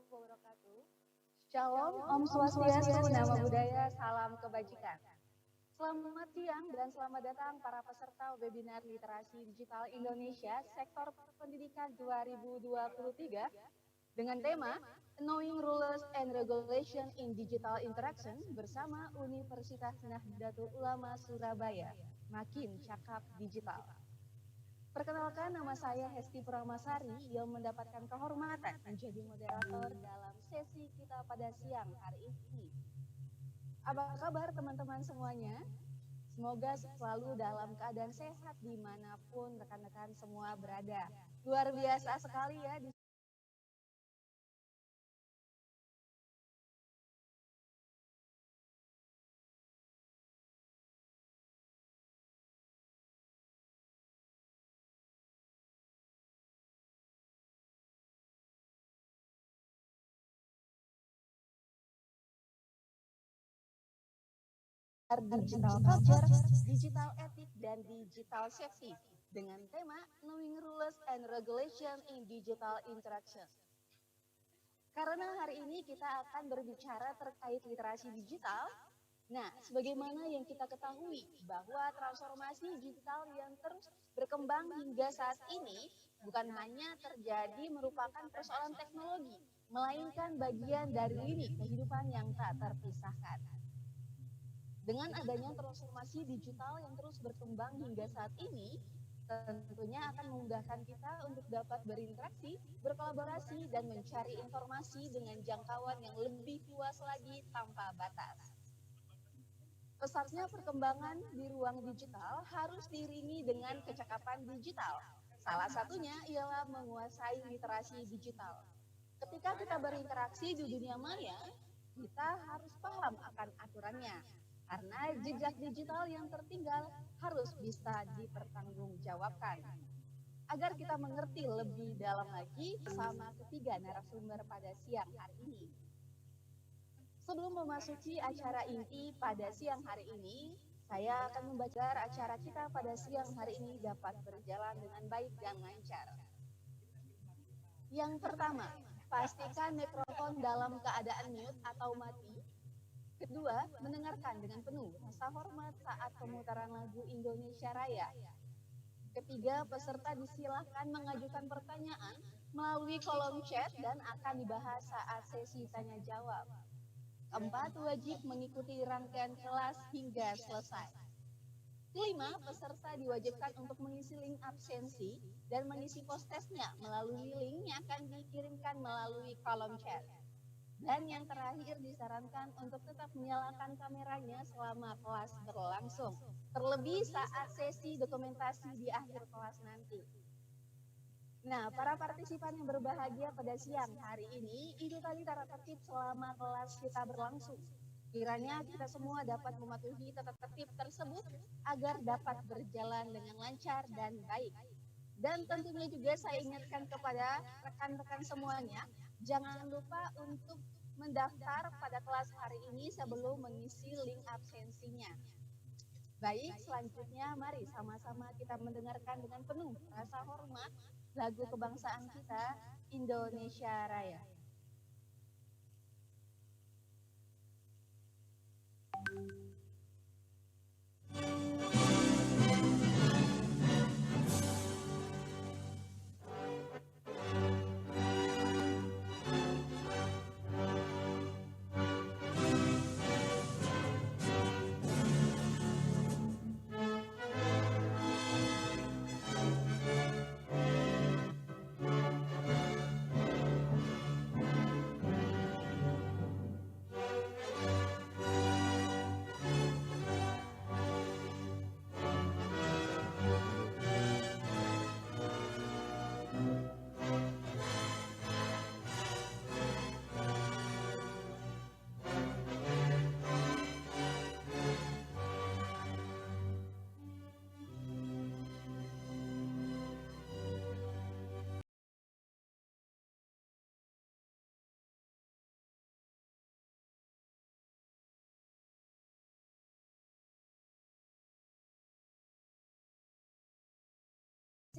wabarakatuh. Shalom, Om Swastiastu, Nama Budaya, Salam Kebajikan. Selamat siang dan selamat datang para peserta webinar Literasi Digital Indonesia Sektor Pendidikan 2023 dengan tema Knowing Rules and Regulation in Digital Interaction bersama Universitas Nahdlatul Ulama Surabaya. Makin cakap digital. Perkenalkan, nama saya Hesti Puramasari yang mendapatkan kehormatan menjadi moderator dalam sesi kita pada siang hari ini. Apa kabar teman-teman semuanya? Semoga selalu dalam keadaan sehat dimanapun rekan-rekan semua berada. Luar biasa sekali ya di Digital Culture, Digital Ethics, dan Digital Safety dengan tema Knowing Rules and Regulation in Digital Interaction. Karena hari ini kita akan berbicara terkait literasi digital. Nah, sebagaimana yang kita ketahui bahwa transformasi digital yang terus berkembang hingga saat ini bukan hanya terjadi merupakan persoalan teknologi, melainkan bagian dari lini kehidupan yang tak terpisahkan. Dengan adanya transformasi digital yang terus berkembang hingga saat ini, tentunya akan memudahkan kita untuk dapat berinteraksi, berkolaborasi, dan mencari informasi dengan jangkauan yang lebih luas lagi tanpa batas. Pesatnya perkembangan di ruang digital harus diiringi dengan kecakapan digital. Salah satunya ialah menguasai literasi digital. Ketika kita berinteraksi di dunia maya, kita harus paham akan aturannya. Karena jejak digital yang tertinggal harus bisa dipertanggungjawabkan. Agar kita mengerti lebih dalam lagi bersama ketiga narasumber pada siang hari ini. Sebelum memasuki acara inti pada siang hari ini, saya akan membaca acara kita pada siang hari ini dapat berjalan dengan baik dan lancar. Yang pertama, pastikan mikrofon dalam keadaan mute atau mati. Kedua, mendengarkan dengan penuh rasa hormat saat pemutaran lagu Indonesia Raya. Ketiga, peserta disilahkan mengajukan pertanyaan melalui kolom chat dan akan dibahas saat sesi tanya jawab. Keempat, wajib mengikuti rangkaian kelas hingga selesai. Kelima, peserta diwajibkan untuk mengisi link absensi dan mengisi post-testnya melalui link yang akan dikirimkan melalui kolom chat. Dan yang terakhir disarankan untuk tetap menyalakan kameranya selama kelas berlangsung, terlebih saat sesi dokumentasi di akhir kelas nanti. Nah, para partisipan yang berbahagia pada siang hari ini, itu tadi tata tertib selama kelas kita berlangsung. Kiranya kita semua dapat mematuhi tata tertib tersebut agar dapat berjalan dengan lancar dan baik. Dan tentunya juga saya ingatkan kepada rekan-rekan semuanya, jangan lupa untuk mendaftar pada kelas hari ini sebelum mengisi link absensinya. Baik, selanjutnya mari sama-sama kita mendengarkan dengan penuh rasa hormat lagu kebangsaan kita, Indonesia Raya.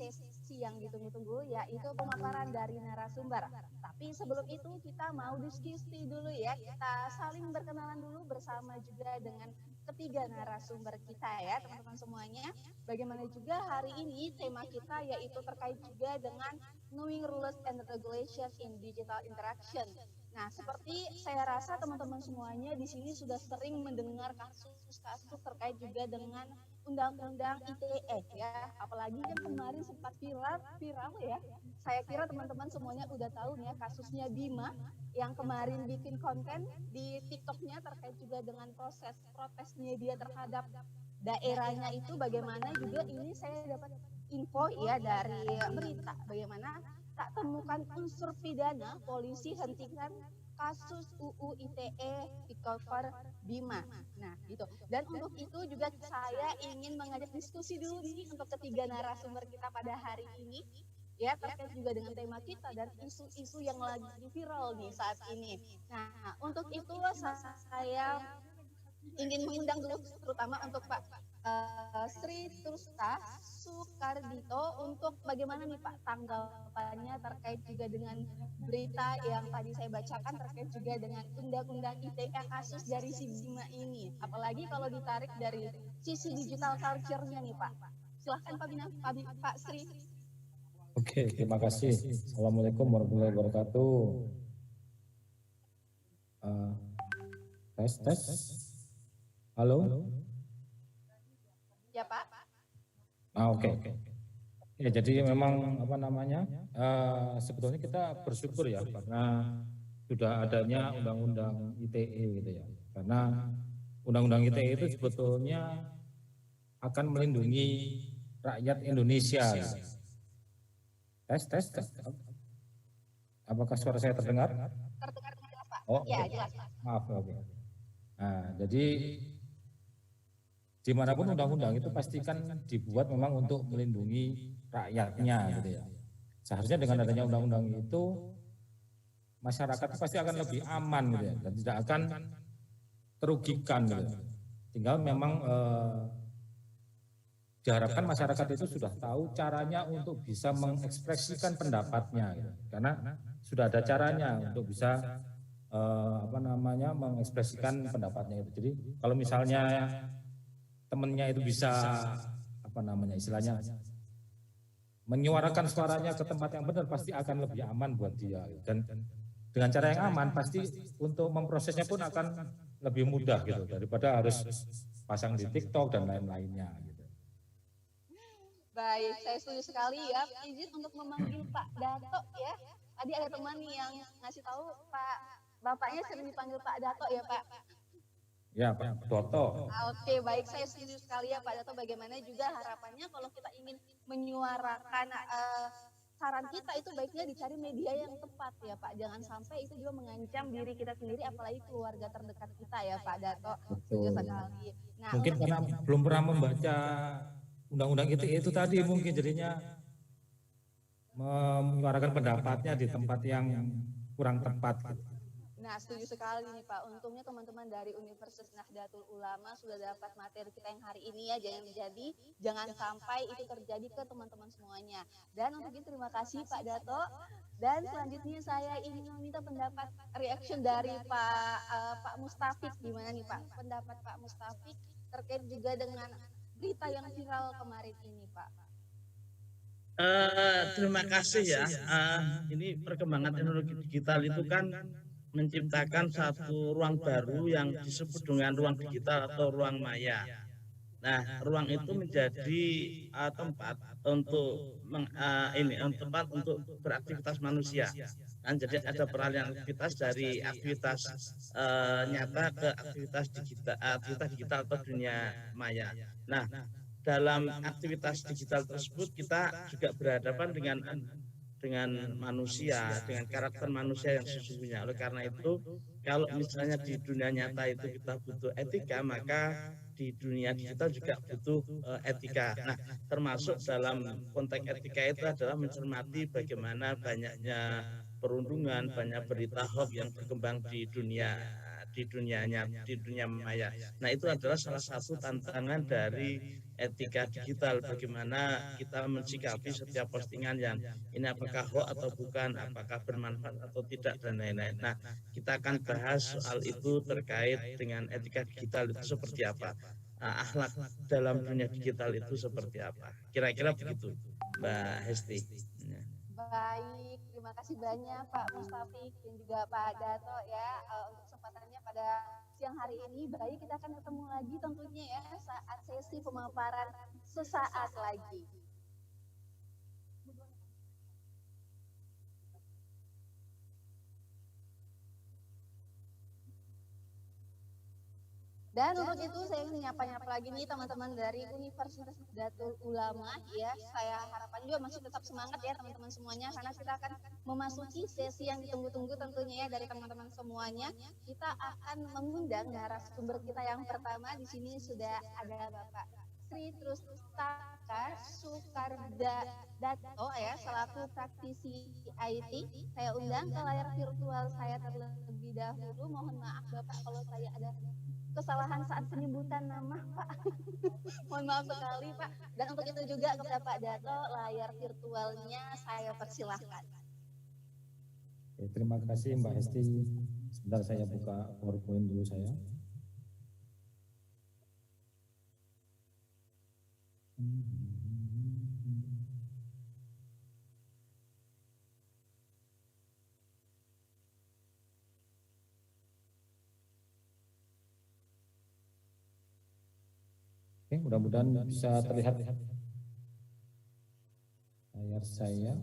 sesi yang ditunggu-tunggu, yaitu pemaparan dari narasumber. Tapi sebelum itu kita mau diskusi dulu ya, kita saling berkenalan dulu bersama juga dengan ketiga narasumber kita ya teman-teman semuanya. Bagaimana juga hari ini tema kita yaitu terkait juga dengan knowing rules and regulations in digital interaction. Nah, seperti saya rasa teman-teman semuanya di sini sudah sering mendengar kasus-kasus terkait juga dengan Undang-Undang ITE ya, apalagi kan kemarin sempat viral ya. Saya kira teman-teman semuanya udah tahu nih ya kasusnya Bima yang kemarin bikin konten di TikToknya terkait juga dengan proses protesnya dia terhadap daerahnya itu. Bagaimana juga ini saya dapat info ya dari berita bagaimana tak temukan unsur pidana, polisi hentikan kasus UU ITE di cover Bima. Nah, gitu. Dan untuk itu juga saya ingin mengajak diskusi dulu nih untuk ketiga narasumber kita pada hari ini ya terkait juga dengan tema kita dan isu-isu yang lagi viral nih saat ini. Nah, untuk itu saya ingin mengundang dulu terutama untuk Pak Sri Trusta Sukardito untuk bagaimana nih Pak tanggapannya terkait juga dengan berita yang tadi saya bacakan terkait juga dengan Undang-Undang ITE kasus dari si Bima ini. Apalagi kalau ditarik dari sisi digital culture-nya nih Pak. Silahkan Pak Bina, Pak Sri. Oke, terima kasih. Assalamualaikum warahmatullahi wabarakatuh. Tes. Halo. Ya Pak. Oke. Ya, jadi memang apa namanya? Sebetulnya kita bersyukur ya karena sudah adanya Undang-Undang ITE gitu ya. Karena Undang-Undang ITE itu sebetulnya akan melindungi rakyat Indonesia. Gitu. Tes. Apakah suara saya terdengar? Terdengar jelas Pak. Oh, ya, okay. Jelas. Maaf, oke. Nah, jadi dimanapun undang-undang itu pastikan dibuat memang untuk melindungi rakyatnya gitu ya. Seharusnya dengan adanya undang-undang itu masyarakat pasti akan lebih aman gitu ya dan tidak akan terugikan gitu. Tinggal memang diharapkan masyarakat itu sudah tahu caranya untuk bisa mengekspresikan pendapatnya gitu. Karena sudah ada caranya untuk bisa mengekspresikan pendapatnya itu. Jadi kalau misalnya temennya itu bisa istilahnya menyuarakan suaranya ke tempat yang benar, pasti akan lebih aman buat dia. Dan dengan cara yang aman pasti untuk memprosesnya pun akan lebih mudah gitu daripada harus pasang di TikTok dan lain-lainnya gitu. Baik, saya setuju sekali ya. Izin untuk memanggil Pak Dato ya. Tadi ada teman yang ngasih tahu Bapaknya sering dipanggil Pak Dato ya Pak. Ya Pak Dato. Oke, baik, saya setuju sekali ya Pak Dato. Bagaimana juga harapannya kalau kita ingin menyuarakan saran kita itu baiknya dicari media yang tepat ya Pak. Jangan sampai itu juga mengancam diri kita sendiri apalagi keluarga terdekat kita ya Pak Dato. Setuju sekali. Nah, mungkin karena belum pernah membaca undang-undang itu tadi mungkin jadinya menyuarakan pendapatnya di tempat yang kurang tepat. Nah, setuju sekali nih Pak. Untungnya teman-teman dari Universitas Nahdlatul Ulama sudah dapat materi kita yang hari ini ya. Jangan sampai itu terjadi ke teman-teman semuanya. Dan untuk itu terima kasih Pak Dato. Dan selanjutnya saya ingin meminta pendapat reaction dari Pak Mustafik. Gimana nih Pak? Pendapat Pak Mustafik terkait juga dengan berita yang viral kemarin ini Pak. Terima kasih ya. Ini perkembangan teknologi digital itu kan menciptakan satu ruang baru yang disebut dengan ruang digital atau ruang maya. Nah, ruang itu menjadi tempat untuk tempat untuk beraktivitas manusia. Dan jadi ada peralihan aktivitas dari aktivitas nyata ke aktivitas digital atau dunia maya. Nah, dalam aktivitas digital tersebut kita juga berhadapan dengan manusia, dengan karakter manusia yang sesungguhnya. Oleh karena itu, kalau misalnya di dunia nyata itu kita butuh etika, maka di dunia digital juga butuh etika. Nah, termasuk dalam konteks etika itu adalah mencermati bagaimana banyaknya perundungan, banyak berita hoax yang berkembang di dunia maya. Nah, itu adalah salah satu tantangan dari etika digital, bagaimana kita mensikapi setiap postingan yang ini apakah hoax atau bukan, apakah bermanfaat atau tidak, dan lain-lain. Nah, kita akan bahas soal itu terkait dengan etika digital itu seperti apa, akhlak dalam dunia digital itu seperti apa. Kira-kira begitu, Mbak Hesti. Baik, terima kasih banyak Pak Mustafik dan juga Pak Dato ya untuk kesempatannya pada siang hari ini. Baik, kita akan ketemu lagi tentunya ya saat sesi pemaparan sesaat lagi. Dan untuk itu saya ingin nyapa-nyapa lagi nih teman-teman dari Universitas Nahdlatul Ulama ya. Saya harapkan juga masih tetap semangat ya teman-teman semuanya, karena kita akan memasuki sesi yang ditunggu-tunggu tentunya ya dari teman-teman semuanya. Kita akan mengundang narasumber kita yang pertama. Di sini sudah ada Bapak Sri Trustaka Sukardato ya, selaku praktisi IT. Saya undang ke layar virtual saya terlebih dahulu. Mohon maaf Bapak kalau saya ada kesalahan saat penyebutan nama Pak. Mohon maaf sekali Pak. Dan untuk itu juga kepada Pak Dato, layar virtualnya saya persilahkan. Terima kasih Mbak Hesti. Sebentar saya buka PowerPoint dulu saya. Oke, mudah-mudahan bisa terlihat layar saya.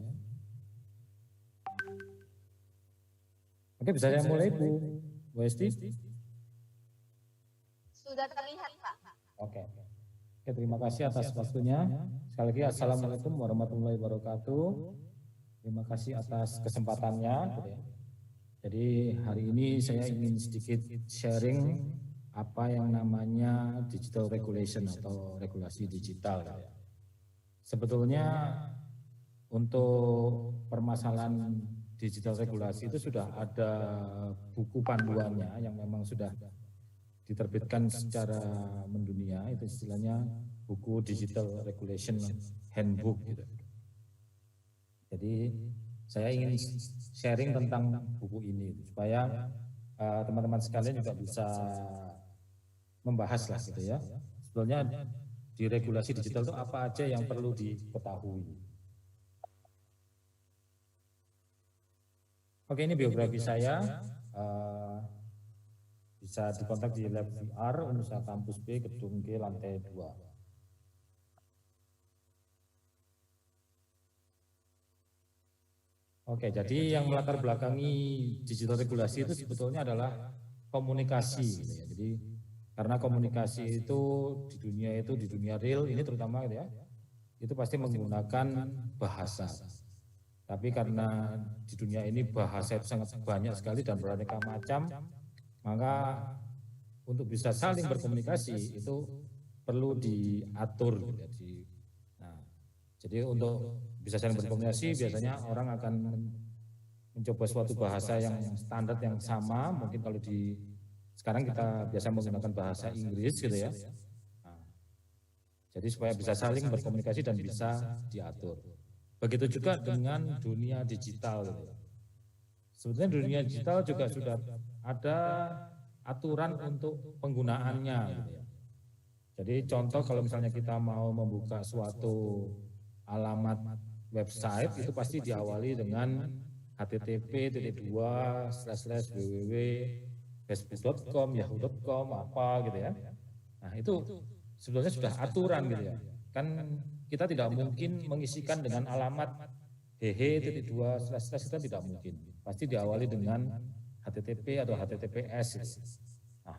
Oke, bisa saya mulai Bu Hesti? Sudah terlihat Pak. Oke, terima kasih atas waktunya. Sekali lagi Assalamualaikum warahmatullahi wabarakatuh. Terima kasih atas kesempatannya. Jadi hari ini saya ingin sedikit sharing apa yang namanya digital regulation atau regulasi digital. Sebetulnya untuk permasalahan digital regulasi itu sudah ada buku panduannya yang memang sudah diterbitkan secara mendunia, itu istilahnya buku Digital Regulation Handbook gitu. Jadi saya ingin sharing tentang buku ini supaya teman-teman sekalian juga bisa membahas lah gitu ya. Sebetulnya di regulasi digital itu apa aja yang perlu diketahui. Oke, ini biografi saya. Bisa dikontak di Lab VR Unesa Kampus B Gedung G lantai 2. Oke, jadi yang melatar belakangi digital regulasi itu sebetulnya adalah komunikasi gitu ya. Jadi karena komunikasi itu di dunia real ini terutama gitu ya, itu pasti menggunakan bahasa. Tapi karena di dunia ini bahasa itu sangat banyak sekali dan beraneka macam, maka untuk bisa saling berkomunikasi itu perlu diatur. Nah, jadi untuk bisa saling berkomunikasi biasanya orang akan mencoba suatu bahasa yang standar yang sama. Mungkin kalau sekarang kita biasa menggunakan bahasa Inggris gitu ya. Nah, jadi supaya bisa saling berkomunikasi dan bisa diatur. Begitu juga dengan dunia digital. Gitu. Sebetulnya dunia digital juga sudah ada aturan untuk penggunaannya. Gitu ya. Jadi contoh kalau misalnya kita mau membuka suatu alamat website itu pasti diawali dengan http://www.facebook.com, yahoo.com apa gitu ya. Nah itu sebetulnya sudah aturan gitu ya. Kan kita tidak mungkin mengisikan dengan alamat hehe.2/ itu tidak mungkin. Pasti diawali dengan HTTP atau HTTPS. Gitu. Nah,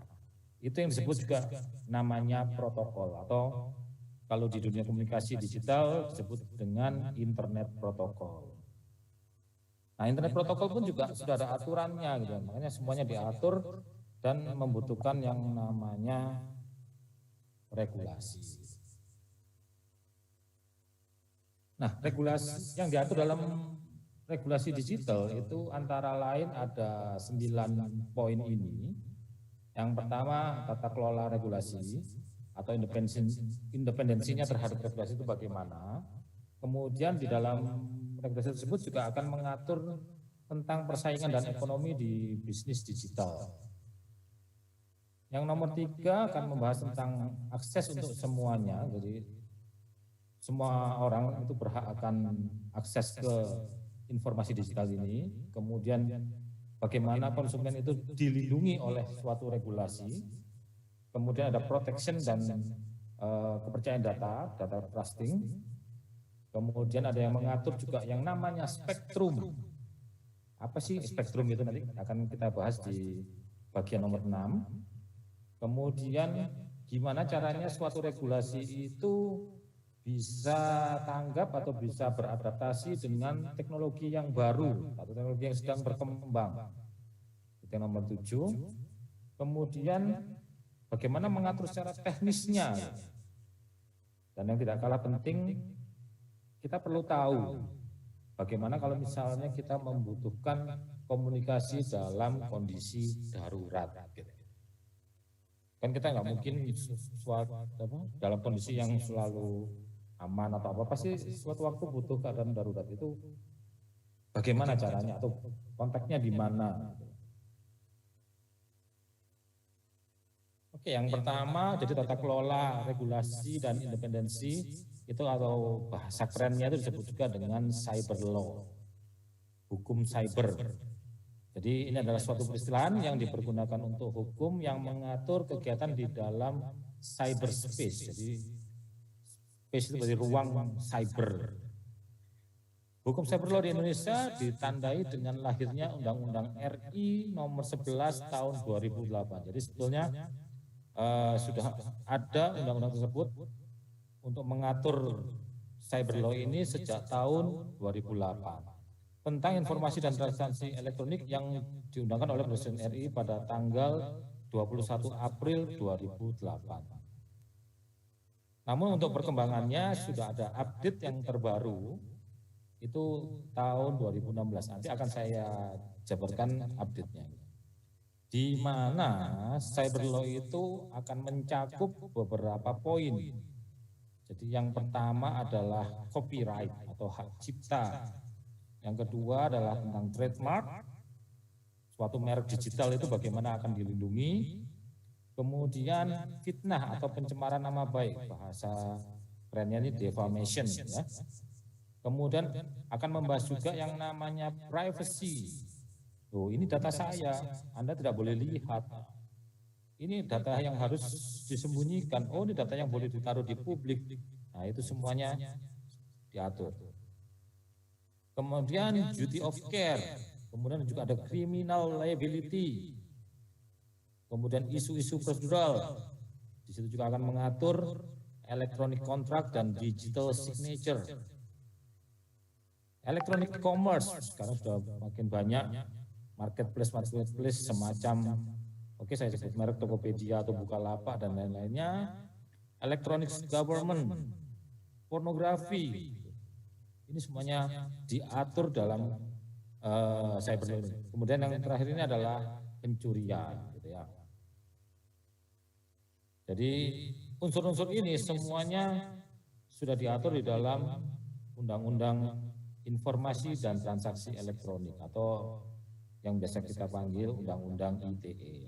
itu yang disebut juga namanya protokol atau kalau di dunia komunikasi digital disebut dengan internet protokol. Nah, internet protokol pun juga sudah ada aturannya gitu. Makanya semuanya diatur dan membutuhkan yang namanya regulasi. Nah, regulasi yang diatur dalam regulasi digital itu antara lain ada 9 poin ini. Yang pertama tata kelola regulasi, atau independensinya terhadap regulasi itu bagaimana. Kemudian di dalam regulasi tersebut juga akan mengatur tentang persaingan dan ekonomi di bisnis digital. Yang nomor 3 akan membahas tentang akses untuk semuanya, jadi semua orang itu berhak akan akses ke informasi digital ini. Kemudian bagaimana konsumen itu dilindungi oleh suatu regulasi. Kemudian ada protection dan kepercayaan data trusting. Kemudian ada yang mengatur juga yang namanya spektrum. Apa sih spektrum itu, nanti akan kita bahas di bagian nomor 6. Kemudian gimana caranya suatu regulasi itu bisa tanggap atau bisa beradaptasi dengan teknologi yang baru atau teknologi yang sedang berkembang. Itu yang nomor 7. Kemudian bagaimana mengatur secara teknisnya. Dan yang tidak kalah penting, kita perlu tahu bagaimana kalau misalnya kita membutuhkan komunikasi dalam kondisi darurat. Kan kita nggak mungkin dalam kondisi yang selalu aman atau apa, pasti suatu waktu butuh keadaan darurat. Itu bagaimana caranya atau konteksnya di mana. Oke, yang pertama jadi tata kelola regulasi dan independensi itu, atau bahasa kerennya itu disebut juga dengan cyber law, hukum cyber. Jadi ini adalah suatu peristilahan yang dipergunakan untuk hukum yang mengatur kegiatan di dalam cyberspace. Jadi space itu berarti ruang cyber. Hukum cyber law di Indonesia ditandai dengan lahirnya Undang-Undang RI nomor 11 tahun 2008. Jadi sebetulnya sudah ada undang-undang tersebut untuk mengatur cyber law ini sejak tahun 2008. Tentang informasi dan transaksi elektronik yang diundangkan oleh Presiden RI pada tanggal 21 April 2008. Namun untuk perkembangannya sudah ada update yang terbaru, itu tahun 2016. Nanti akan saya jabarkan update-nya. Di mana cyber law itu akan mencakup beberapa poin. Jadi yang pertama adalah copyright atau hak cipta. Yang kedua adalah tentang trademark, suatu merek digital itu bagaimana akan dilindungi. Kemudian fitnah atau pencemaran nama baik, bahasa kerennya ini defamation ya. Kemudian akan membahas juga yang namanya privacy. Tuh, ini data saya, Anda tidak boleh lihat. Ini data yang harus disembunyikan. Oh, ini data yang boleh ditaruh di publik. Nah, itu semuanya diatur. Kemudian duty of care, kemudian juga ada criminal liability, kemudian isu-isu prosedural. Di situ juga akan mengatur electronic contract dan digital signature. Electronic commerce, sekarang sudah makin banyak marketplace semacam, oke saya sebut merek Tokopedia atau Bukalapak dan lain-lainnya. Electronic government, pornografi. Ini semuanya diatur dalam cyber law ini. Kemudian yang terakhir ini adalah pencurian, gitu ya. Jadi unsur-unsur ini semuanya sudah diatur di dalam Undang-Undang Informasi dan Transaksi Elektronik atau yang biasa kita panggil Undang-Undang ITE.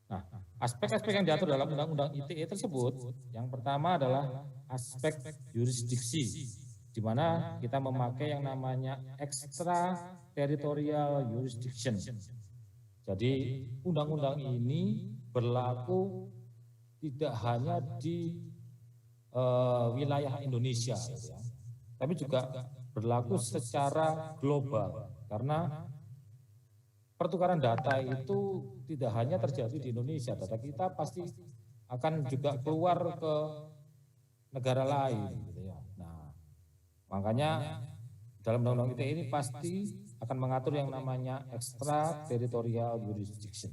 Nah, aspek-aspek yang diatur dalam Undang-Undang ITE tersebut, yang pertama adalah aspek jurisdiksi, di mana kita memakai yang namanya extra territorial jurisdiction. Jadi undang-undang ini berlaku tidak hanya di wilayah Indonesia, gitu ya, tapi juga berlaku secara global, karena pertukaran data itu tidak hanya terjadi di Indonesia, data kita pasti akan juga keluar ke negara lain, gitu ya. Nah, makanya dalam undang-undang ITE ini pasti akan mengatur yang namanya extra territorial jurisdiction.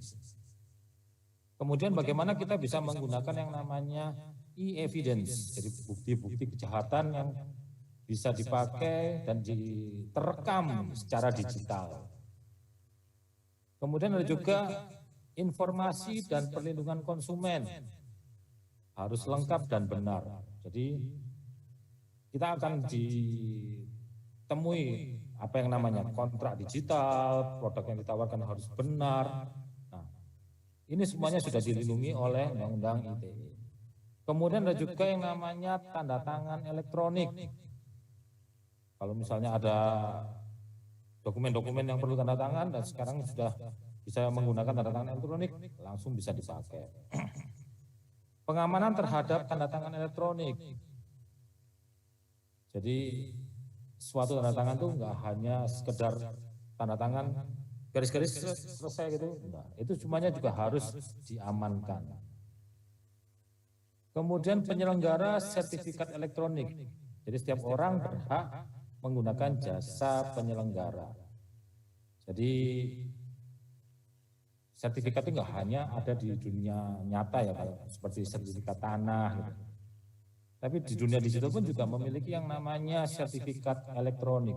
Kemudian bagaimana kita bisa menggunakan yang namanya e-evidence, jadi bukti-bukti kejahatan yang bisa dipakai dan diterekam secara digital. Kemudian ada juga informasi dan perlindungan konsumen. harus lengkap dan benar. Jadi kita akan ditemui apa yang namanya kontrak digital, produk yang ditawarkan harus benar. Nah, ini semuanya sudah dilindungi oleh Undang-Undang ITE. Kemudian ada juga yang namanya tanda tangan elektronik. Kalau misalnya ada dokumen-dokumen yang perlu tanda tangan dan sekarang sudah bisa menggunakan tanda tangan elektronik, langsung bisa dipakai. Pengamanan terhadap tanda tangan elektronik. Jadi suatu tanda tangan itu enggak hanya sekedar tanda tangan garis-garis selesai gitu, enggak. Itu semuanya juga harus diamankan. Kemudian penyelenggara sertifikat elektronik. Jadi setiap orang berhak menggunakan jasa penyelenggara. Jadi sertifikat itu enggak hanya ada di dunia nyata ya, kayak seperti sertifikat tanah gitu. Tapi di dunia digital pun juga memiliki yang namanya sertifikat elektronik.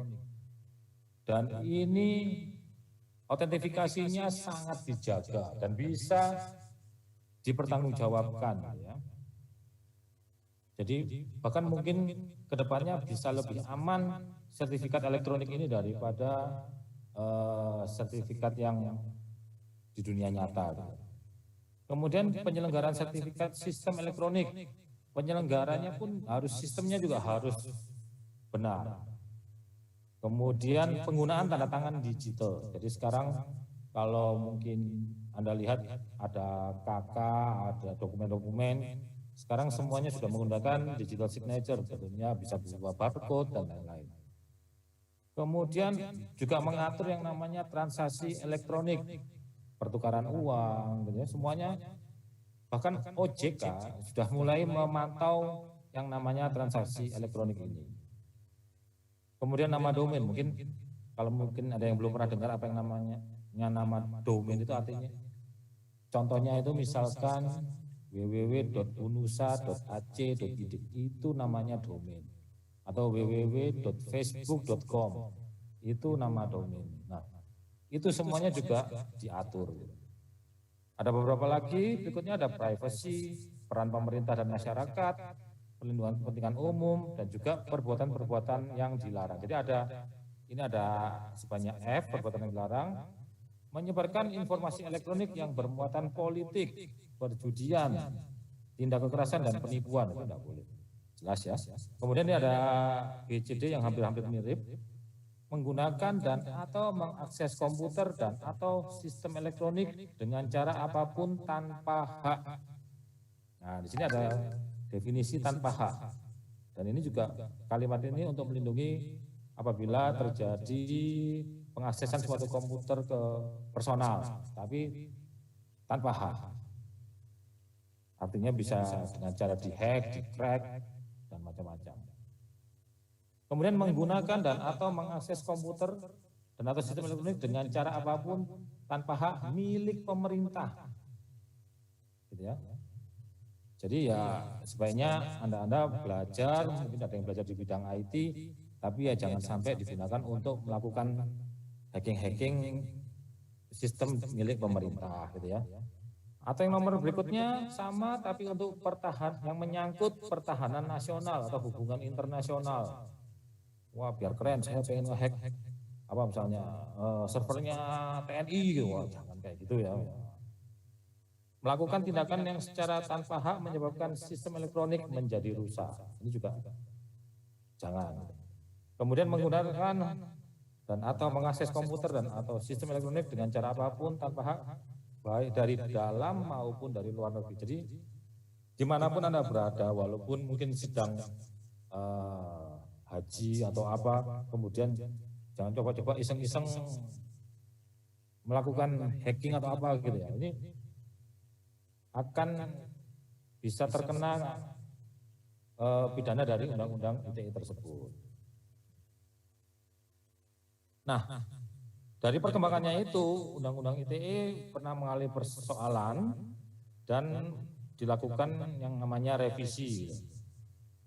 Dan ini autentifikasinya sangat dijaga dan bisa dipertanggungjawabkan ya. Jadi bahkan mungkin kedepannya bisa lebih aman sertifikat elektronik ini daripada sertifikat yang di dunia nyata. Kemudian penyelenggaraan sertifikat sistem elektronik, penyelenggaranya pun harus sistemnya juga harus benar. Kemudian penggunaan tanda tangan digital. Jadi sekarang kalau mungkin Anda lihat ada KK, ada dokumen-dokumen, sekarang semuanya sudah menggunakan digital signature, tentunya bisa berupa barcode dan lain-lain. Kemudian juga mengatur yang namanya transaksi elektronik, pertukaran uang, gitu ya, semuanya. Bahkan OJK sudah mulai memantau yang namanya transaksi elektronik ini. Kemudian nama domain, mungkin kalau mungkin ada yang belum pernah dengar apa yang namanya nama domain itu artinya. Contohnya itu misalkan www.unusa.ac.id, itu namanya domain. Atau www.facebook.com, itu nama domain. Nah, itu semuanya juga diatur. Ada beberapa lagi, berikutnya ada privacy, peran pemerintah dan masyarakat, perlindungan kepentingan umum, dan juga perbuatan-perbuatan yang dilarang. Jadi ini ada sebanyak F, perbuatan yang dilarang, menyebarkan informasi elektronik yang bermuatan politik, perjudian, tindak kekerasan dan penipuan, itu tidak boleh. Jelas ya. Kemudian ini ada BCD yang hampir-hampir mirip, menggunakan dan atau mengakses komputer dan atau sistem elektronik dengan cara apapun tanpa hak. Nah, di sini ada definisi tanpa hak. Dan ini juga kalimat ini untuk melindungi apabila terjadi pengaksesan suatu komputer ke personal, tapi tanpa hak. Artinya bisa dengan cara dihack, di-crack, dan macam-macam. Kemudian menggunakan dan atau mengakses komputer dan atau sistem elektronik dengan cara apapun tanpa hak milik pemerintah. Gitu ya. Jadi ya sebaiknya Anda belajar, mungkin ada yang belajar di bidang IT, tapi ya jangan sampai digunakan untuk melakukan hacking-hacking sistem milik pemerintah gitu ya. Atau yang nomor berikutnya sama tapi untuk yang menyangkut pertahanan nasional atau hubungan internasional. Wah, biar keren, saya pengen nge-hack apa misalnya servernya TNI gitu. Wah, jangan kayak gitu ya. Melakukan tindakan yang secara tanpa hak menyebabkan sistem elektronik menjadi rusak. Ini juga jangan. Kemudian menggunakan dan atau mengakses komputer dan atau sistem elektronik dengan cara apapun tanpa hak, baik dari dalam maupun dari luar negeri. Jadi dimanapun Anda berada, walaupun mungkin sedang haji atau apa, kemudian jangan coba-coba iseng-iseng melakukan hacking atau apa gitu ya. Ini akan bisa terkena pidana dari Undang-Undang ITE tersebut. Nah, dari perkembangannya itu, Undang-Undang ITE pernah mengalami persoalan dan dilakukan yang namanya revisi.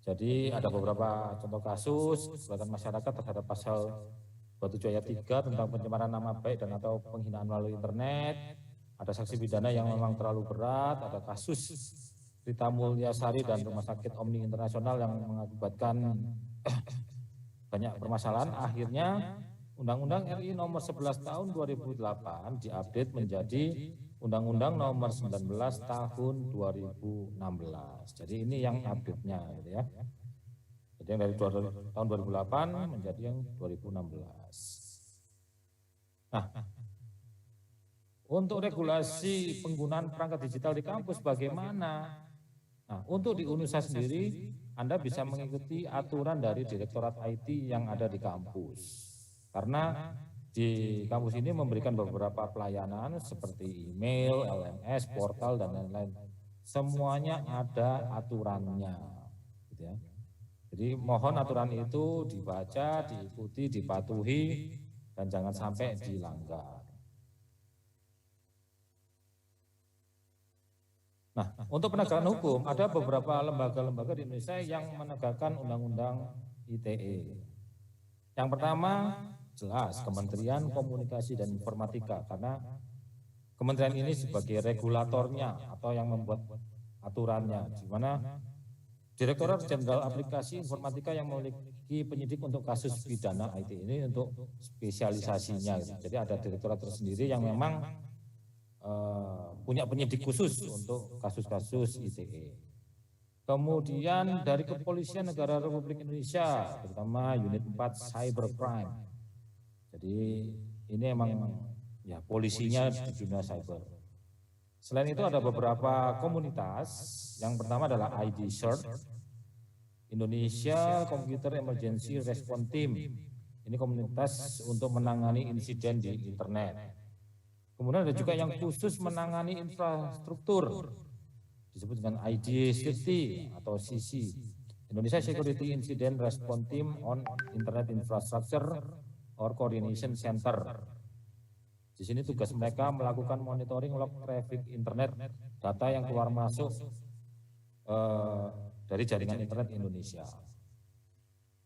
Jadi ada beberapa contoh kasus keberatan masyarakat terhadap pasal 27 ayat 3 tentang pencemaran nama baik dan atau penghinaan melalui internet. Ada sanksi pidana yang memang terlalu berat, ada kasus Rita Mulyasari dan Rumah Sakit Omni Internasional yang mengakibatkan banyak permasalahan. Akhirnya Undang-Undang RI nomor 11 tahun 2008 diupdate menjadi Undang-Undang nomor 19 tahun 2016. Jadi ini yang update-nya gitu ya. Jadi yang dari tahun 2008 menjadi yang 2016. Nah, untuk regulasi penggunaan perangkat digital di kampus bagaimana? Nah, untuk di UNUSA sendiri, Anda bisa mengikuti aturan dari Direktorat IT yang ada di kampus. Karena di kampus ini memberikan beberapa pelayanan seperti email, LMS, portal, dan lain-lain. Semuanya ada aturannya. Gitu ya. Jadi mohon aturan itu dibaca, diikuti, dipatuhi, dan jangan sampai dilanggar. Nah, untuk penegakan hukum, ada beberapa lembaga-lembaga di Indonesia yang menegakkan Undang-Undang ITE. Yang pertama, jelas Kementerian Komunikasi dan Informatika, karena kementerian ini sebagai regulatornya atau yang membuat aturannya, di mana Direktorat Jenderal Aplikasi Informatika yang memiliki penyidik untuk kasus pidana IT ini untuk spesialisasinya. Jadi ada direktorat tersendiri yang memang punya penyidik khusus untuk kasus-kasus ITE. Kemudian dari Kepolisian Negara Republik Indonesia, terutama Unit 4 Cybercrime. Jadi ini emang ya polisinya di dunia cyber. Selain itu ada beberapa komunitas. Yang pertama adalah ID CERT, Indonesia Computer Emergency Response Team. Ini komunitas untuk menangani insiden di internet. Kemudian ada juga yang khusus menangani infrastruktur, disebut dengan IDCT atau CC, Indonesia Security Incident Response Team on Internet Infrastructure or Coordination Center. Di sini tugas mereka melakukan monitoring log traffic internet, data yang keluar masuk dari jaringan internet Indonesia.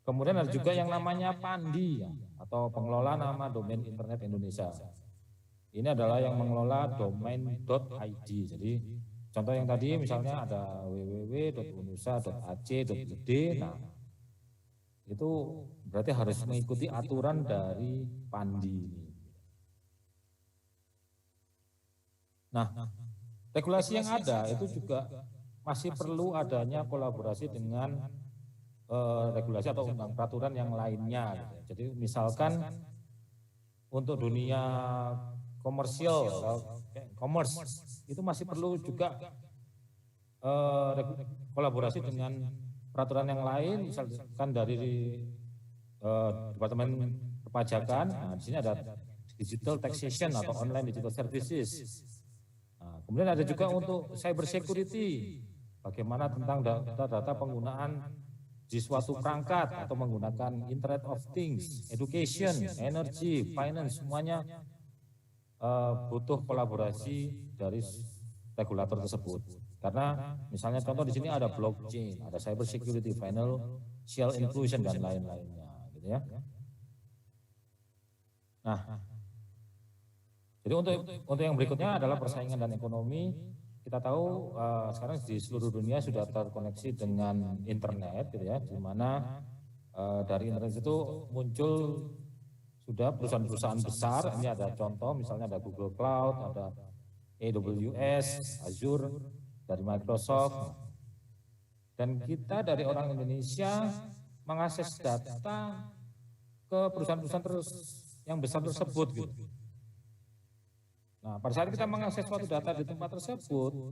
Kemudian ada juga yang namanya PANDI atau Pengelola Nama Domain Internet Indonesia. Ini adalah yang mengelola domain.id. Jadi contoh yang tadi misalnya ada www.unusa.ac.id. Nah, itu berarti harus mengikuti aturan dari PANDI ini. Nah, regulasi yang ada itu juga masih perlu adanya kolaborasi dengan regulasi atau peraturan yang lainnya. Jadi misalkan untuk dunia komersial, commerce itu masih perlu juga kolaborasi dengan peraturan yang lain, misalkan dari Departemen Perpajakan. Nah, di sini ada digital taxation atau online digital services. Nah, kemudian ada juga untuk cyber security, bagaimana tentang data-data penggunaan di suatu perangkat atau menggunakan Internet of Things, education, energy, finance, semuanya butuh kolaborasi dari regulator tersebut. Karena misalnya contoh di sini ada blockchain, ada cyber security, financial inclusion dan lain-lainnya, gitu ya. Nah, jadi untuk yang berikutnya adalah persaingan dan ekonomi. Kita tahu sekarang di seluruh dunia sudah terkoneksi dengan internet, gitu ya, di mana dari internet itu muncul sudah perusahaan-perusahaan besar. Ini ada contoh, misalnya ada Google Cloud, ada AWS, Azure dari Microsoft. Dan kita dari orang Indonesia mengakses data ke perusahaan-perusahaan yang besar tersebut, gitu. Nah, pada saat kita mengakses suatu data di tempat tersebut,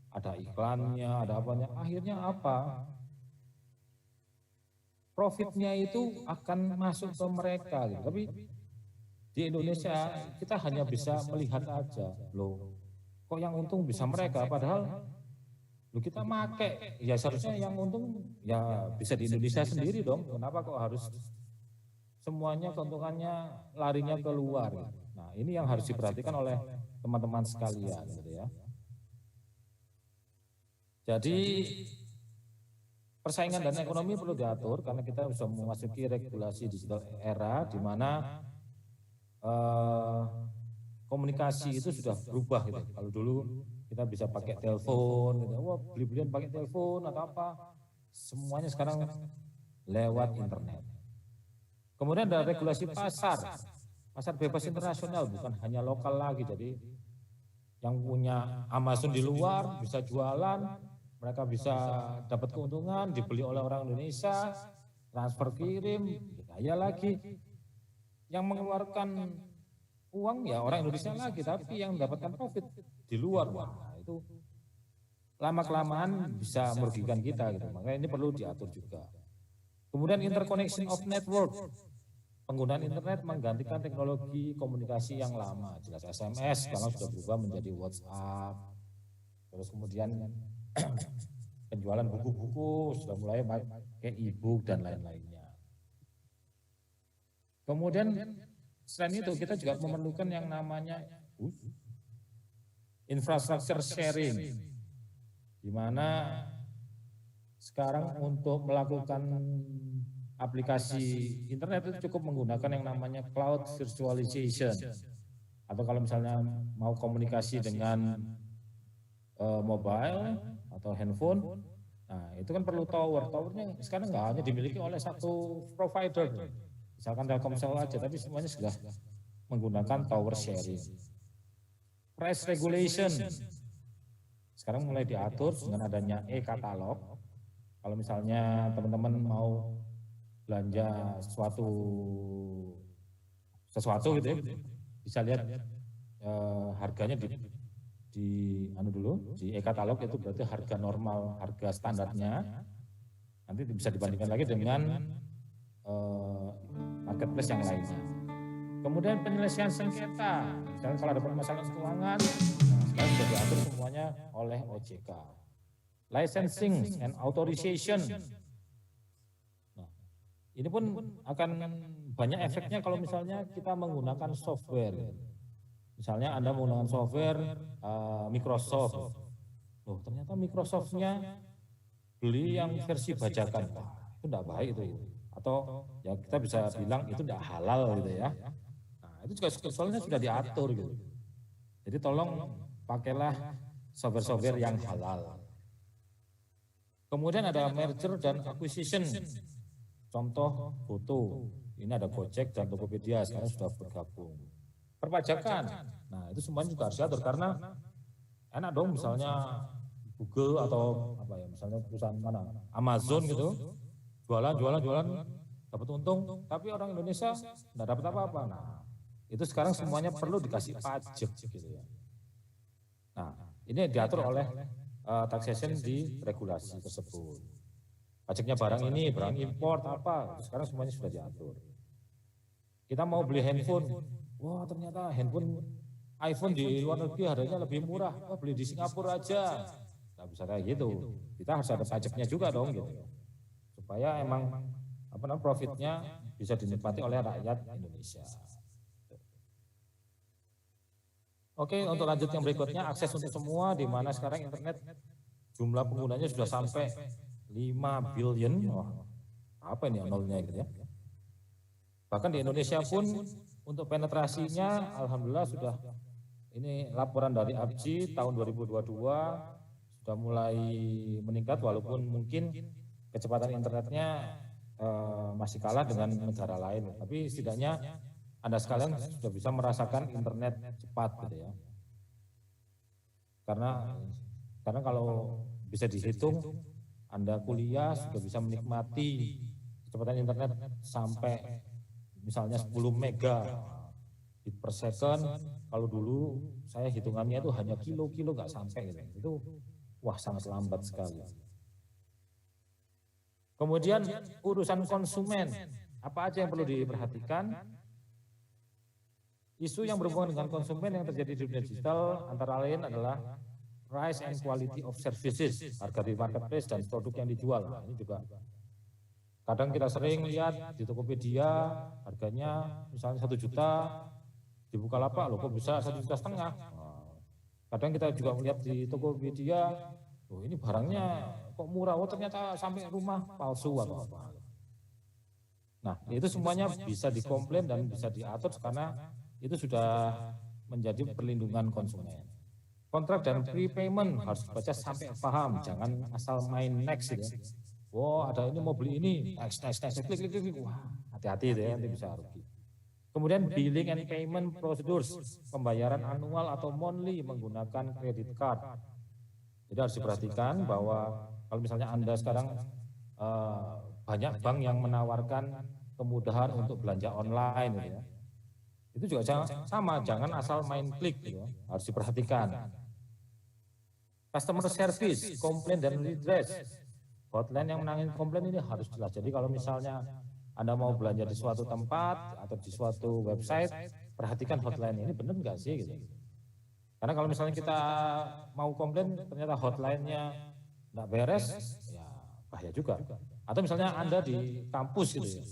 ada iklannya, ada apanya, akhirnya apa? Profitnya itu akan masuk ke mereka, gitu. Tapi di Indonesia kita hanya bisa melihat aja, loh, kok yang untung bisa mereka, padahal loh kita make, ya seharusnya yang untung ya bisa di Indonesia sendiri dong. Kenapa kok harus semuanya keuntungannya larinya keluar, gitu. Nah, ini yang harus diperhatikan oleh teman-teman sekalian, gitu ya. Jadi persaingan dan ekonomi perlu diatur karena kita sudah memasuki regulasi digital era di mana komunikasi itu sudah berubah, gitu. Kalau dulu kita bisa pakai telepon, gitu. Wah, beli-belian pakai telepon atau apa, semuanya sekarang lewat internet. Kemudian ada regulasi pasar bebas internasional, bukan hanya lokal lagi. Jadi yang punya Amazon di luar bisa jualan, mereka bisa dapat keuntungan, dibeli oleh orang Indonesia, transfer kirim, kaya lagi. Yang mengeluarkan uang ya orang Indonesia lagi, tapi yang mendapatkan profit di luar. Wah, itu lama-kelamaan bisa merugikan kita gitu. Makanya ini perlu diatur juga. Kemudian interconnection of network. Penggunaan internet menggantikan teknologi komunikasi yang lama. Jelas SMS sekarang sudah berubah menjadi WhatsApp. Terus kemudian penjualan buku-buku sudah mulai pakai e-book dan lain-lainnya. Kemudian selain itu kita juga memerlukan yang namanya infrastructure sharing, di mana sekarang untuk melakukan aplikasi internet itu cukup menggunakan yang namanya cloud virtualization. Atau kalau misalnya mau komunikasi dengan mobile atau handphone, nah itu kan perlu tower. Towernya sekarang nggak hanya dimiliki oleh satu provider, misalkan Telkomsel aja, tapi semuanya sudah menggunakan tower sharing. Price regulation sekarang mulai diatur dengan adanya e-katalog. Kalau misalnya teman-teman mau belanja sesuatu gitu ya, bisa lihat harganya di e-katalog, itu berarti harga normal, harga standarnya. Nanti bisa dibandingkan lagi dengan marketplace yang lainnya. Kemudian penyelesaian sengketa, misalnya kalau ada permasalahan keuangan, nah sekarang sudah diatur semuanya oleh OJK. Licensing and authorization. Ini pun akan banyak efeknya kalau misalnya kita menggunakan software. Misalnya Anda menggunakan software Microsoft. Loh, ternyata Microsoft-nya beli yang versi bajakan. Itu tidak baik itu. Atau ya kita bisa bilang itu tidak halal gitu ya. Nah, itu juga soalnya sudah diatur gitu. Jadi tolong pakailah software-software yang halal. Kemudian ada merger dan acquisition. Contoh foto, ini ada Gojek dan Tokopedia sekarang sudah bergabung. Perpajakan, nah itu semuanya juga harus diatur karena enak dong misalnya Google atau apa ya, misalnya perusahaan mana, Amazon gitu, jualan dapat untung, tapi orang Indonesia tidak dapat apa-apa. Nah itu sekarang semuanya perlu dikasih pajak gitu ya. Nah ini diatur oleh taxation di regulasi tersebut. Pajaknya barang ini, barang import apa, sekarang semuanya sudah diatur. Kita mau beli handphone, wah ternyata iPhone di luar negeri harganya lebih murah, wah beli di Singapura aja. Nggak bisa kayak gitu, kita harus ada pajaknya juga dong gitu. Supaya emang profitnya bisa dinikmati oleh rakyat Indonesia. Oke, untuk lanjut yang berikutnya, akses untuk semua, di mana sekarang internet jumlah penggunanya sudah sampai 5 billion, apa ini nolnya gitu ya. Bahkan di Indonesia pun untuk penetrasinya alhamdulillah sudah, ini laporan dari ABGI tahun 2022 sudah mulai meningkat, walaupun mungkin kecepatan internetnya masih kalah dengan negara lain, tapi setidaknya Anda sekalian sudah bisa merasakan internet cepat gitu ya. Karena kalau bisa dihitung, Anda kuliah sudah bisa menikmati kecepatan internet sampai misalnya 10 mega bit per second. Kalau dulu saya hitungannya itu hanya kilo nggak sampai gitu. Itu wah sangat lambat sekali. Kemudian urusan konsumen, apa aja yang perlu diperhatikan? Isu yang berhubungan dengan konsumen yang terjadi di dunia digital antara lain adalah price and quality of services, harga di marketplace dan produk yang dijual. Nah, ini juga kadang kita sering lihat di Tokopedia harganya misalnya 1 juta, di Bukalapak loh kok bisa 1,5 juta. Nah, kadang kita juga melihat di Tokopedia, oh ini barangnya kok murah, oh ternyata sampai rumah palsu atau apa. Nah itu semuanya bisa dikomplain dan bisa diatur karena itu sudah menjadi perlindungan konsumen. Kontrak dan prepayment harus dibaca sampai paham, jangan asal main next gitu. Wow, ada ini mau beli ini, next, klik. Wah, hati-hati ya, nanti bisa rugi. Kemudian billing and payment procedures, pembayaran annual atau monthly menggunakan credit card. Jadi harus diperhatikan bahwa kalau misalnya Anda sekarang banyak bank yang menawarkan kemudahan untuk belanja online gitu ya. Itu juga sama, jangan asal main klik gitu, harus diperhatikan. Customer service, komplain dan redress. Hotline yang menangani komplain ini harus jelas. Jadi kalau misalnya Anda mau belanja di suatu tempat atau di suatu website, perhatikan hotline ini benar nggak sih gitu. Karena kalau misalnya kita mau komplain ternyata hotline-nya nggak beres, ya bahaya juga. Atau misalnya Anda di kampus gitu ya,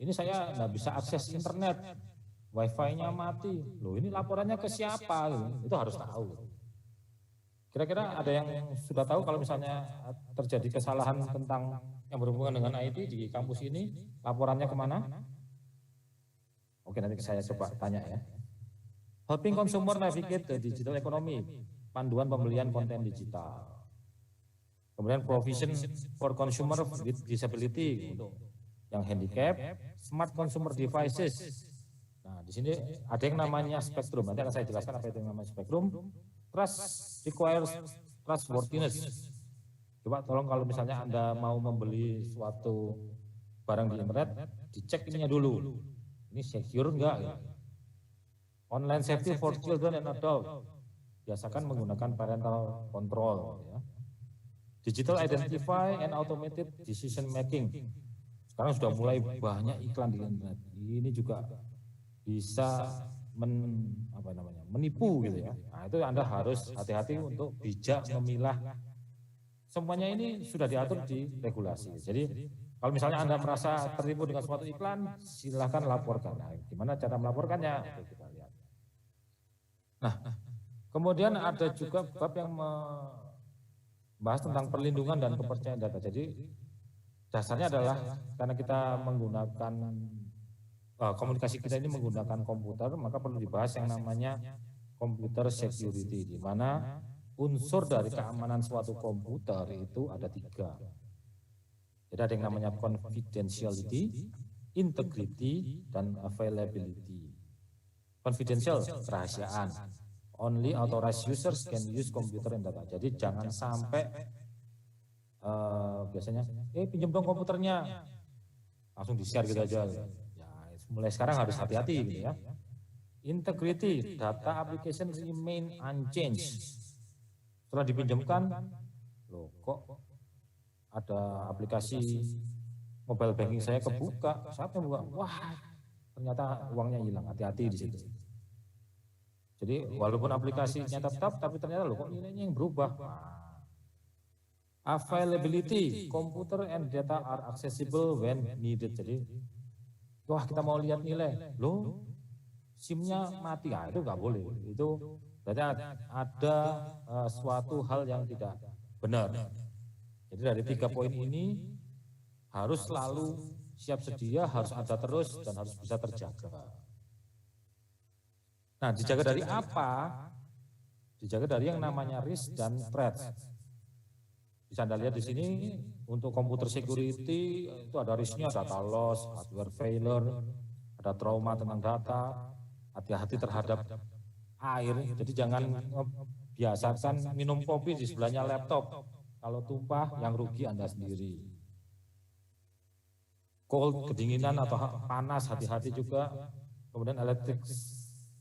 ini saya nggak bisa akses internet, wifi-nya mati, loh ini laporannya ke siapa gitu. Itu harus tahu. Kira-kira ada yang sudah tahu kalau misalnya terjadi kesalahan tentang yang berhubungan dengan IT di kampus ini, laporannya kemana? Oke, nanti saya coba tanya ya. Helping consumer navigate the digital economy, panduan pembelian konten digital. Kemudian provision for consumer with disability untuk yang handicap, smart consumer devices. Nah, di sini ada yang namanya spektrum. Nanti akan saya jelaskan apa itu yang namanya spektrum. Trust requires trustworthiness. Coba tolong kalau misalnya Anda mau membeli suatu barang di internet, dicek ininya dulu. Ini secure enggak ya? Online safety for children and adult. Biasakan menggunakan parental control ya. Digital identify and automated decision making. Sekarang sudah mulai banyak iklan di internet. Ini juga bisa menipu gitu ya. Nah, itu Anda harus hati-hati untuk bijak memilah. Semuanya ini sudah diatur di regulasi. Jadi kalau misalnya Anda merasa tertipu dengan suatu iklan, silahkan laporkan. Nah, gimana cara melaporkannya? Oke, kita lihat. Nah, kemudian ada juga bab yang membahas tentang perlindungan dan kepercayaan data. Jadi dasarnya adalah karena kita menggunakan komunikasi kita ini menggunakan komputer, maka perlu dibahas yang namanya computer security, di mana unsur dari keamanan suatu komputer itu ada 3. Jadi ada yang namanya confidentiality, integrity, dan availability. Confidential, kerahasiaan. Only authorized users can use computer and data. Jadi jangan sampai biasanya, pinjam dong komputernya, langsung di-share gitu aja. Ya, mulai sekarang harus hati-hati gitu ya. Integrity, data application remain unchanged. Setelah dipinjamkan, loh kok ada aplikasi mobile banking saya kebuka, siapa yang buka? Wah, ternyata uangnya hilang, hati-hati di situ. Jadi walaupun aplikasinya tetap, tapi ternyata loh kok nilainya yang berubah. Availability, computer and data are accessible when needed. Jadi, wah kita mau lihat nilai, loh SIM-nya mati, itu nggak boleh. Itu berarti ada suatu hal yang tidak benar. Jadi dari 3 poin ini harus selalu siap sedia, harus ada terus, dan harus bisa terjaga. Nah, dijaga dari apa? Dijaga dari yang namanya risk dan threat. Bisa Anda lihat di sini untuk komputer security itu ada risknya, data loss, hardware failure, ada trauma tentang data, hati-hati terhadap air. Jadi jangan biasakan minum kopi di sebelahnya laptop. Kalau tumpah yang rugi Anda sendiri. Cold, kedinginan atau panas, hati-hati juga. Kemudian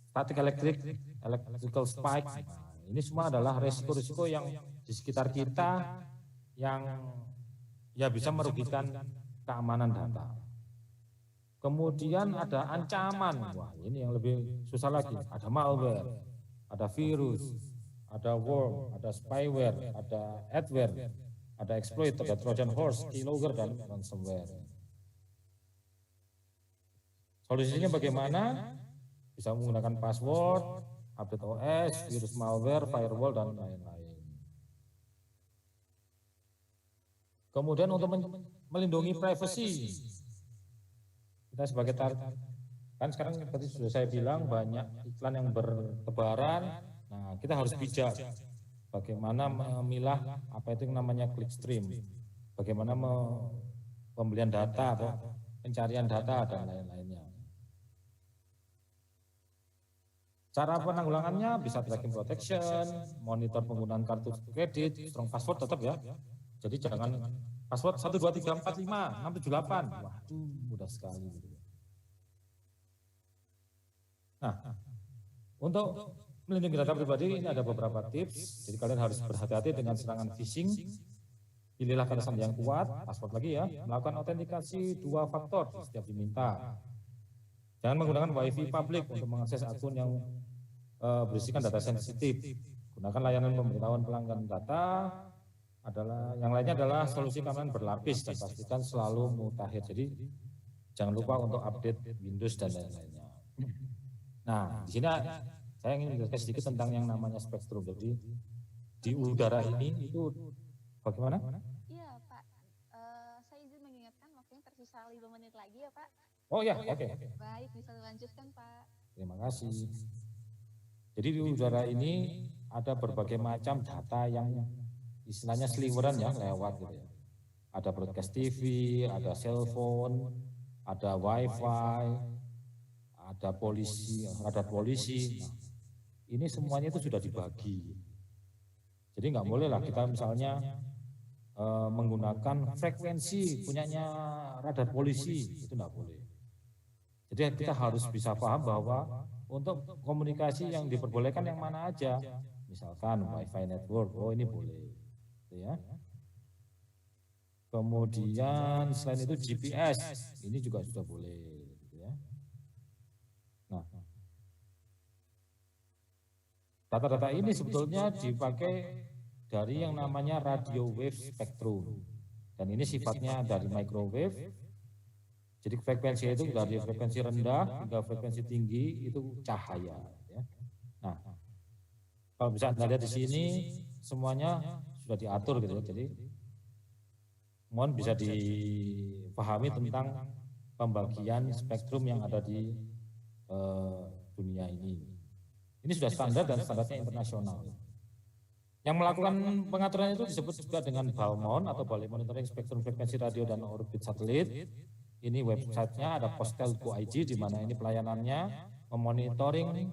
static electrical spike. Nah, ini semua adalah risiko-risiko yang di sekitar kita yang ya bisa merugikan keamanan data. Kemudian ada ancaman. Wah, ini yang lebih susah lagi. Ada malware, ada virus, ada worm, ada spyware, ada adware, ada exploit, ada Trojan horse, keylogger, dan ransomware. Solusinya bagaimana? Bisa menggunakan password, update OS, virus malware, firewall, dan lain-lain. Kemudian untuk melindungi privacy, kita sebagai kan sekarang seperti sudah saya bilang banyak iklan yang bertebaran. Nah, kita harus bijak bagaimana memilah apa itu yang namanya clickstream, bagaimana pembelian data atau pencarian data dan lain-lainnya. Cara penanggulangannya bisa tracking protection, monitor penggunaan kartu kredit, strong password tetap ya. Jadi jangan password 12345678. Waduh, mudah sekali. Nah, untuk melindungi data pribadi ini ada beberapa tips. Jadi kalian harus berhati-hati dengan serangan phishing. Pilihlah kata sandi yang kuat, password lagi ya. Melakukan autentikasi 2 faktor setiap diminta. Jangan menggunakan WiFi publik untuk mengakses akun yang berisikan data sensitif. Gunakan layanan pemberitahuan pelanggan data. Yang lainnya adalah solusi keamanan berlapis dan pastikan selalu mutakhir. Jadi jangan lupa untuk update Windows dan lain-lainnya. Nah, di sini saya ingin menjelaskan sedikit tentang yang namanya spektrum. Jadi di udara ini itu bagaimana? Iya Pak, saya izin mengingatkan waktunya tersisa 5 menit lagi ya Pak. Oh ya, oke. Baik, bisa dilanjutkan Pak. Terima kasih. Jadi di udara ini ada berbagai macam data yang istilahnya seliweran ya, lewat gitu ya. Ada broadcast TV, ada cellphone, ada wifi, ada polisi, radar polisi. Nah, ini semuanya itu sudah dibagi. Jadi nggak boleh lah kita misalnya menggunakan frekuensi punyanya radar polisi, itu nggak boleh. Jadi kita harus bisa paham bahwa untuk komunikasi yang diperbolehkan yang mana aja, misalkan wifi network, oh ini boleh, gitu ya. Kemudian selain itu GPS, ini juga sudah boleh, gitu ya. Nah, data-data ini sebetulnya dipakai dari yang namanya radio wave spectrum, dan ini sifatnya dari microwave. Jadi frekuensi itu dari frekuensi rendah hingga frekuensi tinggi itu cahaya. Ya. Nah, kalau bisa Anda lihat di sini semuanya sudah diatur gitu ya. Jadi mohon bisa dipahami tentang pembagian spektrum yang ada di dunia ini. Ini sudah standar dan standarnya internasional. Yang melakukan pengaturan itu disebut juga dengan BALMON atau Balai Monitoring Spektrum Frekuensi Radio dan Orbit Satelit. Ini websitenya ada postel.id di mana ini pelayanannya memonitoring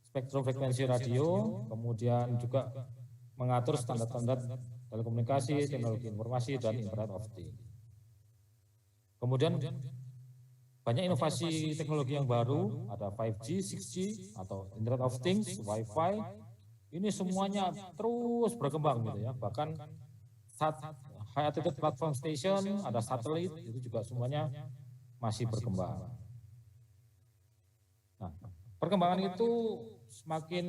spektrum frekuensi radio, kemudian juga mengatur standar-standar telekomunikasi, teknologi informasi, dan Internet of Things. Kemudian banyak inovasi teknologi yang baru, ada 5G, 6G, atau Internet of Things, Wi-Fi. Ini semuanya terus berkembang gitu ya, bahkan high altitude platform station, ada satelit, itu juga semuanya masih berkembang. Nah, perkembangan itu semakin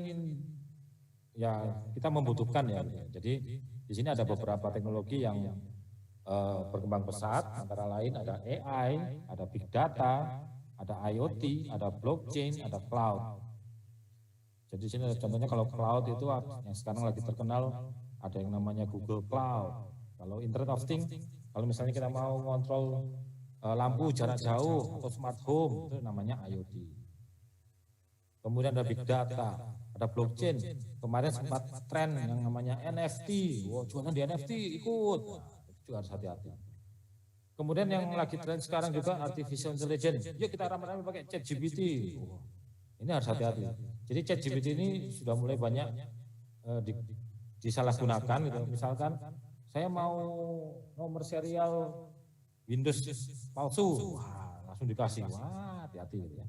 ya kita membutuhkan ya. Jadi di sini ada beberapa teknologi yang berkembang pesat, antara lain ada AI, ada big data, ada IoT, ada blockchain, ada cloud. Jadi di sini contohnya kalau cloud itu yang sekarang lagi terkenal ada yang namanya Google Cloud. Kalau Internet of Things, kalau misalnya kita mau ngontrol lampu jarak jauh atau smart home, itu namanya IoT. Kemudian ada big data, ada blockchain. Kemarin sempat tren yang namanya NFT. Wow, jualan di NFT ikut. Nah, itu juga harus hati-hati. Kemudian yang lagi tren sekarang juga artificial intelligence. Yuk kita rame-rame pakai ChatGPT. Wow, ini harus hati-hati. Jadi ChatGPT ini sudah mulai banyak disalahgunakan gitu. Misalkan saya mau nomor serial Windows palsu, wah, langsung dikasih, wah hati-hati gitu ya.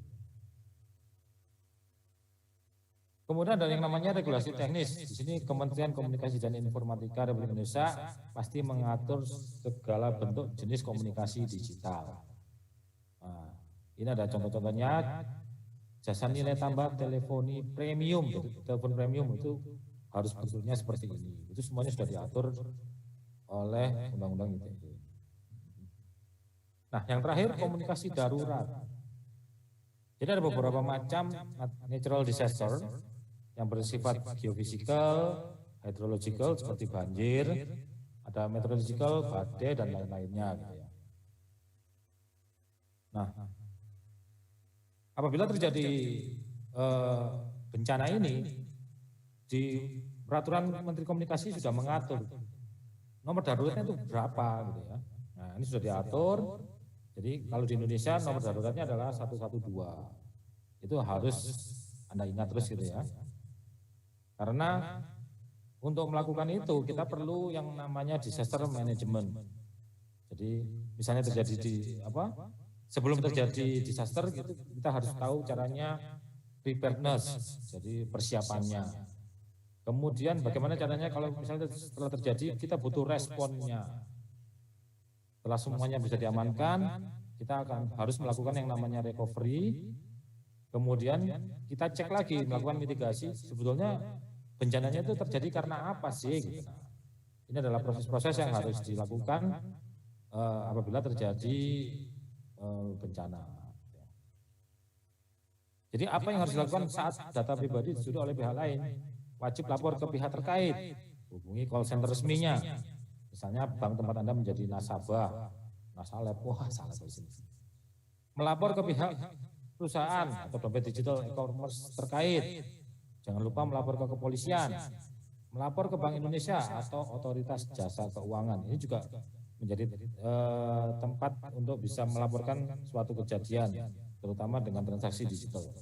Kemudian ada yang namanya regulasi teknis. Di sini Kementerian Komunikasi dan Informatika Republik Indonesia pasti mengatur segala bentuk jenis komunikasi digital. Nah, ini ada contoh-contohnya, jasa nilai tambah teleponi premium. Jadi telepon premium itu harus bentuknya seperti ini. Itu semuanya sudah diatur oleh undang-undang ITE. Nah, yang terakhir komunikasi darurat. Jadi ada beberapa macam natural disaster yang bersifat geofisikal, hydrological seperti banjir, ada meteorological, badai dan lain-lainnya gitu ya. Nah, apabila terjadi bencana ini, di peraturan Menteri Komunikasi sudah mengatur nomor daruratnya itu berapa gitu ya. Nah, ini sudah diatur. Jadi kalau di Indonesia nomor daruratnya adalah 112. Itu harus Anda ingat terus gitu ya. Karena untuk melakukan itu kita perlu yang namanya disaster management. Jadi misalnya terjadi sebelum terjadi disaster gitu, kita harus tahu caranya preparedness, jadi persiapannya. Kemudian bagaimana caranya kalau misalnya setelah terjadi kita butuh responnya. Setelah semuanya bisa diamankan, kita akan harus melakukan yang namanya recovery. Kemudian kita cek lagi, melakukan mitigasi. Sebetulnya bencananya itu terjadi karena apa sih? Gitu. Ini adalah proses-proses yang harus dilakukan apabila terjadi bencana. Jadi apa yang harus dilakukan saat data pribadi dicuri oleh pihak lain? Wajib lapor ke pihak terkait, hubungi call center resminya. Misalnya bank tempat Anda menjadi nasabah, nasalep, wah salah di sini. Melapor ke pihak perusahaan atau dompet digital e-commerce terkait. Jangan lupa melapor ke kepolisian, melapor ke Bank Indonesia atau otoritas jasa keuangan. Ini juga menjadi tempat untuk bisa melaporkan suatu kejadian, terutama dengan transaksi digital.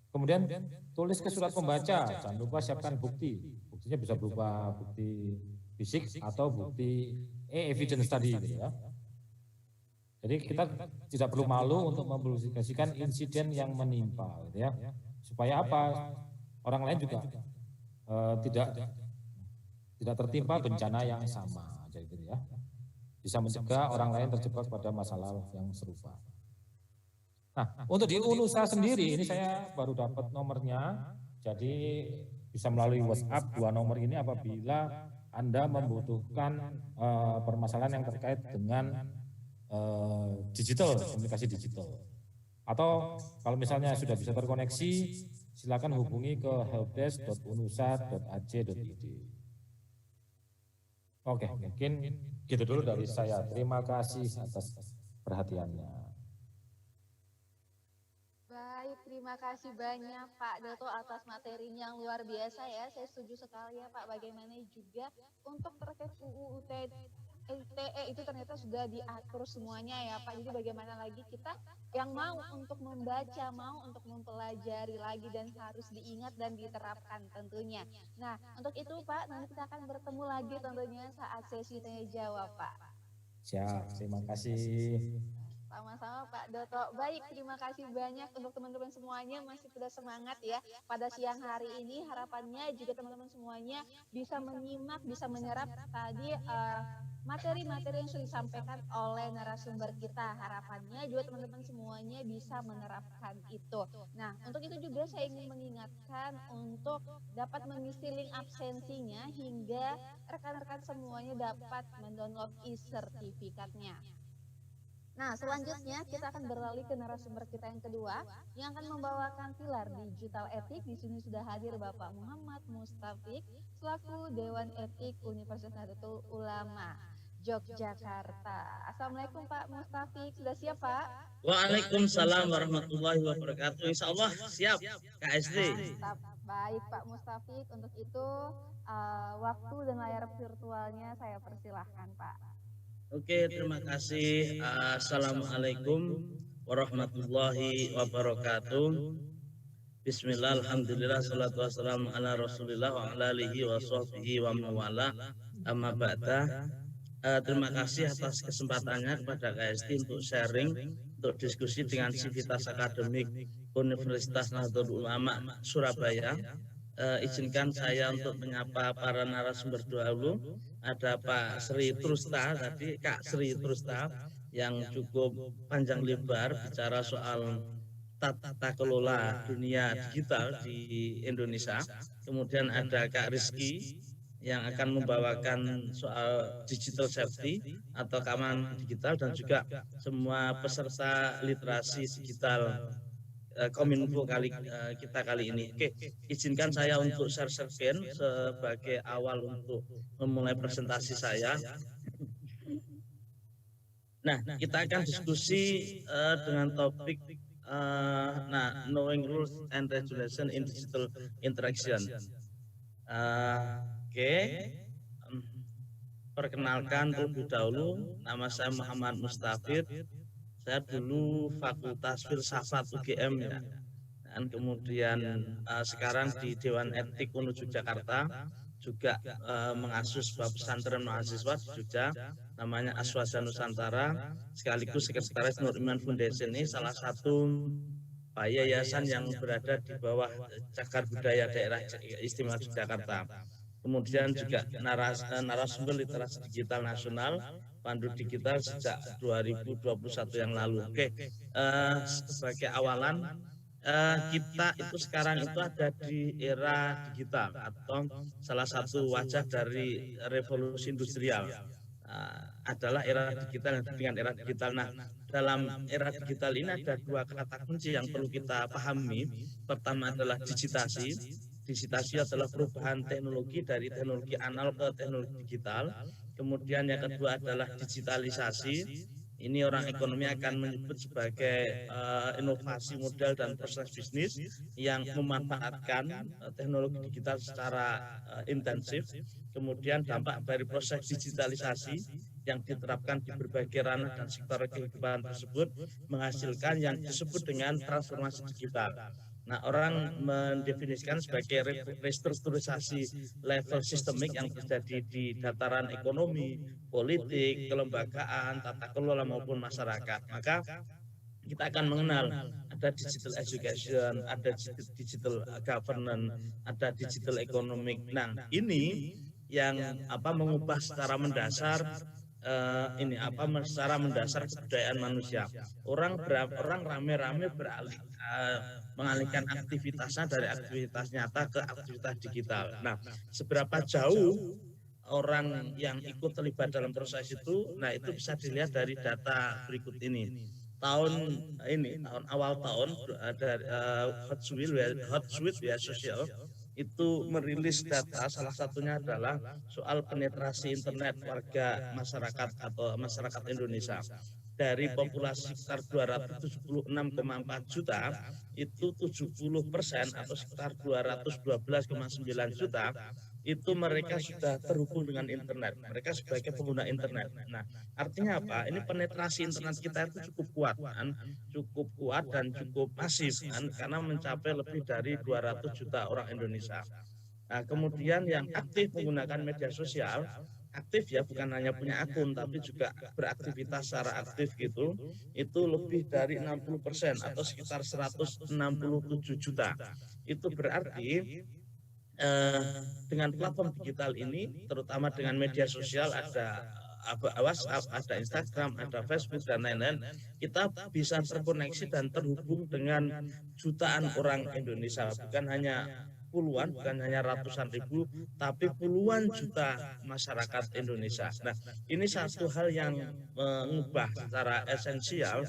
Kemudian tulis ke surat pembaca, jangan lupa siapkan bukti. Buktinya bisa berupa bukti fisik atau bukti evidence tadi gitu ya. Jadi kita tidak perlu malu untuk mempublikasikan insiden yang menimpa gitu ya. Supaya apa? Orang lain juga tidak tertimpa bencana yang sama jadi gitu ya. Bisa mencegah orang lain terjebak pada masalah yang serupa. Nah, untuk di UNUSA sendiri ini saya baru dapat nomornya, jadi bisa melalui WhatsApp 2 nomor ini apabila Anda membutuhkan permasalahan yang terkait dengan digital, komunikasi digital. Atau kalau misalnya sudah bisa terkoneksi, silakan hubungi ke helpdesk.unusa.ac.id. Oke, mungkin gitu dulu dari saya. Terima kasih atas perhatiannya. Baik, terima kasih banyak Pak Dato atas materinya yang luar biasa ya. Saya setuju sekali ya Pak, bagaimana juga untuk terkait UU ITE itu ternyata sudah diatur semuanya ya Pak. Jadi bagaimana lagi kita yang mau untuk membaca, mau untuk mempelajari lagi dan harus diingat dan diterapkan tentunya. Nah, untuk itu Pak, nanti kita akan bertemu lagi tentunya saat sesi tanya jawab Pak. Siap, terima kasih. Sama-sama Pak Doto. Baik, terima kasih banyak untuk teman-teman semuanya masih pada semangat ya pada siang hari ini. Harapannya juga teman-teman semuanya bisa menyimak, bisa menyerap tadi materi-materi yang sudah disampaikan oleh narasumber kita. Harapannya juga teman-teman semuanya bisa menerapkan itu. Nah, untuk itu juga saya ingin mengingatkan untuk dapat mengisi link absensinya hingga rekan-rekan semuanya dapat mendownload e-sertifikatnya. Nah, selanjutnya kita akan beralih ke narasumber kita yang kedua yang akan membawakan pilar digital etik. Di sini sudah hadir Bapak Muhammad Mustafiq selaku Dewan Etik Universitas Nahdlatul Ulama Yogyakarta. Assalamualaikum Pak Mustafiq, sudah siap Pak? Waalaikumsalam warahmatullahi wabarakatuh. Insya Allah siap KSD. Mantap. Baik Pak Mustafiq, untuk itu waktu dan layar virtualnya saya persilahkan Pak. Oke, terima kasih. Assalamualaikum warahmatullahi wabarakatuh. Bismillah, alhamdulillah, salatu wassalamu ala rasulillah wa ala alihi wa sahbihi wa mawala amma ba'da. Terima kasih atas kesempatannya kepada KSD untuk sharing, untuk diskusi dengan Sivitas Akademik Universitas Nahdlatul Ulama Surabaya. Izinkan saya untuk menyapa para narasumber dahulu. Ada Pak Sri Trusta tadi, Kak Sri Trusta yang cukup panjang lebar bicara soal tata kelola dunia digital di Indonesia. Kemudian ada Kak Rizky yang akan membawakan soal digital safety atau keamanan digital, dan juga semua peserta literasi digital Kominfo kita kali ini. Oke, izinkan saya untuk share screen sebagai awal untuk memulai presentasi saya. Nah, kita akan diskusi dengan topik knowing rules and regulation in digital interaction. Oke, perkenalkan terlebih dahulu, nama saya Muhammad Mustafid. Saya dulu Fakultas Filsafat UGM ya, dan kemudian sekarang di Dewan Etik UNU Yogyakarta juga mengasuh sebuah pesantren mahasiswa di Jogja, namanya Aswaja Nusantara, sekaligus sekretaris Nur Iman Foundation. Ini salah satu yayasan yang berada di bawah Cagar Budaya Daerah Istimewa Yogyakarta. Kemudian juga narasumber literasi digital nasional, pandu digital sejak 2021 yang lalu. Oke, sebagai awalan, kita itu sekarang itu ada di era digital atau salah satu wajah dari revolusi industrial adalah era digital dengan era digital. Nah, dalam era digital ini ada dua kata kunci yang perlu kita pahami. Pertama adalah digitasi. Digitasi adalah perubahan teknologi dari teknologi analog ke teknologi digital. Kemudian yang kedua adalah digitalisasi. Ini orang ekonomi akan menyebut sebagai inovasi modal dan proses bisnis yang memanfaatkan teknologi digital secara intensif. Kemudian dampak dari proses digitalisasi yang diterapkan di berbagai ranah dan sektor kehidupan tersebut menghasilkan yang disebut dengan transformasi digital. Nah, orang mendefinisikan sebagai restrukturisasi level sistemik yang terjadi di dataran ekonomi, politik, kelembagaan, tata kelola maupun masyarakat. Maka kita akan mengenal ada digital education, ada digital governance, ada digital economic. Nah, ini yang mengubah secara mendasar secara mendasar kebudayaan manusia. Orang rame-rame beralih mengalihkan aktivitasnya dari aktivitas nyata ke aktivitas digital. Nah, seberapa jauh orang yang ikut terlibat dalam proses itu, nah itu bisa dilihat dari data berikut ini. Tahun awal tahun dari Hootsuite ya Social itu merilis data, salah satunya adalah soal penetrasi internet warga masyarakat atau masyarakat Indonesia. Dari populasi sekitar 276,4 juta, itu 70% atau sekitar 212,9 juta, itu mereka sudah terhubung dengan internet. Mereka sebagai pengguna internet. Nah, artinya apa? Ini penetrasi internet kita itu cukup kuat, kan? Cukup kuat dan cukup masif, kan? Karena mencapai lebih dari 200 juta orang Indonesia. Nah, kemudian yang aktif menggunakan media sosial, aktif ya, bukan hanya punya akun tapi juga beraktivitas secara aktif gitu, itu lebih dari 60% atau sekitar 167 juta. Itu berarti dengan platform digital ini, terutama dengan media sosial, ada WhatsApp, ada Instagram, ada Facebook dan lain-lain, kita bisa terkoneksi dan terhubung dengan jutaan orang Indonesia, bukan hanya puluhan, bukan hanya ratusan ribu, tapi puluhan juta masyarakat Indonesia. Nah, ini satu hal yang mengubah secara esensial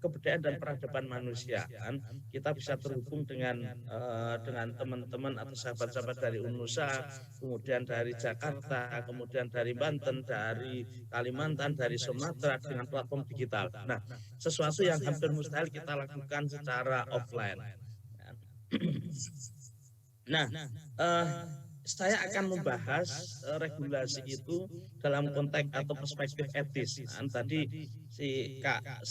kebudayaan dan peradaban manusia, kan? Kita bisa terhubung dengan teman-teman atau sahabat-sahabat dari UNUSA, kemudian dari Jakarta, kemudian dari Banten, dari Kalimantan, dari Sumatera dengan platform digital. Nah, sesuatu yang hampir mustahil kita lakukan secara offline. Nah, saya akan membahas regulasi itu dalam konteks atau perspektif etis. Nah, tadi si Kak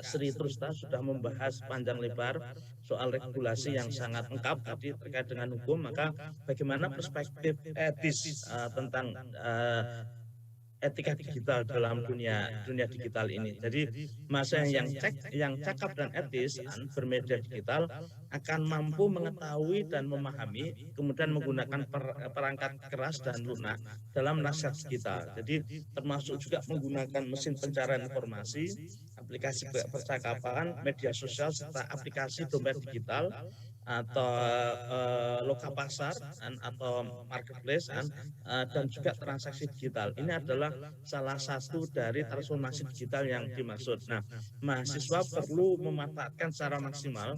Sri Trusna sudah membahas panjang lebar soal regulasi yang sangat lengkap tadi terkait dengan hukum. Maka bagaimana perspektif etis tentang etika digital dalam dunia digital ini. Jadi masa yang cakap dan etis bermedia digital akan mampu mengetahui dan memahami, kemudian menggunakan perangkat keras dan lunak dalam nasihat digital. Jadi termasuk juga menggunakan mesin pencarian informasi, aplikasi percakapan, media sosial, serta aplikasi dompet digital atau loka pasar atau marketplace dan juga transaksi digital. Ini adalah salah satu dari transformasi digital yang dimaksud. Nah, mahasiswa perlu memanfaatkan secara maksimal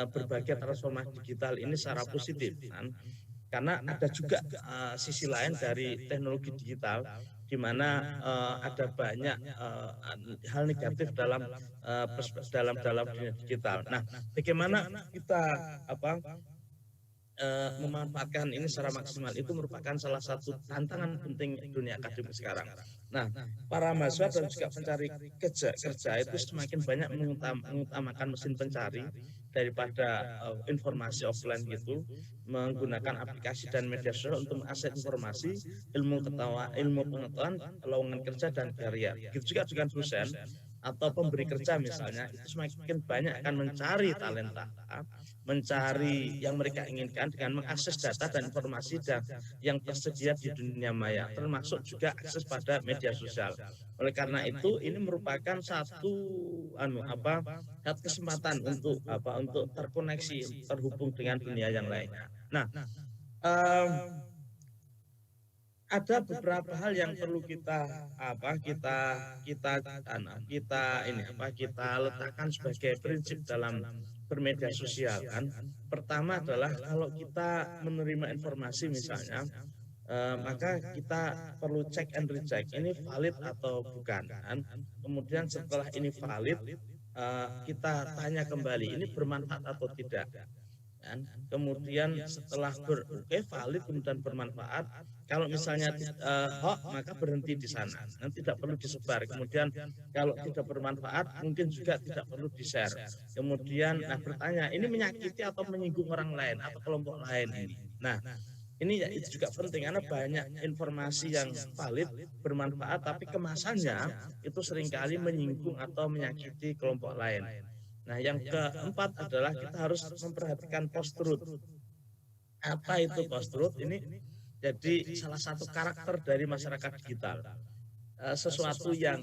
berbagai transformasi digital ini secara positif, kan? Karena ada juga sisi lain dari teknologi digital, di mana ada banyak hal negatif dalam dunia digital. Nah, bagaimana kita memanfaatkan ini secara maksimal itu merupakan salah satu tantangan penting dunia akademik sekarang. Nah, para mahasiswa dan juga pencari kerja itu semakin banyak mengutamakan mesin pencari daripada informasi offline gitu, menggunakan aplikasi dan media sosial untuk mengakses informasi, ilmu pengetahuan, lowongan kerja dan karya. Begitu juga dengan dosen atau pemberi kerja misalnya, itu semakin banyak akan mencari talenta, mencari yang mereka inginkan dengan mengakses data dan informasi yang tersedia di dunia maya, termasuk juga akses pada media sosial. Oleh karena itu, ini merupakan satu kesempatan untuk terkoneksi, terhubung dengan dunia yang lainnya. Nah, ada beberapa hal yang perlu kita letakkan sebagai prinsip dalam bermedia sosial kan. Pertama adalah kalau kita menerima informasi misalnya, maka kita perlu cek and recheck ini valid atau bukan kan. Kemudian setelah ini valid, kita tanya kembali ini bermanfaat atau tidak. Dan kemudian setelah valid kemudian bermanfaat, kalau misalnya hoax maka berhenti di sana, nanti tidak perlu disebar. Kemudian kalau tidak bermanfaat mungkin juga tidak perlu di-share. Kemudian bertanya ini menyakiti atau menyinggung orang lain atau kelompok lain ini. Nah, ini itu juga penting karena banyak informasi yang valid, bermanfaat, tapi kemasannya itu seringkali menyinggung atau menyakiti kelompok lain. Nah, yang keempat adalah kita harus memperhatikan post-truth. Apa itu post-truth? Ini jadi salah satu karakter dari masyarakat digital. Sesuatu yang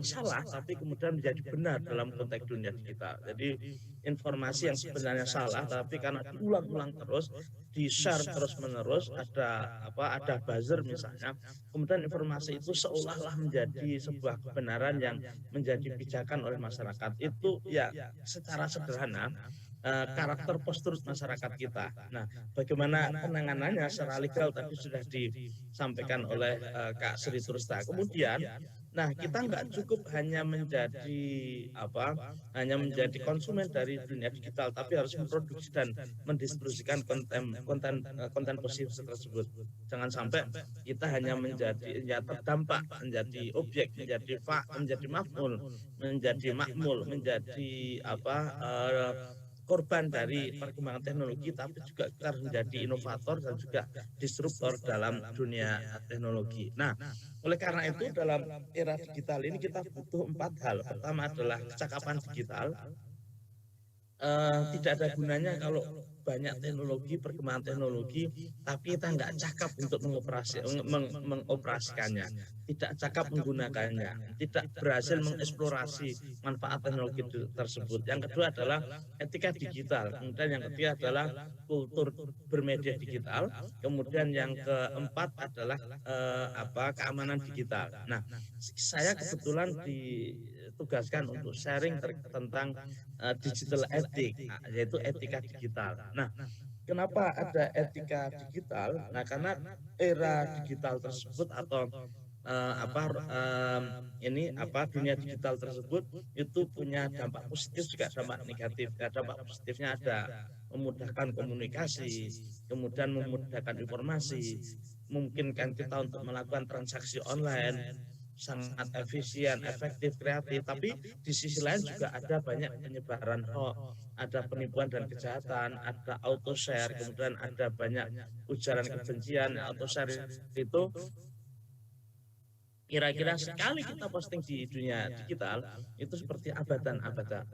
salah tapi kemudian menjadi benar dalam konteks dunia digital. Jadi informasi yang sebenarnya salah tapi karena diulang-ulang terus, di-share terus-menerus, ada buzzer misalnya, kemudian informasi itu seolah-olah menjadi sebuah kebenaran yang menjadi pijakan oleh masyarakat. Itu ya secara sederhana karakter post-truth masyarakat kita. Nah, bagaimana penanganannya secara legal tadi sudah disampaikan oleh Kak Sri Trusta. Kemudian, kita nggak cukup hanya menjadi konsumen dari dunia digital, tapi harus memproduksi dan mendistribusikan konten positif tersebut. Jangan sampai kita hanya terdampak, menjadi objek, menjadi makmul, menjadi korban dari perkembangan teknologi, tapi juga kita harus menjadi inovator dan juga disruptor dalam dunia teknologi. Nah, oleh karena itu dalam era digital ini kita butuh 4 hal. Pertama adalah kecakapan digital. Tidak ada gunanya kalau banyak teknologi, perkembangan teknologi, tapi kita nggak cakap untuk mengoperasikannya, tidak cakap menggunakannya, tidak berhasil mengeksplorasi manfaat teknologi tersebut. Yang kedua adalah etika digital, kemudian yang ketiga adalah kultur bermedia digital, kemudian yang keempat adalah keamanan digital. Nah, saya kebetulan ditugaskan untuk sharing tentang digital ethic, yaitu etika digital. Nah, kenapa ada etika digital? Nah, karena era digital tersebut atau dunia digital tersebut itu punya dampak positif juga dampak negatif. Dampak positifnya ada memudahkan komunikasi, kemudian memudahkan informasi, memungkinkan kita untuk melakukan transaksi online, sangat efisien, efektif, kreatif. Tapi di sisi lain juga ada banyak penyebaran hoax, ada penipuan dan kejahatan, ada auto share, kemudian ada banyak ujaran kebencian. Auto share itu kira-kira sekali kita posting di dunia digital itu seperti abadan,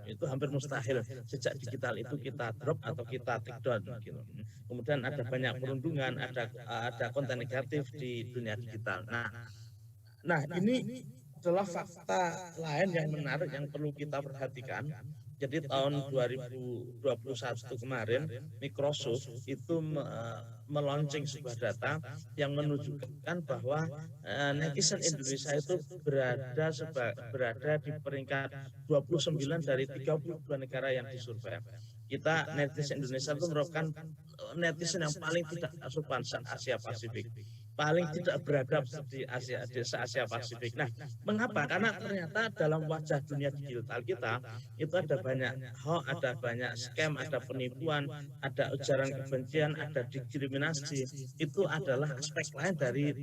itu hampir mustahil sejak digital itu kita drop atau kita take down gitu. Kemudian ada banyak perundungan, ada konten negatif di dunia digital. Nah, ini adalah fakta lain yang menarik yang perlu kita perhatikan. Jadi tahun 2021 kemarin Microsoft itu meluncing sebuah data yang menunjukkan bahwa netizen Indonesia itu berada di peringkat 29 dari 32 negara yang disurvei. Kita netizen Indonesia itu merupakan netizen yang paling tidak sopan se-Asia Pasifik. paling tidak beradab di Asia Pasifik. Nah, mengapa? Karena ternyata dalam wajah dunia digital kita itu ada banyak hoax, ada banyak scam, ada penipuan, ada ujaran kebencian, ada diskriminasi. Itu adalah aspek lain dari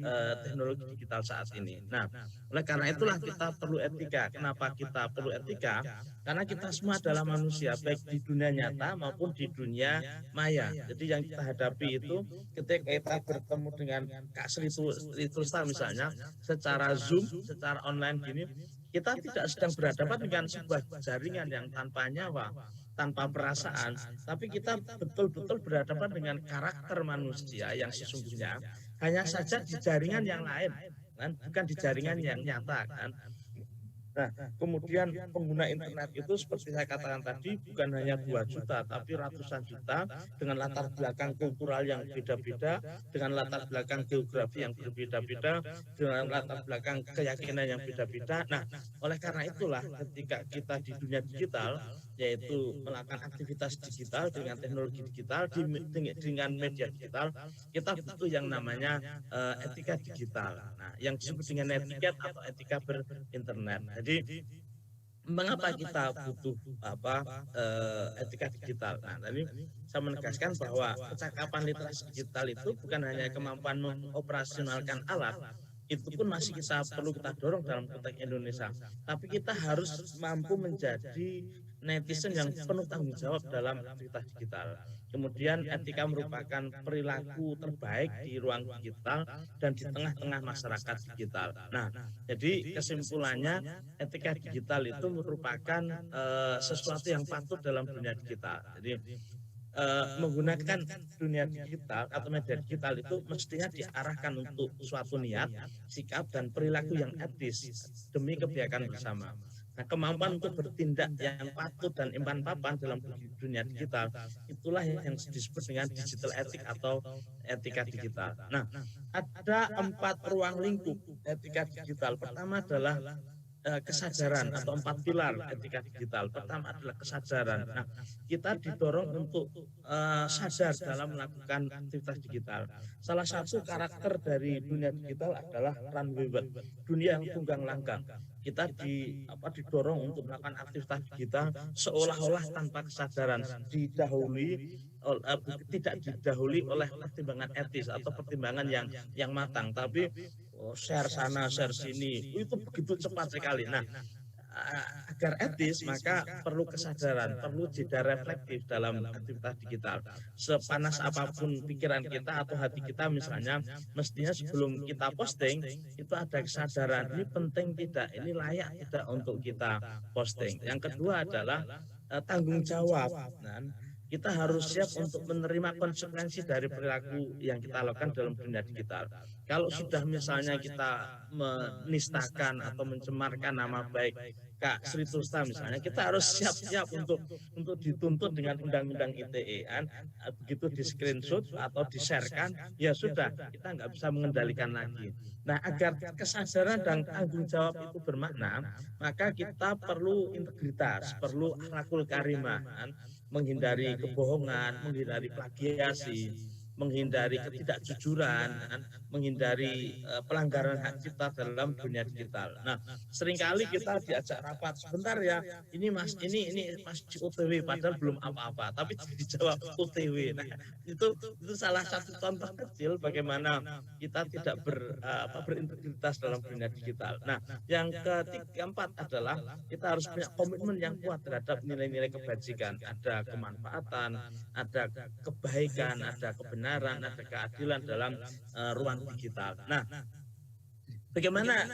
teknologi digital saat ini. Nah, oleh karena itulah kita perlu etika. Kenapa kita perlu etika? Karena kita semua adalah manusia, baik di dunia nyata maupun di dunia maya. Jadi yang kita hadapi itu ketika kita bertemu dengan Kak Sri Tulsta misalnya, secara Zoom, secara online gini, kita tidak sedang berhadapan dengan sebuah jaringan yang tanpa nyawa, tanpa perasaan, tapi kita betul-betul berhadapan dengan karakter manusia yang sesungguhnya, hanya saja di jaringan yang lain, kan? Bukan di jaringan yang nyata, kan? Nah, kemudian pengguna internet itu seperti saya katakan tadi bukan hanya 2 juta, tapi ratusan juta dengan latar belakang kultural yang beda-beda, dengan latar belakang geografi yang berbeda-beda, dengan latar belakang keyakinan yang beda-beda. Nah, oleh karena itulah ketika kita di dunia digital, yaitu melakukan aktivitas digital dengan teknologi digital, dengan media digital, kita butuh yang namanya etika digital. Nah, yang disebut dengan etiket atau etika berinternet. Jadi mengapa kita butuh etika digital? Nah, tadi saya menegaskan bahwa kecakapan literasi digital itu bukan hanya kemampuan mengoperasionalkan alat, itu pun masih perlu kita dorong dalam konteks Indonesia. Tapi kita harus mampu menjadi netizen yang penuh tanggung jawab dalam aktivitas digital. Kemudian etika merupakan perilaku terbaik di ruang digital dan di tengah-tengah masyarakat digital. Nah, jadi kesimpulannya etika digital itu merupakan sesuatu yang patut dalam dunia digital. Jadi menggunakan dunia digital atau media digital itu mestinya diarahkan untuk suatu niat, sikap, dan perilaku yang etis demi kebaikan bersama. Nah, kemampuan untuk bertindak yang patut dan impan papan dalam dunia digital, itulah yang disebut dengan digital etik atau etika digital. Nah, ada 4 ruang lingkup etika digital. Pertama adalah kesadaran atau 4 pilar etika digital. Pertama adalah kesadaran. Nah, kita didorong untuk sadar dalam melakukan aktivitas digital. Salah satu karakter dari dunia digital adalah runway world, dunia yang tunggang langgang. Kita didorong untuk melakukan aktivitas digital seolah-olah tanpa kesadaran, tidak didahului oleh pertimbangan etis atau pertimbangan yang matang, tapi share sana share sini itu begitu cepat sekali. Nah, agar etis maka perlu kesadaran, perlu jeda reflektif dalam aktivitas digital. Sepanas apapun pikiran kita atau hati kita misalnya, mestinya sebelum kita posting itu ada kesadaran, ini penting tidak, ini layak tidak untuk kita posting. Yang kedua adalah tanggung jawab. Kita harus siap untuk menerima konsekuensi dari perilaku yang kita lakukan dalam dunia digital. Kalau sudah misalnya kita menistakan atau mencemarkan nama baik Kak Sri Tulsta misalnya, kita harus siap-siap untuk dituntut dengan undang-undang ITE kan. Begitu di screenshot atau di-sharekan, ya sudah, kita nggak bisa mengendalikan lagi. Nah, agar kesadaran dan tanggung jawab itu bermakna, maka kita perlu integritas, perlu akhlakul karimah, kan? Menghindari kebohongan, menghindari plagiasi, menghindari ketidakjujuran, menghindari pelanggaran hak cipta dalam dunia digital. Nah, seringkali kita diajak rapat, sebentar ya, ini mas di OTW padahal belum apa-apa, tapi dijawab OTW. Nah, itu salah satu contoh kecil bagaimana kita tidak berintegritas dalam dunia digital. Nah, yang keempat adalah kita harus punya komitmen yang kuat terhadap nilai-nilai kebajikan. Ada kemanfaatan, ada kebaikan, ada kebenaran, ada keadilan dalam ruang digital. Nah, bagaimana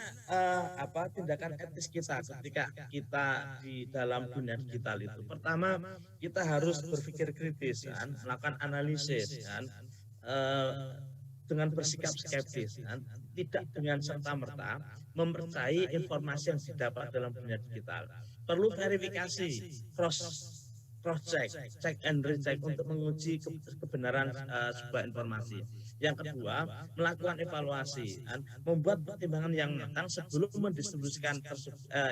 tindakan etis kita ketika kita di dalam dunia digital itu? Pertama, kita harus berpikir kritis, kan? Melakukan analisis, kan? Dengan bersikap skeptis, kan? Tidak dengan serta-merta mempercayai informasi yang didapat dalam dunia digital. Perlu verifikasi, check and recheck untuk menguji kebenaran sebuah informasi. Yang kedua, melakukan evaluasi, membuat pertimbangan yang matang sebelum mendistribusikan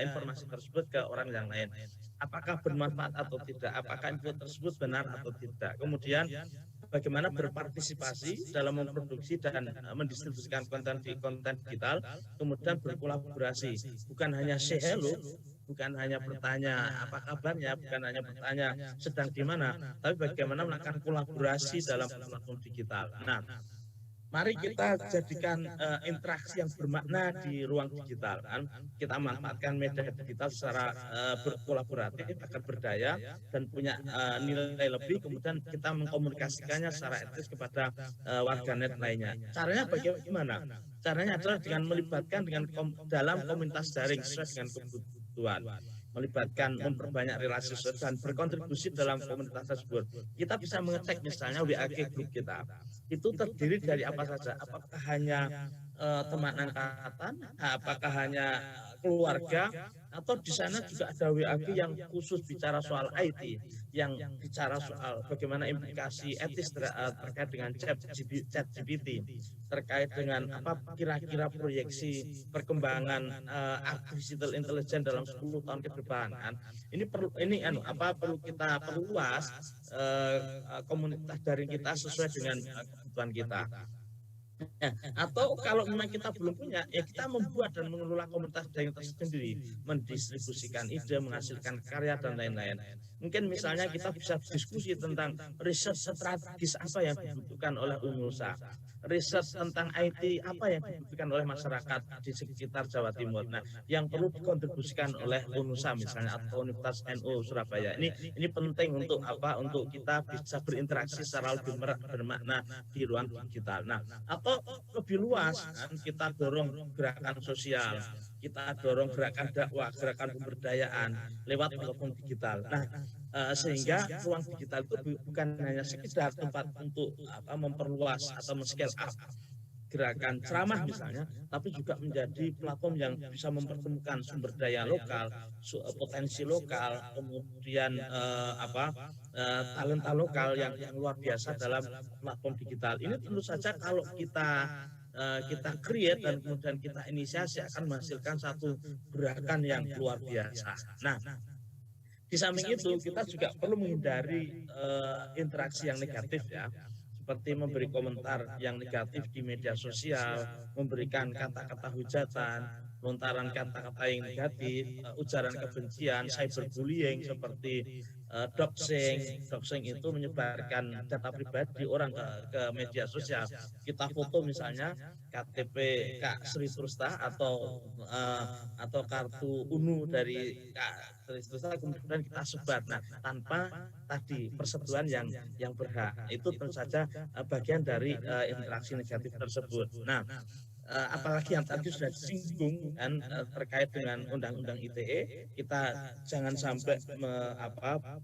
informasi tersebut ke orang yang lain. Apakah bermanfaat atau tidak? Apakah info tersebut benar atau tidak? Kemudian bagaimana berpartisipasi dalam memproduksi dan mendistribusikan konten digital, kemudian berkolaborasi, bukan hanya say hello, bukan hanya bertanya apa kabarnya, bukan hanya bertanya sedang di mana, tapi bagaimana melakukan kolaborasi dalam platform digital. Nah, mari kita jadikan interaksi yang bermakna di ruang digital kan. Kita manfaatkan media digital secara berkolaboratif agar berdaya dan punya nilai lebih, kemudian kita mengkomunikasikannya secara etis kepada warganet lainnya. Caranya bagaimana? Caranya adalah dengan melibatkan dalam komunitas daring sesuai dengan kebutuhan, melibatkan, memperbanyak relasi sosial dan berkontribusi dalam komunitas tersebut. Kita bisa mengecek misalnya WAG grup kita itu terdiri dari apa saja, apakah hanya teman angkatan, apakah hanya keluarga, atau di sana juga ada WAG yang khusus bicara soal IT, yang bicara soal bagaimana implikasi etis terkait dengan ChatGPT, terkait dengan apa kira-kira proyeksi perkembangan artificial intelligence dalam 10 tahun ke depan kan. Ini perlu kita perluas komunitas daring kita sesuai dengan kebutuhan kita. Ya, atau kalau memang kita belum punya, ya kita membuat dan mengelola komunitas daring tersendiri, mendistribusikan ide, menghasilkan karya dan lain-lain. Mungkin misalnya kita bisa diskusi tentang riset strategis apa yang dibutuhkan oleh UNUSA, riset tentang IT apa yang dibutuhkan oleh masyarakat di sekitar Jawa Timur. Nah, yang perlu dikontribusikan oleh UNUSA misalnya atau Universitas NU Surabaya. Ini penting untuk apa? Untuk kita bisa berinteraksi secara lebih bermakna di ruang digital. Nah, atau lebih luas kan, kita dorong gerakan sosial, kita dorong gerakan dakwah, gerakan pemberdayaan lewat platform digital. Nah, sehingga ruang digital itu bukan hanya sekedar tempat untuk memperluas atau men-scale up gerakan ceramah misalnya, tapi juga menjadi platform yang bisa mempertemukan sumber daya lokal, potensi lokal, kemudian talenta lokal yang luar biasa dalam platform digital. Ini tentu saja kalau kita create dan kemudian kita inisiasi akan menghasilkan satu gerakan yang luar biasa. Nah, di samping itu kita juga perlu menghindari interaksi yang negatif ya, seperti memberi komentar yang negatif di media sosial, memberikan kata-kata hujatan, lontaran kata-kata yang negatif, ujaran kebencian, cyberbullying seperti doxing. Doxing itu menyebarkan data pribadi orang ke media sosial. Kita foto misalnya KTP Kak Sri Trusta atau kartu UNU dari Kak Sri Trusta, kemudian kita sebar. Nah, tanpa tadi persetujuan yang berhak. Itu tentu saja bagian dari interaksi negatif tersebut. Nah, apalagi yang tadi sudah disinggung kan terkait dengan Undang-Undang ITE, kita jangan sampai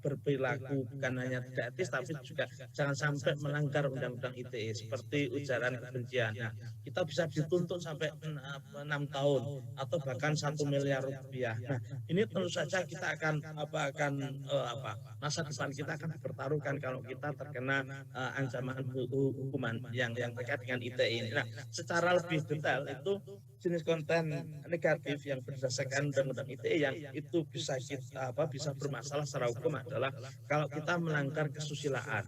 berperilaku bukan hanya tidak etis, tapi juga jangan sampai melanggar Undang-Undang ITE seperti ujaran kebencian. Nah, kita bisa dituntut sampai 6 tahun atau bahkan 1 miliar rupiah. Nah, ini tentu saja kita akan masa depan kita akan dipertaruhkan kalau kita terkena ancaman hukuman yang terkait dengan ITE ini. Nah, secara lebih detail itu jenis konten negatif yang berdasarkan Undang-Undang ITE yang itu bisa bermasalah secara hukum adalah kalau kita melanggar kesusilaan,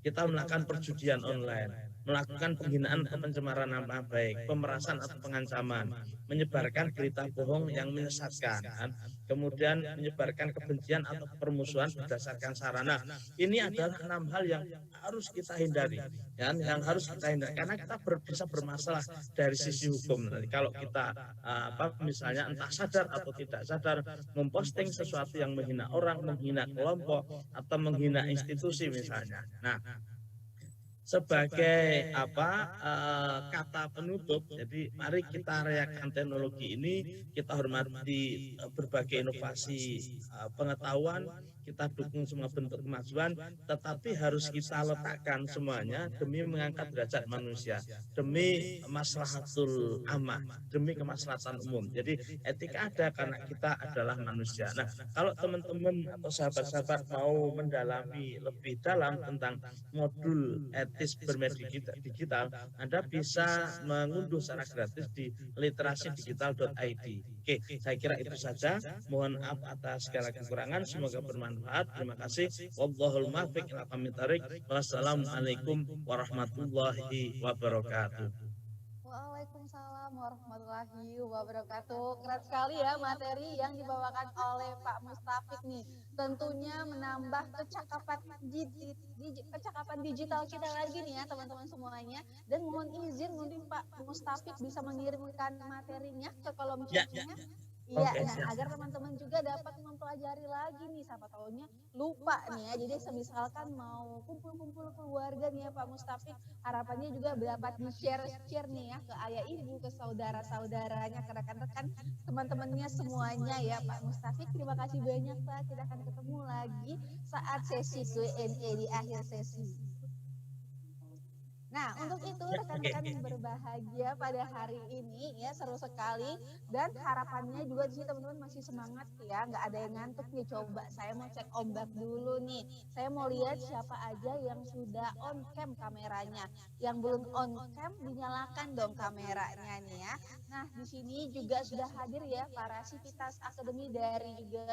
kita melakukan perjudian online, melakukan penghinaan atau pencemaran nama baik, pemerasan atau pengancaman, menyebarkan berita bohong yang menyesatkan, kemudian menyebarkan kebencian atau permusuhan berdasarkan sarana. Ini adalah 6 hal yang harus kita hindari, yang harus kita hindari karena kita bisa bermasalah dari sisi hukum. Nanti kalau kita misalnya entah sadar atau tidak sadar memposting sesuatu yang menghina orang, menghina kelompok atau menghina institusi misalnya. Nah, sebagai kata penutup, jadi mari kita rayakan teknologi ini, kita hormati berbagai inovasi pengetahuan, kita dukung semua bentuk kemajuan, tetapi harus kita letakkan semuanya demi mengangkat derajat manusia, demi maslahatul ammah, demi kemaslahatan umum. Jadi etika ada karena kita adalah manusia. Nah, kalau teman-teman atau sahabat-sahabat mau mendalami lebih dalam tentang modul etika etis bermedia digital, Anda bisa mengunduh secara gratis di literasidigital.id. Oke, saya kira itu saja. Mohon maaf atas segala kekurangan. Semoga bermanfaat. Terima kasih. Wallahul muwaffiq ila aqwamit thoriq. Wassalamualaikum warahmatullahi wabarakatuh. Waalaikumsalam warahmatullahi wabarakatuh. Keren sekali ya materi yang dibawakan oleh Pak Mustafik nih. Tentunya menambah kecakapan digital kita lagi nih ya teman-teman semuanya. Dan mohon izin mungkin Pak Mustafik bisa mengirimkan materinya ke kolom chatnya. Iya, nah agar teman-teman juga dapat mempelajari lagi nih, siapa tahunya lupa nih ya. Jadi semisalkan mau kumpul-kumpul keluarga nih ya Pak Mustafik, harapannya juga dapat di-share nih ya ke ayah ibu, ke saudara-saudaranya, ke rekan-rekan, teman-temannya semuanya ya Pak Mustafik. Terima kasih banyak Pak, kita akan ketemu lagi saat sesi Q&A di akhir sesi. Nah, untuk itu rekan-rekan yang berbahagia pada hari ini ya, seru sekali dan harapannya juga di sini teman-teman masih semangat ya, nggak ada yang ngantuk nih. Coba saya mau cek ombak dulu nih. Saya mau lihat siapa aja yang sudah on cam kameranya. Yang belum on cam dinyalakan dong kameranya nih ya. Nah, di sini juga sudah hadir ya para sivitas akademi dari juga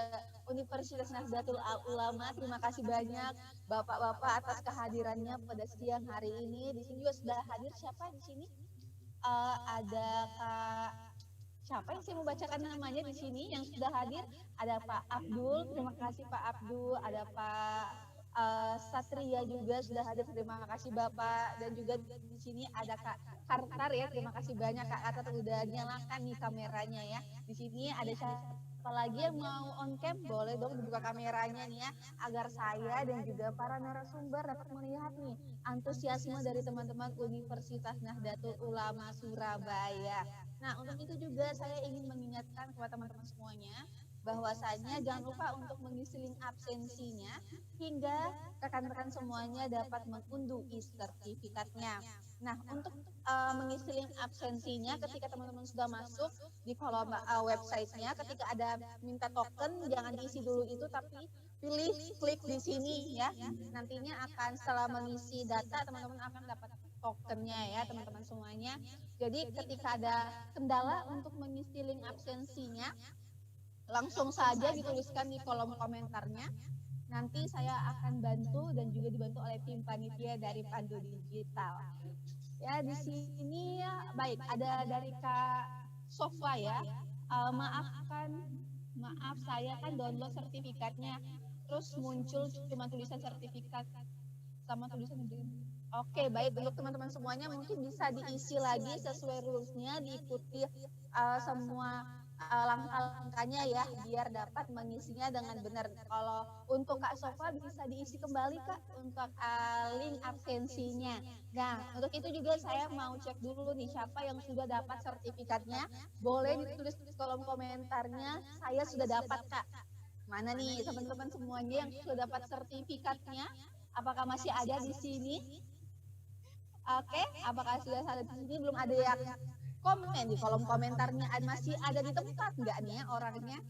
Universitas Nahdlatul Ulama. Terima kasih banyak Bapak-bapak atas kehadirannya pada siang hari ini. Di sini juga sudah hadir siapa di sini? Ada Kak, siapa yang saya mau bacakan namanya di sini yang sudah hadir? Ada Pak Abdul, terima kasih Pak Abdul. Ada Pak Satria juga sudah hadir, terima kasih Bapak. Dan juga di sini ada Kak Kartar ya, terima kasih banyak Kak Kartar udah nyalakan nih kameranya ya. Di sini ada siapa lagi yang mau on cam, boleh dong dibuka kameranya nih ya, agar saya dan juga para narasumber dapat melihat nih antusiasme dari teman-teman Universitas Nahdlatul Ulama Surabaya. Nah, untuk itu juga saya ingin mengingatkan kepada teman-teman semuanya bahwasanya jangan lupa untuk mengisi link absensinya hingga rekan-rekan semuanya dapat mengunduh e-sertifikatnya. Nah, untuk mengisi link absensinya ketika teman-teman sudah masuk di kolom websitenya, ketika ada minta token jangan diisi dulu itu, tapi pilih klik di sini ya. Nantinya akan setelah mengisi data teman-teman akan dapat tokennya ya teman-teman semuanya. Jadi ketika ada kendala untuk mengisi link absensinya, langsung saja dituliskan di kolom komentarnya. Nanti saya akan bantu dan juga dibantu oleh tim panitia dari Pandu Digital. Ya, di sini ya, baik, ada dari Kak Sofa ya. Maaf saya kan download sertifikatnya, terus muncul cuma tulisan sertifikat sama tulisan Oke, baik, untuk teman-teman semuanya mungkin bisa diisi lagi sesuai rulesnya, diikuti semua langkah-langkahnya ya, biar dapat mengisinya dengan benar. Kalau untuk Kak Sofa bisa diisi kembali Kak untuk link absensinya. Nah, untuk itu juga saya mau cek dulu nih siapa yang sudah dapat sertifikatnya. Boleh ditulis di kolom komentarnya, saya sudah dapat Kak. Mana nih teman-teman semuanya yang sudah dapat sertifikatnya? Apakah masih ada di sini? Oke, apakah sudah ada di sini? Belum ada yang komen di kolom komentarnya, masih ada di tempat nggak nih ya orangnya?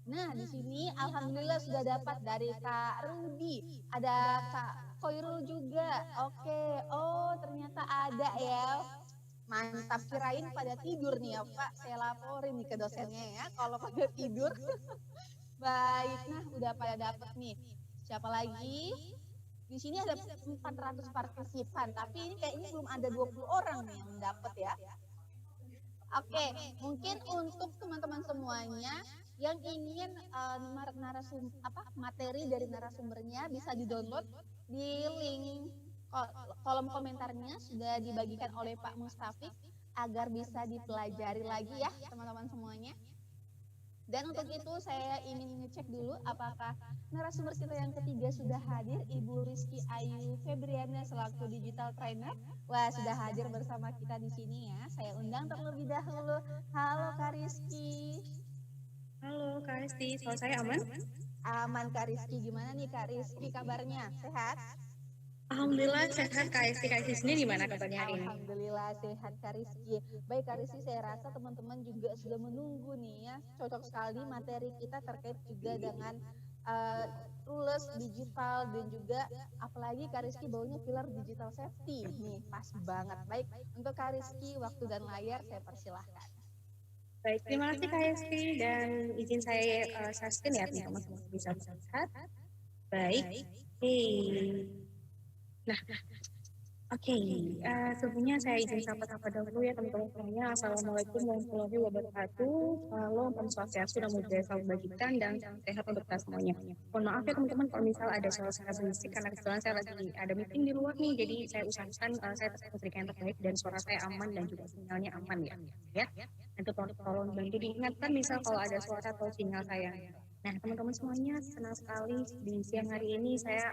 Nah, di sini alhamdulillah sudah dapat dari Kak Rudi, ada Kak Koirul juga. Oke, oh ternyata ada ya. Mantap, kirain pada tidur nih ya Pak. Saya laporin nih ke dosennya ya kalau pada tidur. Baik, nah udah pada dapat nih. Siapa lagi? Di sini ada 400 partisipan, tapi ini kayaknya belum ada 20 orang nih yang dapat ya. Oke, mungkin untuk teman-teman semuanya yang ingin materi dari narasumbernya bisa di-download di link kolom komentarnya sudah dibagikan oleh Pak Mustafik agar bisa dipelajari lagi ya teman-teman semuanya. Dan untuk itu saya ingin ngecek dulu apakah narasumber kita yang ketiga sudah hadir, Ibu Rizky Ayu Febriana selaku digital trainer. Wah, sudah hadir bersama kita di sini ya. Saya undang terlebih dahulu. Halo Kak Rizky. Halo Kak Rizky, kalau saya aman? Aman Kak Rizky, gimana nih Kak Rizky kabarnya? Sehat? Alhamdulillah sehat Kak Rizky. Kak Rizky sendiri gimana kabarnya hari ini? Alhamdulillah sehat Kak Rizky. Baik Kak Rizky, saya rasa teman-teman juga sudah menunggu nih ya. Cocok sekali materi kita terkait juga dengan uh, rules digital dan juga apalagi Kak Rizky baunya pilar digital safety nih pas banget. Baik, untuk Kak Rizky waktu dan layar saya persilahkan. Baik, terima kasih Kak Esti dan izin saya sustain ya teman-teman bisa melihat. Baik, nah oke, sebelumnya saya izin sapa-sapa dahulu ya teman-teman semuanya. Assalamualaikum warahmatullahi wabarakatuh. Salam swastiastu, namo buddhaya, salam kebajikan dan salam sehat untuk kita semuanya. Mohon maaf ya teman-teman kalau misal ada suara-suara berisik karena kebetulan saya lagi ada meeting di luar nih, jadi saya usahakan saya tetap memberikan yang terbaik dan suara saya aman dan juga sinyalnya aman ya. Nanti tolong bantu diingatkan misal kalau ada suara atau sinyal saya. Nah, teman-teman semuanya, senang sekali di siang hari ini saya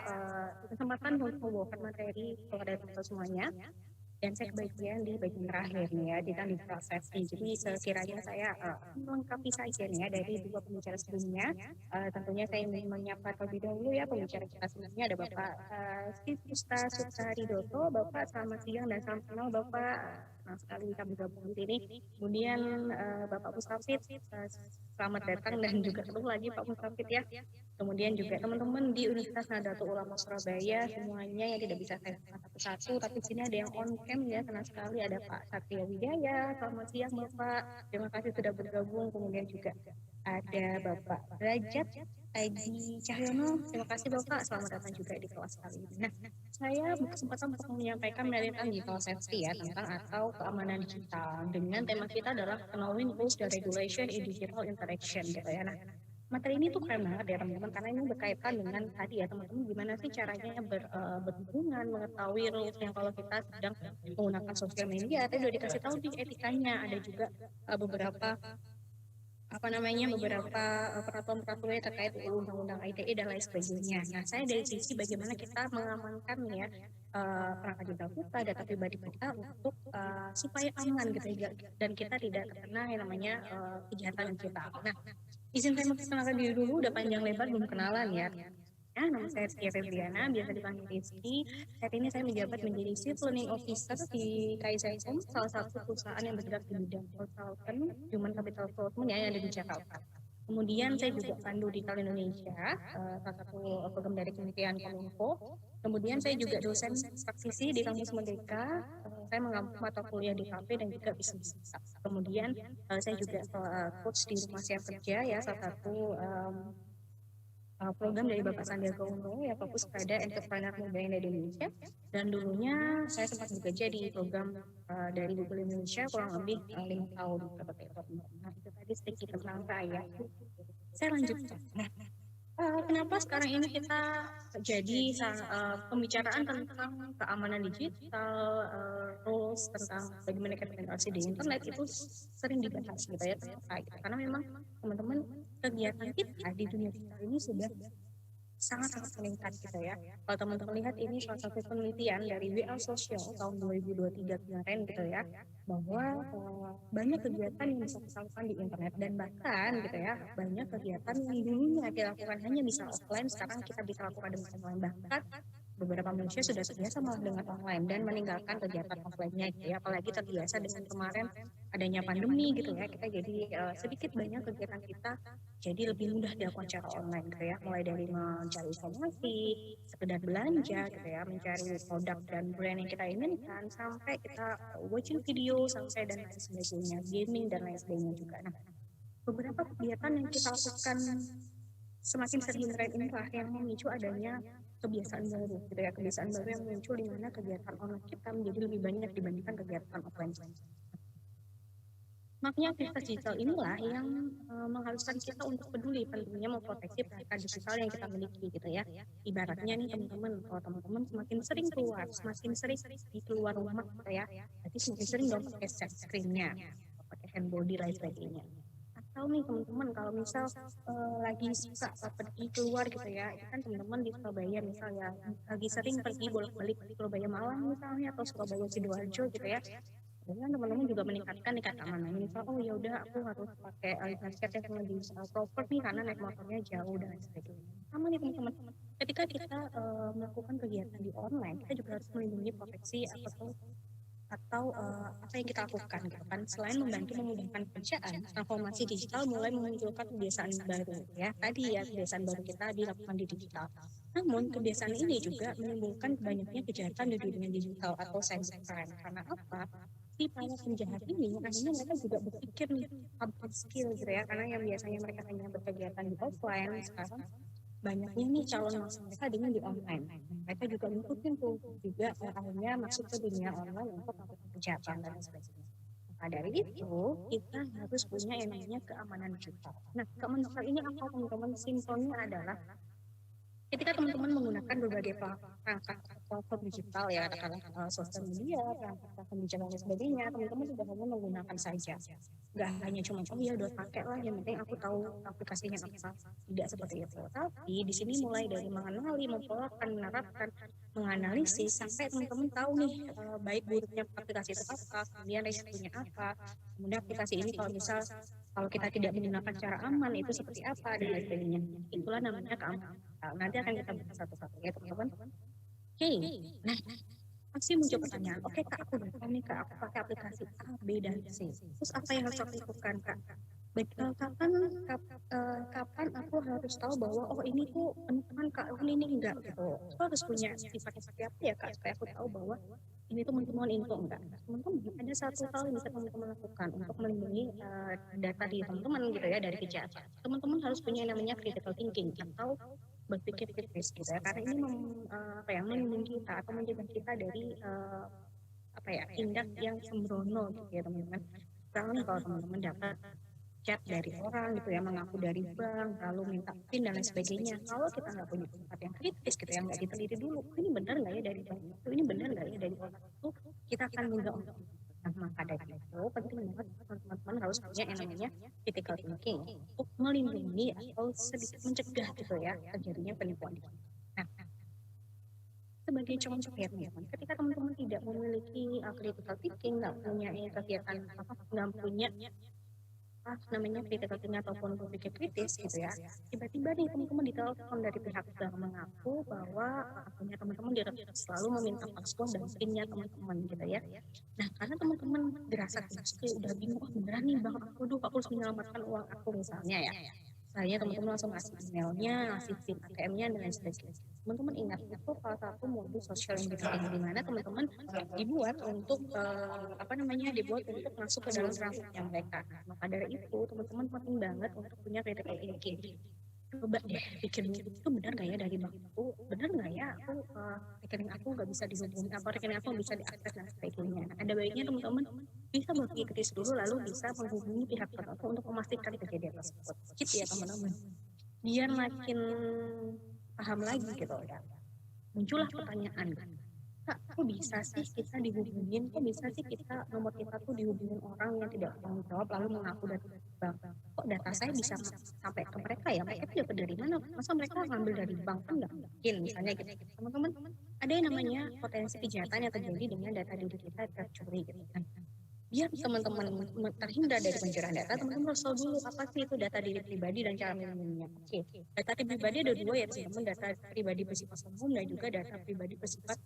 kesempatan untuk membawakan materi kepada teman-teman semuanya. Dan saya kebagian di bagian terakhir nih ya, kita di prosesi. Jadi sekiranya saya melengkapi saja nih ya dari dua pembicara sebelumnya. Tentunya saya ingin menyapa terlebih dahulu ya pembicara kita sebelumnya ada Bapak Sipusta Sukaridoto. Bapak selamat siang dan salam kenal Bapak. Senang sekali kita bergabung di sini. Kemudian Bapak Mustafid, selamat datang dan juga ketemu lagi Pak Mustafid ya. Kemudian juga teman-teman di Universitas Nahdlatul Ulama Surabaya semuanya yang tidak bisa saya satu-satu, tapi sini ada yang on cam ya, senang sekali ada Pak Satria Wijaya. Selamat siang Bapak, terima kasih sudah bergabung. Kemudian juga ada Bapak Derajat Aji Cahyono, terima kasih Bapak, selamat datang juga di kelas kali ini. Nah, saya berkesempatan untuk menyampaikan materi tentang digital safety ya, tentang atau keamanan digital dengan tema kita adalah knowing rules and regulation in digital interaction gitu ya. Nah, materi ini tuh keren banget ya teman-teman karena ini berkaitan dengan tadi ya teman-teman gimana sih caranya berhubungan mengetahui rules yang kalau kita sedang menggunakan sosial media. Tadi udah dikasih tahu di etikanya, ada juga beberapa beberapa peraturan-peraturan terkait undang-undang ITE dan lain sebagainya. Nah, saya dari sisi bagaimana kita mengamankan ya perangkat digital kita, data pribadi kita untuk supaya aman gitu ya, dan kita tidak terkena yang namanya kejahatan digital. Nah, izin saya memperkenalkan diri dulu, udah panjang lebar belum kenalan ya. Nama saya Rizky Febriana, biasa dipanggil Rizky. Saat ini saya menjabat menjadi Chief Learning Officer di KaiSaiCom, salah satu perusahaan yang bergerak di bidang consultant Human Capital Development yang ada di Jakarta. Kemudian saya juga pandu Digital Indonesia, salah satu program dari Kementerian Kominfo. Kemudian saya juga dosen praktisi di Kampus Merdeka. Saya mengampu mata kuliah di KP dan juga bisnis. Kemudian saya juga coach di Rumah Siap Kerja ya, salah satu program dari Bapak Sandiaga Uno ya, fokus pada entrepreneur muda yang ada di Indonesia. Dan dulunya saya sempat bekerja di program dari Google Indonesia kurang lebih 5 tahun seperti itu. Nah, itu tadi sedikit tentang saya. Saya lanjutkan. Nah, kenapa sekarang ini kita jadi pembicaraan tentang keamanan digital, rules tentang bagaimana kita berinteraksi di internet itu sering dibahas gitu ya, karena memang teman-teman kegiatan kita di dunia digital ini sudah sangat-sangat meningkat gitu ya. Kalau teman-teman lihat ini salah satu penelitian dari WA Social tahun 2023 kemarin gitu ya, bahwa banyak kegiatan yang bisa kita lakukan di internet dan bahkan gitu ya, banyak kegiatan yang dulunya dilakukan hanya bisa offline, sekarang kita bisa lakukan dengan online. Bahkan beberapa manusia sudah terbiasa malah dengan online dan meninggalkan kegiatan offline-nya gitu ya, apalagi terbiasa dengan kemarin adanya pandemi gitu ya, kita jadi sedikit banyak kegiatan kita jadi lebih mudah dilakukan secara online gitu ya, mulai dari mencari informasi, sekedar belanja gitu ya, mencari produk dan brand yang kita inginkan, sampai kita watching video, sampai dan lain sebagainya, gaming dan lain sebagainya juga. Nah, beberapa kegiatan yang kita lakukan semakin sering inilah yang memicu adanya kebiasaan baru gitu ya, kebiasaan baru yang muncul di mana kegiatan online kita menjadi lebih banyak dibandingkan kegiatan offline. Makanya aktivitas digital inilah yang mengharuskan kita untuk peduli tentunya memproteksi data digital yang kita miliki gitu ya. Ibaratnya nih teman-teman, kalau teman-teman semakin sering keluar, semakin sering di keluar rumah gitu ya, berarti semakin sering dong pakai screen-nya, pakai handbody lain sebagainya. Atau nih teman-teman kalau misal lagi suka pergi keluar gitu ya, itu kan teman-teman di Surabaya misalnya lagi sering pergi bolak-balik di Surabaya Malang misalnya atau Surabaya Sidoarjo gitu ya. Dan teman-teman juga meningkatkan tingkat keamanan. Misal, oh ya udah aku harus pakai license yang lebih proper nih karena naik motornya jauh dan sebagainya. Sama nih teman-teman, ketika kita melakukan kegiatan di online, kita juga harus melindungi proteksi atau atau apa yang kita lakukan gitu kan. Selain membantu memudahkan pekerjaan, transformasi digital mulai memunculkan kebiasaan baru ya. Tadi ya kebiasaan baru kita dilakukan di digital. Namun kebiasaan ini juga menimbulkan banyaknya kejahatan di dunia digital atau cybercrime. Karena apa? Si para penjahat ini akhirnya mereka juga berpikir nih upgrade skill gitu ya. Karena yang biasanya mereka hanya berkegiatan di offline, sekarang banyaknya nih calon masa mereka dengan di online. Mereka juga ngikutin tuh juga akhirnya masuk ke dunia online untuk melakukan kejahatan dan sebagainya. Maka dari itu kita harus punya yang namanya keamanan digital. Nah, keamanan digital ini apa teman-teman? Simpelnya adalah ketika teman-teman menggunakan berbagai perangkat platform digital ya, katakanlah sosial media, perangkat platform digital dan sebagainya, teman-teman tidak hanya menggunakan saja. Nggak hanya cuma oh ya udah pakai lah, yang penting aku tahu aplikasinya apa. Tidak seperti itu. Tapi di sini mulai dari mengenali, mempelajari, menerapkan, menganalisis sampai teman-teman tahu nih baik buruknya aplikasi itu apa, kemudian resikonya apa. Kemudian aplikasi ini kalau kita tidak menggunakan cara aman itu seperti apa dan lain sebagainya. Itulah namanya keamanan. Nanti akan kita bahas satu-satu ya teman-teman. Oke, nah pasti muncul pertanyaan, oke Kak, aku udah tahu nih Kak, aku pakai aplikasi A, B, dan C. Terus apa yang harus aku lakukan Kak? Kapan aku harus tahu bahwa oh ini tuh penutupan Kak, ini enggak gitu. Aku harus punya sifatnya seperti apa ya Kak, supaya aku tahu bahwa ini tuh teman-teman info enggak. Teman-teman ada satu hal yang bisa teman-teman lakukan untuk melindungi data di teman-teman gitu ya dari kejahatan. Teman-teman harus punya yang namanya critical thinking atau berpikir kritis gitu ya, karena ini melindungi kita atau mencegah kita dari tindak yang sembrono gitu ya teman-teman. Misalnya kalau teman-teman dapat chat dari orang gitu ya, mengaku dari bank lalu minta PIN dan lain sebagainya, kalau kita nggak punya tempat yang kritis gitu ya, nggak diteliti dulu ini benar nggak ya dari bank itu, ini benar nggak ya dari orang itu, kita akan mudah untuk maka dari itu penting banget teman-teman harus punya yang namanya critical thinking untuk melindungi atau sedikit mencegah gitu ya terjadinya penipuan. Nah, sebagai contoh ya teman-teman, ketika teman-teman tidak memiliki critical thinking, nggak punya kegiatan nggak punya namanya critical thinking ataupun berpikir kritis gitu ya, tiba-tiba nih teman-teman ditelepon dari pihak bank mengaku bahwa akunnya teman-teman selalu meminta password dan PIN-nya teman-teman gitu ya. Nah, karena teman-teman dirasa udah bingung, oh beneran nih bang aku harus menyelamatkan uang aku misalnya ya, saya teman-teman langsung ngasih emailnya, ngasih PIN ATM-nya dan lain sebagainya. Teman-teman ingat itu salah satu modus social engineering di mana teman-teman dibuat untuk dibuat untuk masuk ke dalam rangkupnya mereka. Maka dari itu teman-teman penting banget untuk punya critical thinking. Coba deh pikir itu benar nggak ya dari bank aku, benar nggak ya aku rekening aku nggak bisa dihubungi, apa rekening aku bisa diakses dan sebagainya. Ada baiknya teman-teman bisa berpikir kritis dulu lalu bisa menghubungi pihak tertentu untuk memastikan kejadian tersebut gitu ya teman-teman, biar makin paham lagi gitu ya. Muncullah pertanyaan, Kak, kok bisa sih kita dihubungin, kok bisa sih nomor kita tuh dihubungin orang yang tidak bertanggung jawab lalu mengaku dari bank, kok data saya bisa sampai ke mereka ya, mereka dapat dari mana, masa mereka ngambil dari bank, kan nggak mungkin misalnya gitu. Teman-teman ada yang namanya potensi kejahatan yang terjadi dengan data diri kita tercuri gitu kan. Biar teman-teman terhindar dari pencurian data, teman-teman harus tahu dulu apa sih itu data diri pribadi dan cara melindunginya. Oke, data pribadi ada dua ya teman-teman, data pribadi bersifat umum dan juga data pribadi bersifat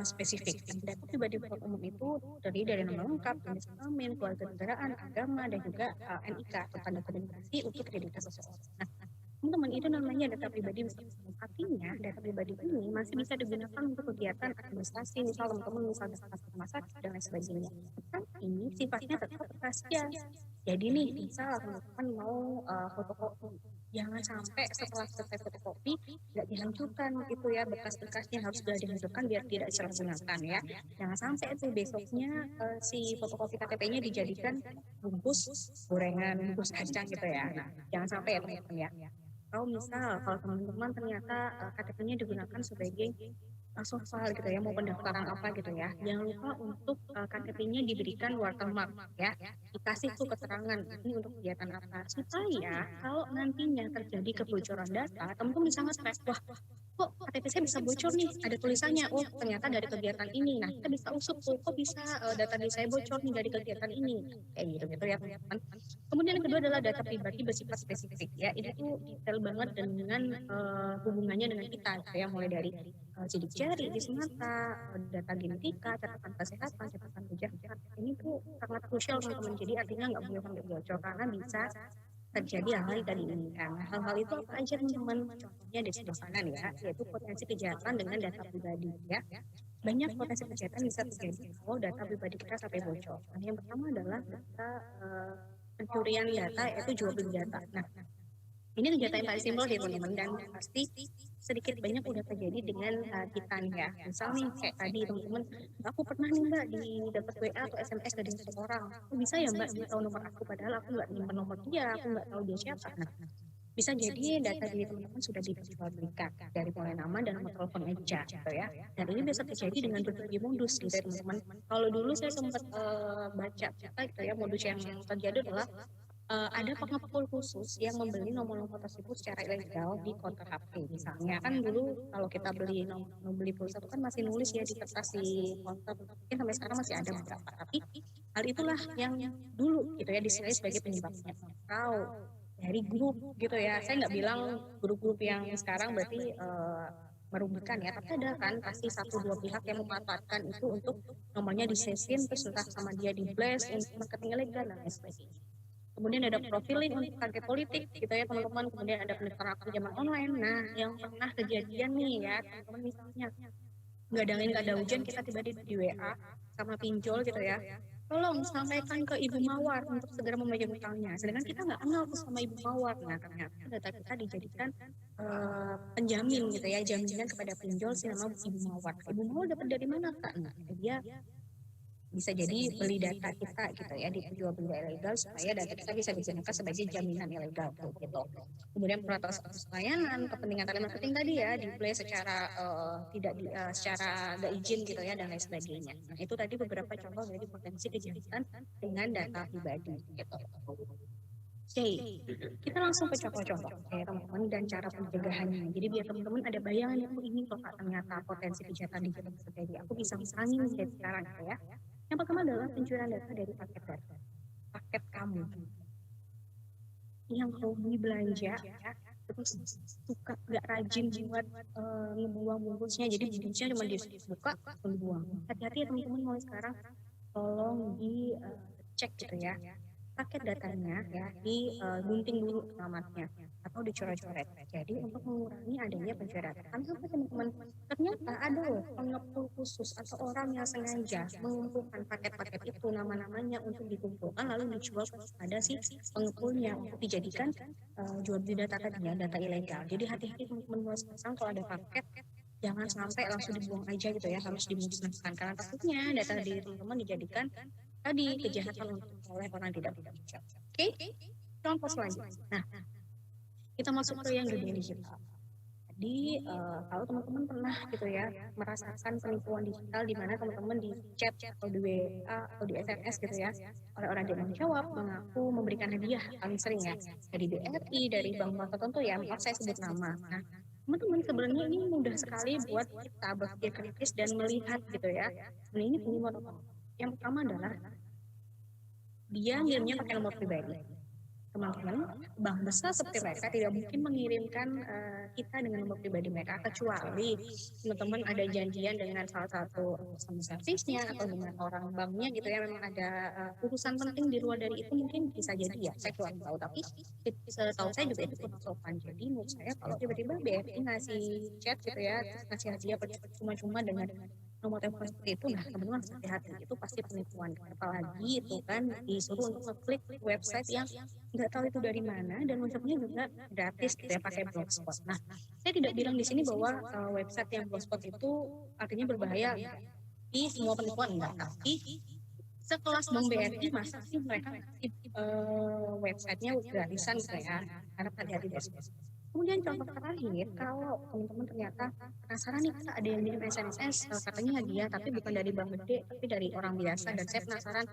spesifik. Data pribadi bersifat umum itu terdiri dari nama lengkap, jenis kelamin, keluarga negaraan, agama, dan juga NIK atau tanda identifikasi untuk identitas seseorang. Nah, teman-teman itu namanya data pribadi bersifat umum. Artinya data pribadi ini masih bisa digunakan untuk kegiatan administrasi, misal teman-teman rumah sakit dan lain sebagainya. Tapi sifatnya tetap rahasia. Jadi nih, misal teman-teman mau fotokopi, jangan sampai setelah selesai fotokopi nggak dihancurkan gitu ya, bekas-bekasnya harus sudah dihancurkan biar tidak disalahgunakan ya. Jangan sampai itu besoknya si fotokopi KTP-nya dijadikan bungkus gorengan, bungkus kacang gitu ya. Nah, jangan sampai ya teman-teman ya. Kalau misal kalau teman-teman ternyata KTP-nya digunakan sebagai soal gitu ya, mau pendaftaran apa gitu ya, jangan lupa untuk KTP-nya diberikan watermark ya, dikasih tuh keterangan ini untuk kegiatan apa, supaya kalau nantinya terjadi kebocoran data teman-teman bisa nge-track, wah kok KTP saya bisa bocor nih, ada tulisannya, oh ternyata dari kegiatan ini. Nah kita bisa usut tuh, kok bisa data diri saya bocor nih dari kegiatan ini, kayak gitu ya teman-teman. Kemudian yang kedua adalah data pribadi bersifat spesifik ya, ini tuh detail banget dengan hubungannya dengan kita gitu ya, mulai dari sidik jari di mata, data genetika, catatan kesehatan, catatan wajah. Ini tuh sangat krusial teman-teman, jadi artinya nggak boleh sampai bocor karena bisa terjadi hal-hal yang tadi diinginkan. Nah, hal-hal itu apa aja teman-teman? Contohnya di sebelah kanan ya, yaitu potensi kejahatan dengan data pribadi ya. Banyak potensi kejahatan bisa terjadi kalau data pribadi kita sampai bocor. Nah, yang pertama adalah data pencurian data, yaitu jual beli data. Nah, ini kejahatan yang paling simpel sih teman-teman, dan pasti sedikit banyak udah terjadi dengan kita nih ya. Misal nih kayak tadi teman-teman, aku pernah nih mbak dapat WA atau SMS dari seseorang, kok bisa ya mbak dia tahu nomor aku, padahal aku nggak nyimpen nomor dia, aku nggak tahu dia siapa. Nah, bisa jadi data diri teman-teman sudah diperjualbelikan dari mulai nama dan nomor telepon aja gitu ya. Dan ini bisa terjadi dengan berbagai modus gitu ya teman-teman. Kalau dulu saya sempat baca gitu ya, modus yang terjadi adalah ada pengepul khusus yang membeli nomor-nomor tersebut secara ilegal di konter HP. Misalnya kan dulu kalau kita beli pulsa itu kan masih nulis ya di kertas di konter, mungkin sampai sekarang masih ada beberapa. Tapi hal itulah yang dulu gitu ya dinilai sebagai penyebabnya. Atau dari grup gitu ya, saya nggak bilang grup-grup yang sekarang berarti merugikan ya, tapi ada kan pasti satu dua pihak yang memanfaatkan itu untuk nomornya disesin terus entah sama dia di blast untuk marketing ilegal dan lain sebagainya. Kemudian ada profiling untuk target politik gitu ya teman-teman. Kemudian ada pendaftaran pinjaman online. Nah, yang pernah kejadian nih ya teman-teman, misalnya nggak ada angin nggak ada hujan, kita tiba-tiba di WA sama pinjol gitu ya, tolong sampaikan ke Ibu Mawar untuk segera membayar utangnya. Sedangkan kita nggak kenal tuh sama Ibu Mawar. Nah, ternyata data kita dijadikan penjamin gitu ya, jaminan kepada pinjol si nama Ibu Mawar. Ibu Mawar dapat dari mana kak? Nah, dia bisa jadi beli data kita gitu ya, dijual beli ilegal supaya data kita bisa digunakan sebagai jaminan ilegal gitu. Kemudian peraturan pelayanan, kepentingan telemarketing tadi ya, di-play secara secara nggak izin gitu ya dan lain sebagainya. Nah, itu tadi beberapa contoh dari potensi kejahatan dengan data pribadi gitu. Oke, kita langsung ke contoh-contoh ya teman-teman dan cara pencegahannya. Jadi biar teman-teman ada bayangan yang ini kok ternyata potensi kejahatan digital terjadi. Aku bisa misalnya dari sekarang gitu ya. Yang pertama adalah pencurian data dari paket data. Paket kamu yang hobi belanja ya, terus suka gak rajin buat ngebuang bungkusnya, jadi bungkusnya cuma dibuka dibuang. Hati-hati ya teman-teman, mulai sekarang tolong dicek gitu ya paket datanya ya, digunting dulu alamatnya atau dicoret-coret. Jadi untuk mengurangi adanya pencurian data. Karena apa teman-teman? Ternyata ada loh pengepul khusus atau orang yang sengaja mengumpulkan paket-paket itu nama-namanya untuk dikumpulkan lalu dijual kepada si pengepulnya untuk dijadikan jual beli data tadinya, data ilegal. Jadi hati-hati teman-teman, mulai sekarang kalau ada paket jangan sampai langsung dibuang aja gitu ya, harus dimusnahkan karena takutnya data diri teman-teman dijadikan tadi kejahatan oleh orang tidak bertanggung. Oke, contoh selanjutnya. Nah, kita masuk ke yang dunia digital. Jadi kalau teman-teman pernah gitu ya merasakan penipuan digital di mana teman-teman di chat atau di WA atau di SMS gitu ya oleh orang yang menjawab mengaku memberikan hadiah, paling sering ya dari BRI, dari bank tertentu ya, maaf saya sebut nama. Nah, teman-teman sebenarnya ini mudah sekali buat kita berpikir kritis dan melihat gitu ya. Sebenarnya ini penipuan apa? Yang pertama adalah dia ngirimnya pakai nomor pribadi. Teman-teman, bank besar seperti mereka tidak mungkin mengirimkan kita dengan nomor pribadi mereka, kecuali teman-teman ada janjian dengan salah satu servisnya atau dengan orang banknya gitu ya, memang ada urusan penting di luar dari itu, mungkin bisa jadi ya, saya kurang tahu, tapi setahu saya juga itu kurang sopan. Jadi menurut saya kalau tiba-tiba BRI ngasih chat gitu ya, ngasih hadiah cuma-cuma dengan nomor telepon seperti itu, nah teman-teman harus hati-hati, itu pasti penipuan. Apalagi itu kan disuruh untuk ngeklik website yang nggak tahu itu dari mana dan masuknya juga gratis gitu ya, pakai blogspot. Nah, saya tidak bilang di sini bahwa website yang blogspot itu artinya berbahaya di semua penipuan, enggak, tapi sekelas Bank BRI masa sih mereka ngasih websitenya gratisan gitu ya, karena hati-hati deh. Kemudian contoh terakhir, kalau teman-teman ternyata penasaran nih, ada yang kirim SMS katanya hadiah tapi bukan dari bank gede tapi dari orang biasa, dan saya penasaran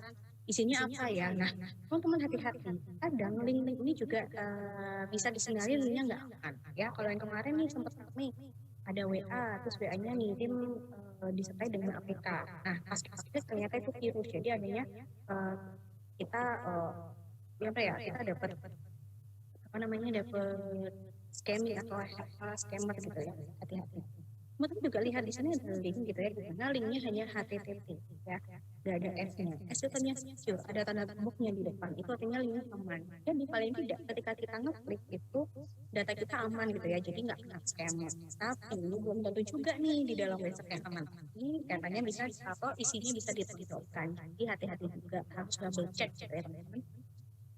isinya apa ya. Nah, teman-teman hati-hati, kadang link-link ini juga bisa disinyalir linknya nggak aman ya. Kalau yang kemarin nih sempat nih ada WA, terus WA-nya ngirim disertai dengan APK. Nah, pas akses ternyata itu virus. Jadi adanya kita apa ya? Kita dapat apa namanya, dapat scamming atau scammer gitu ya. Hati-hati. Teman-teman juga lihat di sini ada link gitu ya, di mana linknya hanya HTTP ya, nggak ada S-nya. S itu artinya secure, ada tanda gemboknya di depan, itu artinya linknya aman. Jadi paling tidak ketika kita ngeklik itu data kita aman gitu ya, jadi nggak kena scammer. Tapi belum tentu juga nih di dalam website yang aman. Ini katanya bisa apa isinya bisa ditentukan. Jadi hati-hati juga, harus double check gitu ya teman-teman.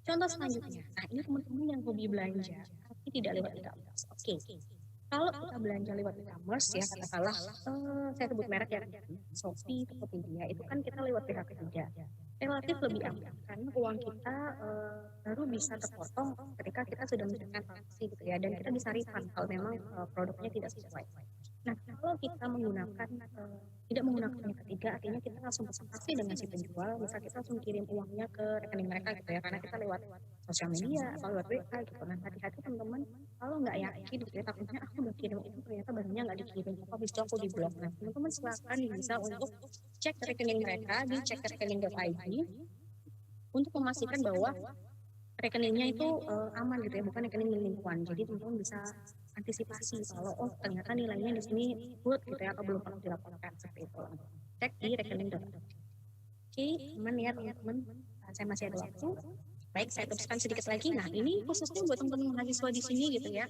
Contoh selanjutnya, nah ini teman-teman yang hobi belanja tapi tidak lewat e-commerce. Oke. Kalau kita belanja lewat e-commerce ya, katakanlah saya sebut merek ya, Shopee, Tokopedia, itu kan kita lewat pihak ketiga. Relatif lebih aman karena uang kita baru bisa terpotong ketika kita sudah menjalankan transaksi gitu ya, dan kita bisa refund kalau memang produknya tidak sesuai. Nah, kalau kita menggunakan tidak menggunakan pihak ketiga, artinya kita langsung transaksi dengan si penjual, misal kita langsung kirim uangnya ke rekening mereka gitu ya, karena kita lewat sosial media atau lewat WA gitu. Nah, hati-hati teman-teman, kalau nggak yakin gitu ya, takutnya aku udah kirim itu ternyata barangnya nggak dikirim, apa habis itu aku diblok. Nah, teman-teman silakan bisa untuk cek rekening mereka di cekrekening.id untuk memastikan bahwa rekeningnya itu aman gitu ya, bukan rekening penipuan. Jadi teman-teman bisa antisipasi kalau ternyata nilainya di sini good gitu ya, atau belum pernah dilaporkan seperti itu. Cek di rekening.id. Oke, aman ya teman-teman. Saya masih ada waktu. Baik, saya teruskan sedikit lagi. Nah, ini khususnya buat teman-teman mahasiswa di sini gitu ya,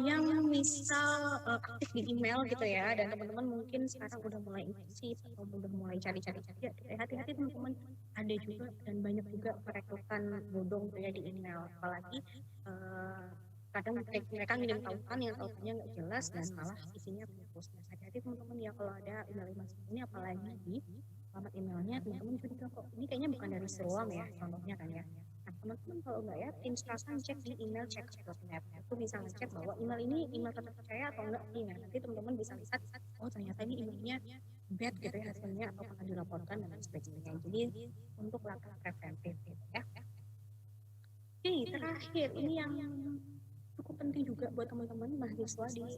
yang misal aktif di email gitu ya, dan teman-teman mungkin sekarang udah mulai intensif atau udah mulai cari-cari gitu ya, hati-hati teman-teman, ada juga dan banyak juga perekrutan bodong gitu ya di email, apalagi kadang mereka ngirim tautan yang tautannya nggak jelas dan malah isinya penipu. Hati-hati teman-teman ya, kalau ada email-email seperti ini, apalagi di alamat emailnya teman-teman curiga kok ini kayaknya bukan dari Siloam ya, contohnya kan ya. Nah, teman-teman kalau nggak yakin, silakan cek di email checkers.net. Itu bisa ngecek bahwa email ini email terpercaya atau enggak nih. Nah, nanti teman-teman bisa lihat, oh ternyata ini emailnya bad gitu ya hasilnya, atau pernah dilaporkan dan sebagainya. Jadi untuk langkah preventif gitu ya. Oke, terakhir ini yang cukup penting juga buat teman-teman mahasiswa di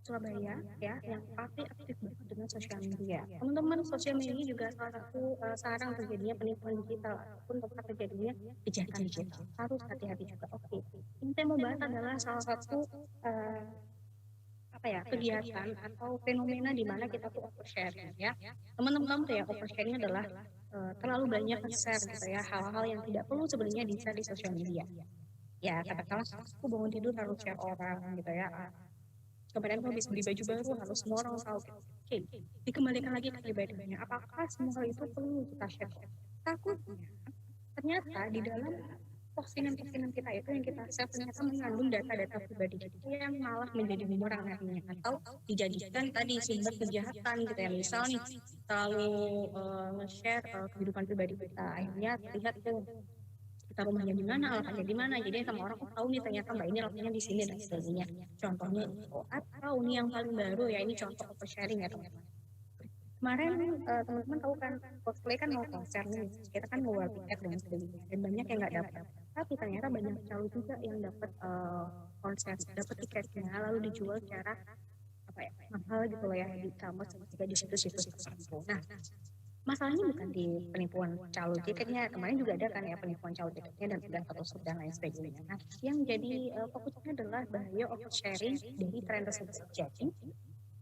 Surabaya ya, yang pasti aktif banget dengan sosial media. Teman-teman, sosial media juga salah satu sarang terjadinya penipuan digital ataupun tempat terjadinya kejahatan digital. Harus hati-hati juga. Oke, ini saya mau bahas adalah salah satu apa ya, kegiatan atau fenomena di mana kita tuh oversharing ya. Teman-teman tuh ya, oversharing adalah terlalu banyak share gitu ya, hal-hal yang tidak perlu sebenarnya di share di sosial media. Ya, katakanlah aku bangun tidur harus share orang gitu ya. Kemarin aku habis beli baju baru, harus semua orang tahu. Oke, dikembalikan lagi ke pribadinya. Apakah semua hal itu perlu kita share? Takutnya, ternyata di dalam postingan-postingan kita itu yang kita share ternyata mengandung data-data pribadi kita yang malah menjadi bumerang nantinya, atau dijadikan tadi sumber kejahatan gitu ya. Misal nih, terlalu nge-share kehidupan pribadi kita, akhirnya terlihat tuh kita rumahnya di mana, alamatnya di mana, jadi sama orang tahu nih ternyata mbak ini alamatnya di sini dan sebagainya. Contohnya itu, atau ini yang paling baru ya, ini contoh oversharing ya teman-teman. Kemarin teman-teman tahu kan, cosplay kan mau konser nih, kita kan mau tiket dan sebagainya, dan banyak yang nggak dapat. Tapi ternyata banyak calo juga yang dapat konser, dapat tiketnya lalu dijual secara apa ya, mahal gitu loh ya, di e-commerce juga di situs-situs tertentu. Nah, masalahnya bukan di penipuan calo tiketnya, kemarin juga ada kan ya penipuan calo tiketnya dan sudah tertusuk dan lain sebagainya. Nah, yang jadi fokusnya adalah bahaya oversharing dari tren tersebut. Jadi,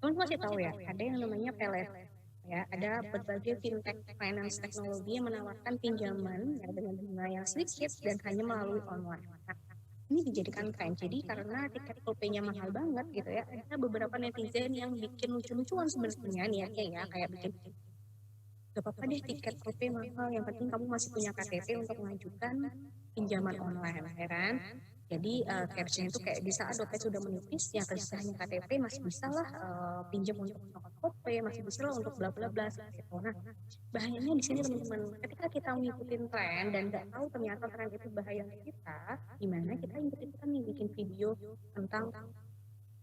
teman-teman masih tahu ya, ada yang namanya PayLater ya, ada berbagai fintech finance teknologi yang menawarkan pinjaman ya, dengan bunga yang sedikit dan hanya melalui online. Nah, ini dijadikan tren. Jadi karena tiket GoPay-nya mahal banget gitu ya, ada beberapa netizen yang bikin lucu-lucuan sebenarnya niatnya ya, kayak bikin gak apa-apa deh tiket GoPay mahal, yang penting kamu masih punya KTP untuk mengajukan pinjaman online ya kan. Jadi caption itu kayak di saat dompet sudah menipis, yang tersisanya KTP masih bisa lah pinjam untuk GoPay, masih bisa lah untuk bla bla bla gitu. Nah, bahayanya di sini teman-teman, ketika kita ngikutin tren dan nggak tahu ternyata tren itu bahaya untuk kita, gimana kita ikut-ikutan nih bikin video tentang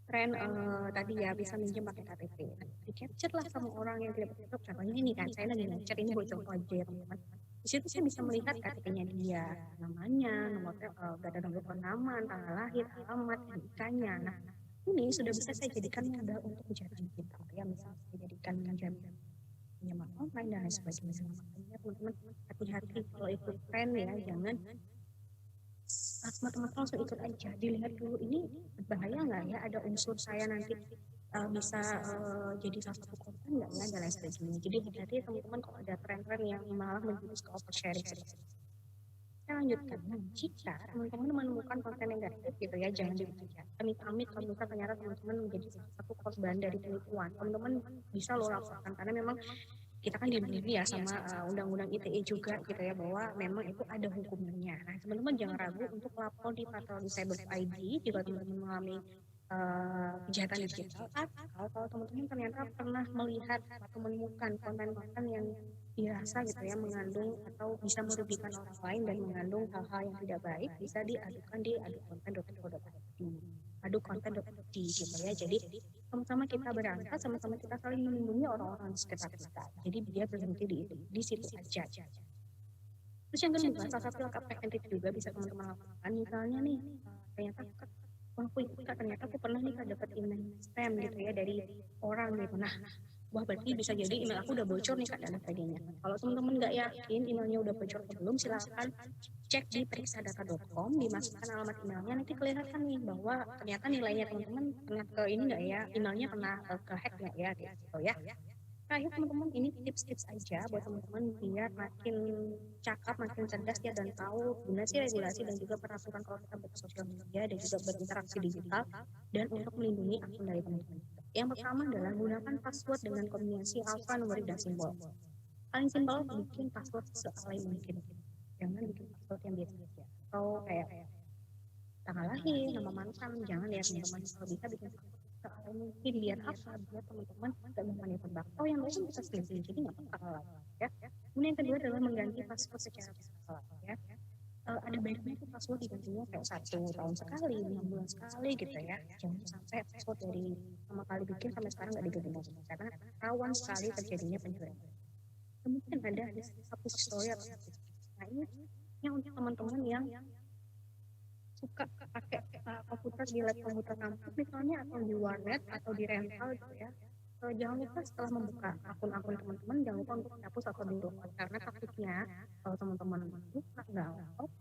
tren tadi ya bisa minjem pakai KTP. Di capture lah sama orang yang tidak bercocok. Contohnya ini kan, saya lagi capture ini buat contoh aja ya teman-teman. Di situ saya bisa melihat KTP-nya dia, namanya, nomor gak ada nomor nama, tanggal lahir, alamat, NIK-nya. Nah, ini sudah bisa saya jadikan modal untuk kejahatan digital ya, misal saya jadikan pinjaman online dan lain sebagainya. Makanya teman-teman hati-hati kalau ikut tren ya, jangan teman-teman langsung ikut aja, dilihat dulu ini bahaya nggak ya, ada unsur saya nanti bisa jadi salah satu korban nggak ya, dan lain sebagainya. Jadi hati-hati teman-teman kalau ada tren-tren yang malah menjurus ke oversharing. Saya lanjutkan. Nah, jika teman-teman menemukan konten negatif gitu ya, jangan dibaca. Amit-amit kalau misalnya ternyata teman-teman menjadi salah satu korban dari penipuan, teman-teman bisa lo laporkan, karena memang kita kan dilindungi ya sama undang-undang ITE juga gitu ya, bahwa memang itu ada hukumannya. Nah, teman-teman jangan ragu untuk lapor di Patroli Cyber ID jika teman-teman mengalami kejahatan digital, atau kalau teman-teman ternyata pernah melihat atau menemukan konten-konten yang dirasa gitu ya mengandung atau bisa merugikan orang lain dan mengandung hal-hal yang tidak baik, bisa diadukan di adukonten.co.id, adukonten.id gitu ya. Jadi sama-sama kita berangkat, sama-sama kita saling melindungi orang-orang di sekitar kita. Jadi biar berhenti di situ aja. Terus yang kedua, salah satu langkah preventif juga bisa teman-teman lakukan, misalnya nih ternyata ternyata aku pernah nih dapat email spam gitu ya dari orang gitu. Nah, wah berarti bisa jadi email aku udah bocor nih Kak dan sebagainya. Kalau teman-teman nggak yakin emailnya udah bocor atau belum, silakan cek di periksadata.com, dimasukkan alamat emailnya, nanti kelihatan nih bahwa ternyata nilainya teman-teman pernah ke ini nggak ya, emailnya pernah ke hack nggak ya gitu ya. Nah, ya teman-teman, ini tips-tips aja buat teman-teman biar makin cakap, makin cerdas ya, dan tahu gimana sih regulasi dan juga peraturan kalau kita bersosial media dan juga berinteraksi digital, dan untuk melindungi akun dari teman-teman. Yang pertama adalah gunakan password dengan kombinasi alfanumeric dan simbol. Paling simpel, bikin password sealai mungkin. Jangan bikin password yang biasa aja. Atau kayak tanggal lahir, nama mantan, jangan ya teman-teman. Kalau bisa bikin sealai mungkin, biar apa? Biar teman-teman tidak mempunyai tebak. Oh yang lain bisa selesai, jadi nggak apa-apa ya. Kemudian yang kedua adalah mengganti password secara berkala ya. Ada baiknya itu password digantinya kayak 1 tahun sekali, 6 bulan sekali gitu ya. Jangan sampai password dari pertama kali bikin sampai sekarang nggak diganti lagi, karena rawan sekali terjadinya pencurian. Kemudian ada hapus story atau hapus. Nah ini yang untuk teman-teman yang suka pakai komputer di lab komputer kampus misalnya, atau di warnet atau di rental gitu ya. Jangan lupa setelah membuka akun-akun teman-teman, jangan lupa untuk hapus atau di-download, karena takutnya kalau teman-teman buka download,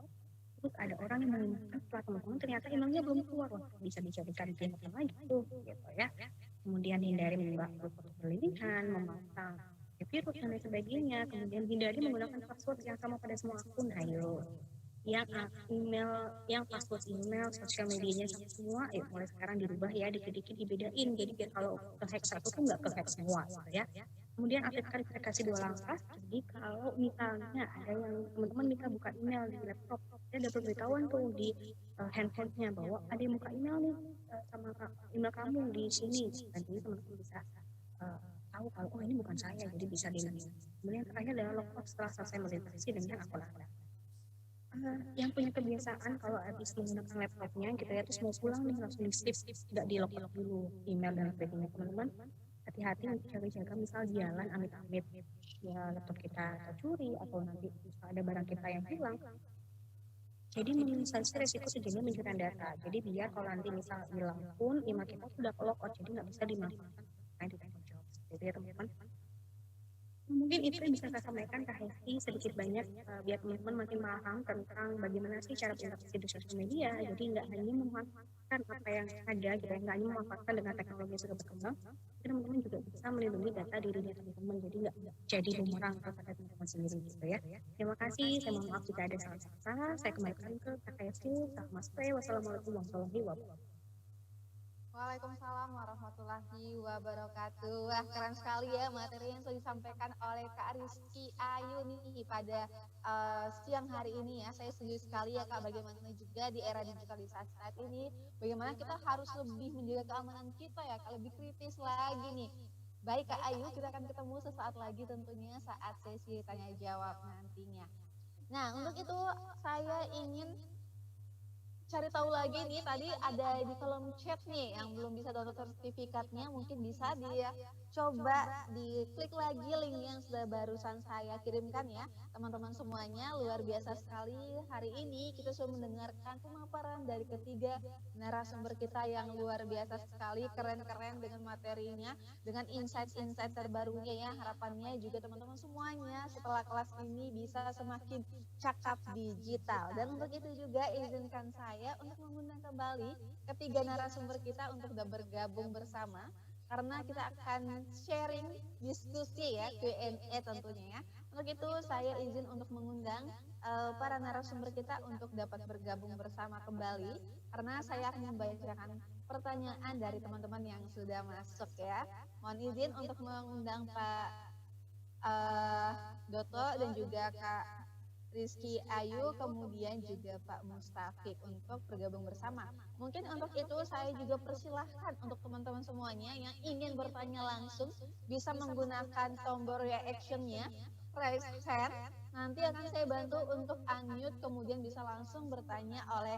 terus ada orang yang menggunakan setelah teman-teman ternyata emailnya belum keluar, wah bisa dijadikan pihak lagi tuh gitu ya. Kemudian hindari mengunggah foto berlebihan, memasang virus dan lain sebagainya. Kemudian hindari menggunakan password yang sama pada semua akun. Ayo, yang email, yang password email, sosial medianya semua, mulai sekarang dirubah ya, dikit-dikit dibedain. Jadi biar kalau ke-hack satu tuh nggak ke-hack semua gitu ya. Kemudian aktifkan verifikasi 2 langkah. Jadi kalau misalnya ada yang teman-teman minta buka email di laptop, ya dapat beritahuan tuh di handphonenya bahwa ada yang buka email nih sama email kamu di sini. Nanti teman-teman bisa tahu kalau oh ini bukan saya, jadi bisa dilindungi. Kemudian terakhir adalah logout setelah selesai melintasi dengan akun-akun. Yang punya kebiasaan kalau habis menggunakan laptopnya gitu ya, terus mau pulang nih langsung di skip, tidak di lock dulu email dan sebagainya. Teman-teman hati-hati, jaga-jaga, misal jalan amit-amit ya laptop kita tercuri atau nanti ada barang kita yang hilang, jadi meminimalisasi resiko terjadinya pencurian data. Jadi biar kalau nanti misal hilang pun email kita sudah ke logout, jadi nggak bisa dimanfaatkan di tanggung jawab. Jadi ya teman-teman, mungkin itu yang bisa saya sampaikan ke Hesti sedikit banyak, biar teman-teman makin paham tentang bagaimana sih cara berinteraksi di sosial media. Jadi nggak hanya memanfaatkan apa yang ada gitu, nggak hanya memanfaatkan dengan teknologi yang sudah berkembang, tapi teman-teman juga bisa melindungi data dirinya teman-teman, jadi nggak jadi bumerang kepada teman-teman sendiri gitu ya. Terima kasih, saya mohon maaf jika ada salah-salah. Saya kembalikan ke Kak Hesti. Wassalamualaikum warahmatullahi wabarakatuh. Waalaikumsalam warahmatullahi wabarakatuh. Wah, keren sekali ya materi yang sudah disampaikan oleh Kak Rizky Ayu nih pada siang hari ini ya. Saya setuju sekali ya Kak, bagaimana juga di era digitalisasi saat ini, bagaimana kita harus lebih menjaga keamanan kita ya Kak, lebih kritis lagi nih. Baik Kak Ayu, kita akan ketemu sesaat lagi tentunya saat sesi tanya jawab nantinya. Nah, untuk itu saya ingin cari tahu lagi nih, tadi ada di kolom chat nih yang belum bisa download sertifikatnya, mungkin bisa coba diklik lagi link yang sudah barusan saya kirimkan ya. Teman-teman semuanya, luar biasa sekali. Hari ini kita sudah mendengarkan pemaparan dari ketiga narasumber kita yang luar biasa sekali, keren-keren dengan materinya, dengan insight-insight terbarunya ya. Harapannya juga teman-teman semuanya setelah kelas ini bisa semakin cakap digital. Dan untuk itu juga izinkan saya untuk mengundang kembali ketiga narasumber kita untuk bergabung bersama, karena kita akan sharing diskusi ya, Q&A tentunya ya. Untuk itu saya izin untuk mengundang para narasumber kita untuk dapat bergabung bersama kembali, karena saya akan membacakan pertanyaan dari teman-teman yang sudah masuk ya. Mohon izin untuk mengundang Pak Doto dan juga Kak Rizky Ayu, kemudian juga Pak Mustafik untuk bergabung bersama. Mungkin untuk itu saya juga persilahkan untuk teman-teman semuanya yang ingin bertanya langsung bisa menggunakan tombol reaction-nya, raise hand. Nanti akan saya bantu untuk unmute, kemudian bisa langsung bertanya oleh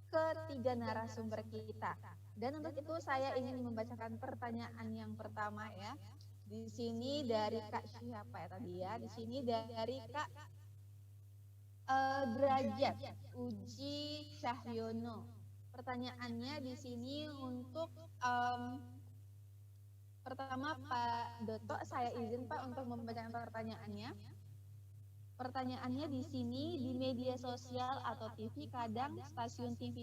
ketiga narasumber kita. Dan untuk itu saya ingin membacakan pertanyaan yang pertama ya. Di sini dari Kak siapa ya tadi ya? Di sini dari Kak Derajat Uji Cahyono. Pertanyaannya di sini untuk pertama Pak Doto, saya izin Pak untuk membacakan pertanyaannya. Pertanyaannya di sini, di media sosial atau TV, kadang stasiun TV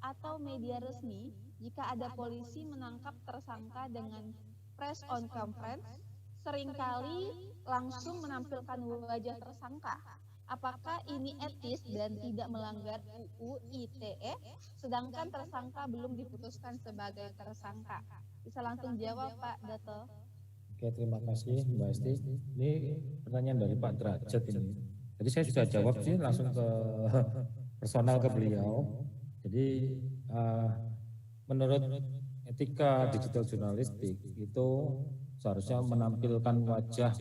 atau media resmi, jika ada polisi menangkap tersangka dengan press on conference, seringkali langsung menampilkan wajah tersangka. Apakah ini etis dan tidak melanggar UU ITE, sedangkan tersangka belum diputuskan sebagai tersangka? Bisa langsung jawab Pak Doto. Oke, terima kasih Mbak Esti. Ini pertanyaan dari Pak Derajat ini. Jadi saya sudah jawab sih langsung ke personal ke beliau. Jadi menurut etika digital jurnalistik itu seharusnya menampilkan wajah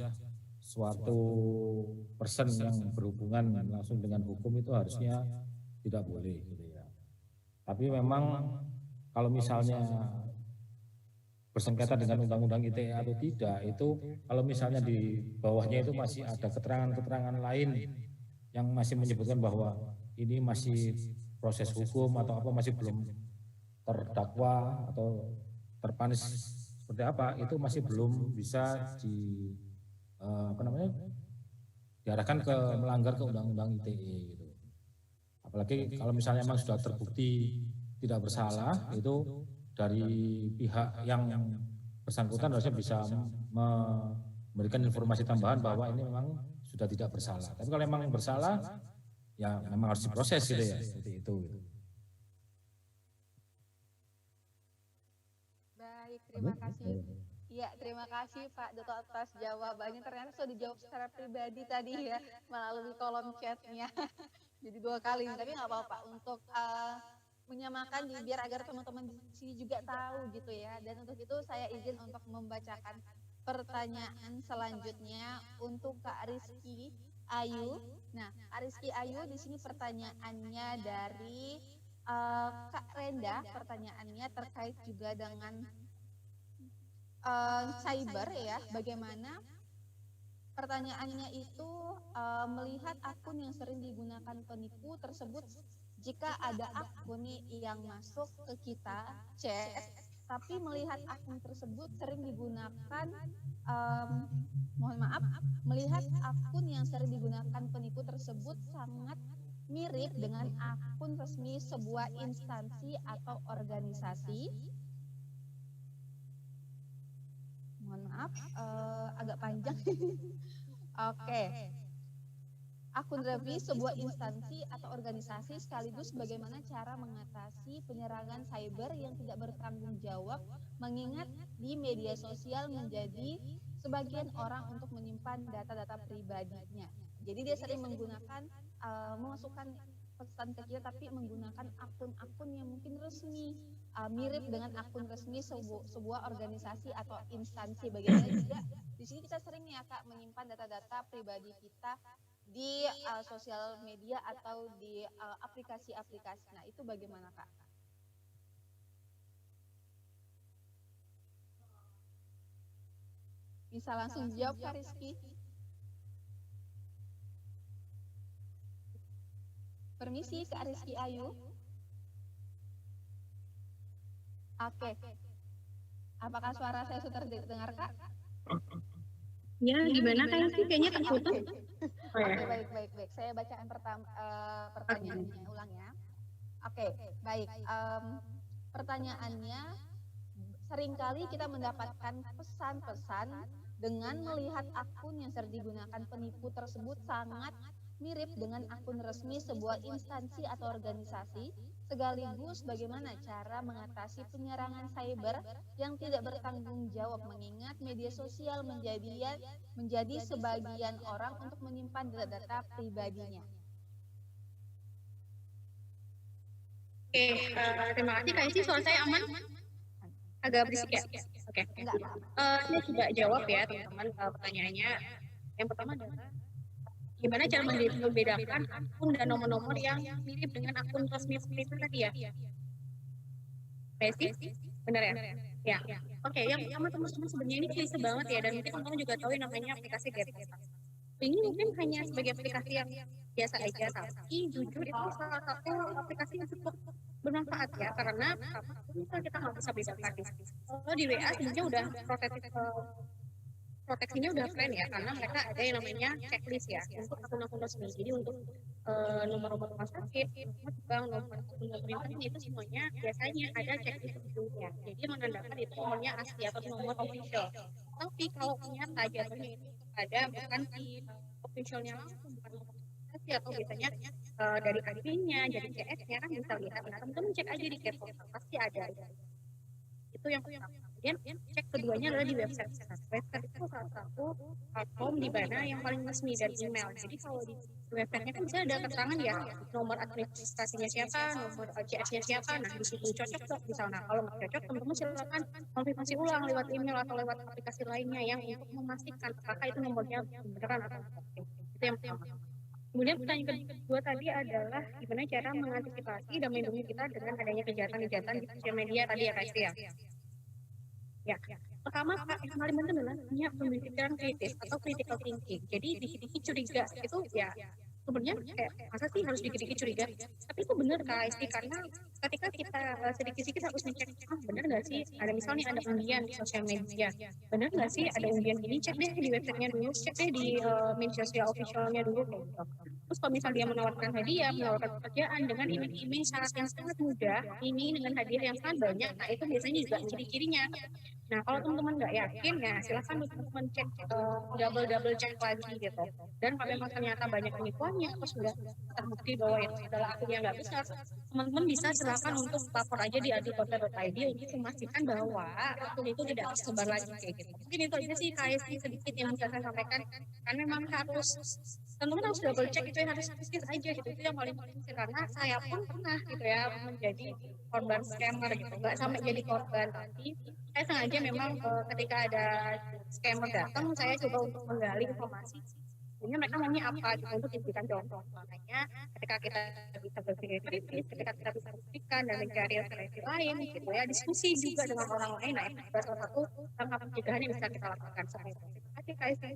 suatu person yang berhubungan langsung dengan hukum itu harusnya tidak boleh gitu ya. Tapi memang kalau misalnya bersengketa dengan undang-undang ITE atau tidak, itu kalau misalnya di bawahnya itu masih ada keterangan-keterangan lain yang masih menyebutkan bahwa ini masih proses hukum atau apa, masih belum terdakwa atau terpanis seperti apa, itu masih belum bisa diarahkan ke melanggar ke undang-undang ITE gitu. Apalagi kalau misalnya memang sudah terbukti tidak bersalah, itu dari pihak yang bersangkutan harusnya bisa memberikan informasi tambahan bahwa ini memang sudah tidak bersalah. Tapi kalau memang bersalah, ya memang harus diproses gitu ya, seperti itu. Gitu. Baik, terima kasih. Ya, terima kasih Pak Doto atas jawabannya. Ternyata sudah dijawab secara pribadi tadi ya, melalui kolom chatnya. Jadi 2 kali, tapi nggak apa-apa untuk menyamakan biar agar teman-teman di sini juga tahu gitu ya. Dan untuk itu saya izin untuk membacakan pertanyaan selanjutnya untuk Kak Rizky Ayu. Nah, Kak Rizky Ayu di sini pertanyaannya dari Kak Renda. Pertanyaannya terkait juga dengan cyber ya, bagaimana pertanyaannya itu melihat akun yang sering digunakan penipu tersebut, jika ada akun yang masuk ke kita chat, tapi melihat akun tersebut sering digunakan melihat akun yang sering digunakan penipu tersebut sangat mirip dengan akun resmi sebuah instansi atau organisasi. Mohon maaf, agak panjang. Oke. Akun resmi sebuah instansi atau organisasi, sekaligus bagaimana cara mengatasi penyerangan cyber yang tidak bertanggung jawab, mengingat di media sosial menjadi sebagian orang untuk menyimpan data-data pribadinya. Jadi dia sering menggunakan, memasukkan pesan ke kita tapi menggunakan akun-akun yang mungkin resmi, mirip dengan akun resmi sebuah organisasi atau instansi. Bagaimana juga di sini kita sering ya Kak menyimpan data-data pribadi kita di sosial media atau di aplikasi-aplikasi. Nah, itu bagaimana, Kak? Bisa langsung jawab, Kak Rizky. Permisi, Kak Rizky Ayu. Oke. Apakah suara saya sudah terdengar, Kak? Ya, gimana kan sih? Kayaknya terputus. Oke, baik. Saya bacakan pertanyaannya, ulang ya. Oke, baik. Pertanyaannya, seringkali kita mendapatkan pesan-pesan dengan melihat akun yang sering digunakan penipu tersebut sangat mirip dengan akun resmi sebuah instansi atau organisasi. Sekaligus bagaimana cara mengatasi penyerangan cyber yang tidak bertanggung jawab, mengingat media sosial menjadi sebagian orang untuk menyimpan data pribadinya. Oke, terima kasih Kak Isi, suara saya aman? Agak berisik ya? Oke. Saya coba jawab ya teman-teman pertanyaannya. Yang pertama adalah gimana cara membedakan akun dan nomor-nomor yang mirip dengan akun resmi itu tadi ya? Resi? Benar ya? Ya. Oke, yang pertama teman-teman sebenarnya ini klise banget ya, dan mungkin teman-teman juga tahu yang namanya aplikasi GetPosta. Ini mungkin hanya sebagai aplikasi yang biasa aja, tapi jujur itu salah satu aplikasi yang cukup bermanfaat ya, karena misal kita nggak bisa bedakan. Kalau di WA sebenarnya udah proteksinya udah keren ya, karena mereka ada yang namanya checklist ya untuk akun-akun resmi. Jadi untuk nomor-nomor rumah sakit, nomor bank, nomor internet itu semuanya biasanya ada checklist sebelumnya. Jadi menandakan itu nomornya asli atau nomor official. Tapi kalau ternyata jatuhnya itu ada bukan di officialnya langsung, bukan nomor asli, atau biasanya dari adminnya, dari CS-nya kan bisa lihat. Nah, teman-teman cek aja di GetPosta, pasti ada. Itu yang pertama. Kemudian cek keduanya adalah di website. Website itu salah satu platform di mana yang paling resmi dari email. Jadi kalau di websitenya kan bisa ada keterangan ya, nomor administrasinya siapa, nomor CS-nya siapa. Nah, di situ cocok tuh misalnya. Kalau nggak cocok, teman-teman silakan konfirmasi ulang lewat email atau lewat aplikasi lainnya yang untuk memastikan apakah itu nomornya beneran atau tidak. Itu yang pertama. Kemudian pertanyaan kedua tadi adalah gimana cara mengantisipasi dan melindungi kita dengan adanya kejahatan-kejahatan di sosial media tadi ya, Kak ya. Ya, pertama yang paling penting adalah punya pemikiran kritis atau critical thinking. Jadi dikit-dikit curiga itu ya sebenarnya kayak masa sih harus dikit-dikit curiga, tapi itu benar Kak Isti, karena ketika kita sedikit-sedikit harus ngecek, benar nggak sih ada misalnya ada undian di sosial media, benar nggak sih ada undian ini, cek deh di websitenya dulu, cek deh di media sosial officialnya dulu kayak gitu. Terus kalau misalnya dia menawarkan hadiah, menawarkan pekerjaan dengan iming-iming syarat yang sangat mudah, ini dengan hadiah yang sangat banyak, nah itu biasanya juga ciri-cirinya. Nah, kalau teman-teman nggak yakin ya silahkan teman-teman cek double cek lagi gitu. Dan kalau memang ternyata banyak penipuannya atau sudah terbukti bahwa itu adalah akun yang nggak besar, teman-teman bisa silahkan untuk lapor aja di adilkota.id untuk memastikan bahwa akun itu tidak tersebar lagi kayak gitu. Mungkin itu aja sih KSI sedikit yang bisa saya sampaikan. Kan memang harus teman-teman harus double cek, itu yang harus kritis aja gitu. Itu yang paling penting karena saya pun pernah gitu ya menjadi korban scammer gitu. Nggak sampai jadi korban, tapi saya sengaja memang ketika ada scammer datang, saya coba untuk menggali informasi sebenarnya mereka maunya apa gitu untuk diberikan contoh. Makanya ketika kita bisa berpikir kritis, ketika kita bisa buktikan dan mencari referensi lain gitu ya, diskusi juga dengan orang lain, nah itu salah satu langkah pencegahan yang bisa kita lakukan seperti itu. Terima kasih Kak Esti.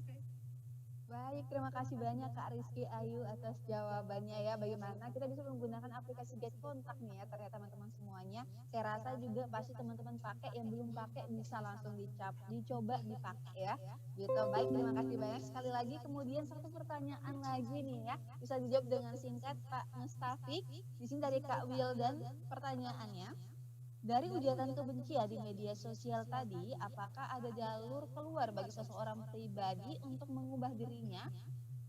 Baik, terima kasih banyak Kak Rizky Ayu atas jawabannya ya. Bagaimana kita bisa menggunakan aplikasi GetContact nih ya, ternyata teman-teman semuanya. Saya rasa juga pasti teman-teman pakai, yang belum pakai bisa langsung dicoba dipakai ya. Gitu. Baik, terima kasih banyak sekali lagi. Kemudian satu pertanyaan lagi nih ya, bisa dijawab dengan singkat Pak Mustafik. Di sini dari Kak Wildan, pertanyaannya, dari ujaran kebencian di media sosial tadi, apakah ada jalur keluar bagi seseorang pribadi untuk mengubah dirinya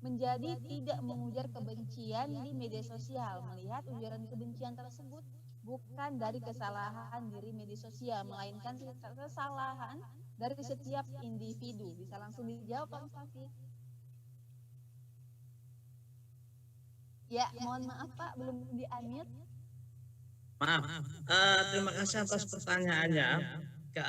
menjadi tidak mengujar kebencian di media sosial, melihat ujaran kebencian tersebut bukan dari kesalahan diri media sosial, melainkan kesalahan dari setiap individu? Bisa langsung dijawab Pak Mustafi. Ya, mohon maaf Pak, belum di-unmute. Maaf, terima kasih atas pertanyaannya.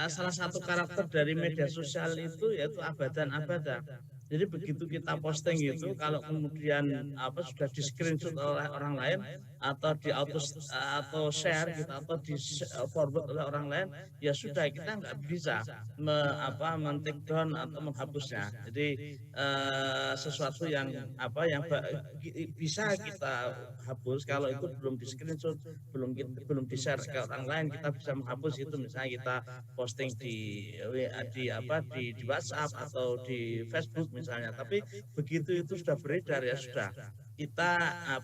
Salah satu karakter dari media sosial itu yaitu abadan abada. Jadi begitu kita posting gitu, kalau kemudian sudah di screenshot oleh orang lain atau di atau share gitu atau di forward oleh orang lain, ya sudah kita nggak bisa men-take down atau menghapusnya. Jadi sesuatu yang bisa kita hapus kalau itu belum di screenshot, belum di share ke orang lain, kita bisa menghapus itu. Misalnya kita posting di WhatsApp atau di Facebook misalnya, tapi begitu itu sudah beredar ya sudah, kita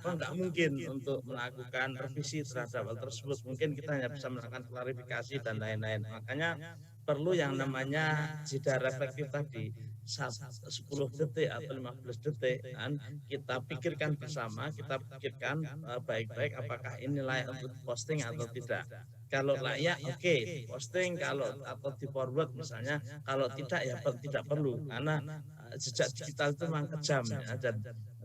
nggak mungkin untuk melakukan revisi terhadap hal tersebut. Mungkin kita hanya bisa melakukan klarifikasi dan lain-lain. Makanya perlu yang namanya jeda reflektif tadi, 10 detik atau 15 detik kan, kita pikirkan bersama, kita pikirkan baik-baik apakah ini layak untuk posting atau tidak. Kalau layak, oke, posting, kalau atau di forward misalnya, kalau tidak ya tidak perlu, karena jejak digital itu memang kejam ya,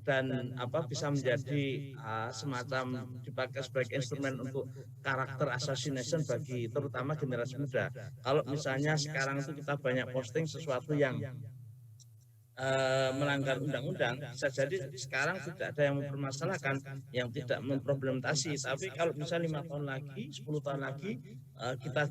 dan bisa menjadi semacam dipakai sebagai instrumen untuk karakter assassination bagi terutama generasi muda. Kalau misalnya sekarang itu kita banyak posting sesuatu yang melanggar undang-undang, bisa jadi sekarang tidak ada yang mempermasalahkan, yang tidak memproblematisasi. Tapi kalau misalnya 5 tahun lagi, 10 tahun lagi kita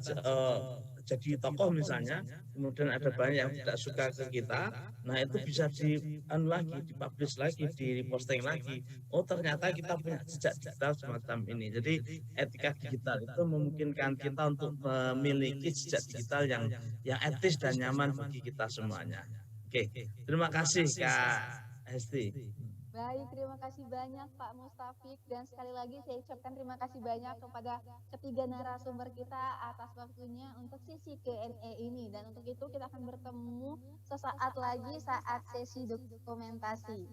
jadi tokoh misalnya, kemudian ada banyak yang tidak suka ke kita, nah itu bisa dipublish lagi, diposting lagi. Oh ternyata kita punya jejak digital semacam ini. Jadi etika digital itu memungkinkan kita untuk memiliki jejak digital yang etis dan nyaman bagi kita semuanya. Oke, terima kasih Kak Hesti. Baik, terima kasih banyak Pak Mustafik, dan sekali lagi saya ucapkan terima kasih banyak kepada ketiga narasumber kita atas waktunya untuk sesi Q&A ini. Dan untuk itu kita akan bertemu sesaat lagi saat sesi dokumentasi.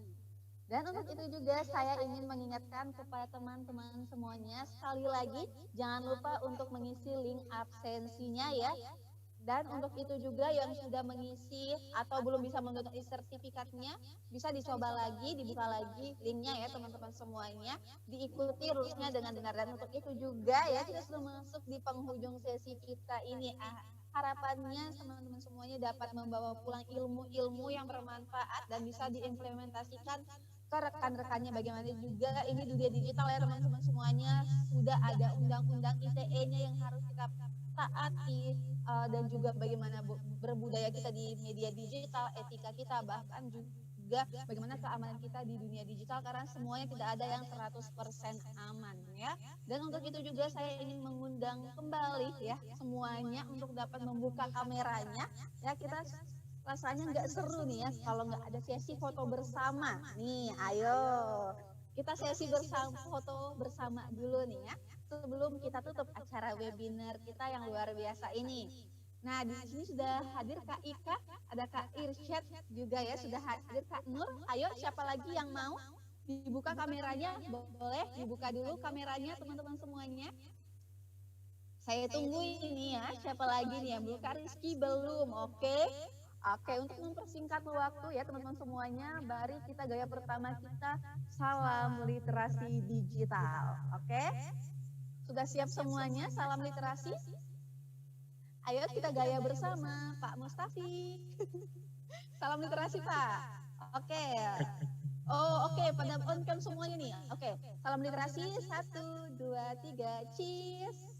Dan untuk itu juga saya ingin mengingatkan kepada teman-teman semuanya, sekali lagi jangan lupa untuk mengisi link absensinya ya. Dan untuk itu juga yang sudah mengisi atau belum bisa mendownload sertifikatnya, bisa dicoba lagi, dibuka lagi linknya ya teman-teman semuanya, diikuti rulesnya dengan benar. Dan untuk itu juga ya, kita sudah masuk di penghujung sesi kita ini. Harapannya teman-teman semuanya dapat membawa pulang ilmu-ilmu yang bermanfaat dan bisa diimplementasikan ke rekan-rekannya. Bagaimana juga ini dunia digital ya teman-teman semuanya, sudah ada undang-undang ITE-nya yang harus kita taati, dan juga bagaimana berbudaya kita di media digital, etika kita, bahkan juga bagaimana keamanan kita di dunia digital, karena semuanya tidak ada yang 100% aman ya. Dan untuk itu juga saya ingin mengundang kembali ya semuanya untuk dapat membuka kameranya ya. Kita rasanya nggak seru nih ya kalau nggak ada sesi foto bersama nih. Ayo kita sesi foto bersama dulu nih ya, sebelum kita tutup acara webinar kita yang luar biasa ini. Nah, di sini sudah hadir Kak Ika, ada Kak Irsyad juga ya, sudah hadir Kak Nur. Ayo siapa lagi yang mau dibuka kameranya? Boleh dibuka dulu kameranya teman-teman semuanya. Saya tunggu ini ya, siapa lagi nih yang belum? Kak Rizky belum, oke. Oke, untuk mempersingkat waktu ya teman-teman semuanya, mari kita gaya pertama kita, salam literasi digital. Oke, sudah siap semuanya salam literasi? Ayo kita gaya bersama Pak Mustafik. Salam literasi Pak. Oke. Oh oke, pada on cam semuanya nih. Oke, salam literasi 1, 2, 3, cheers.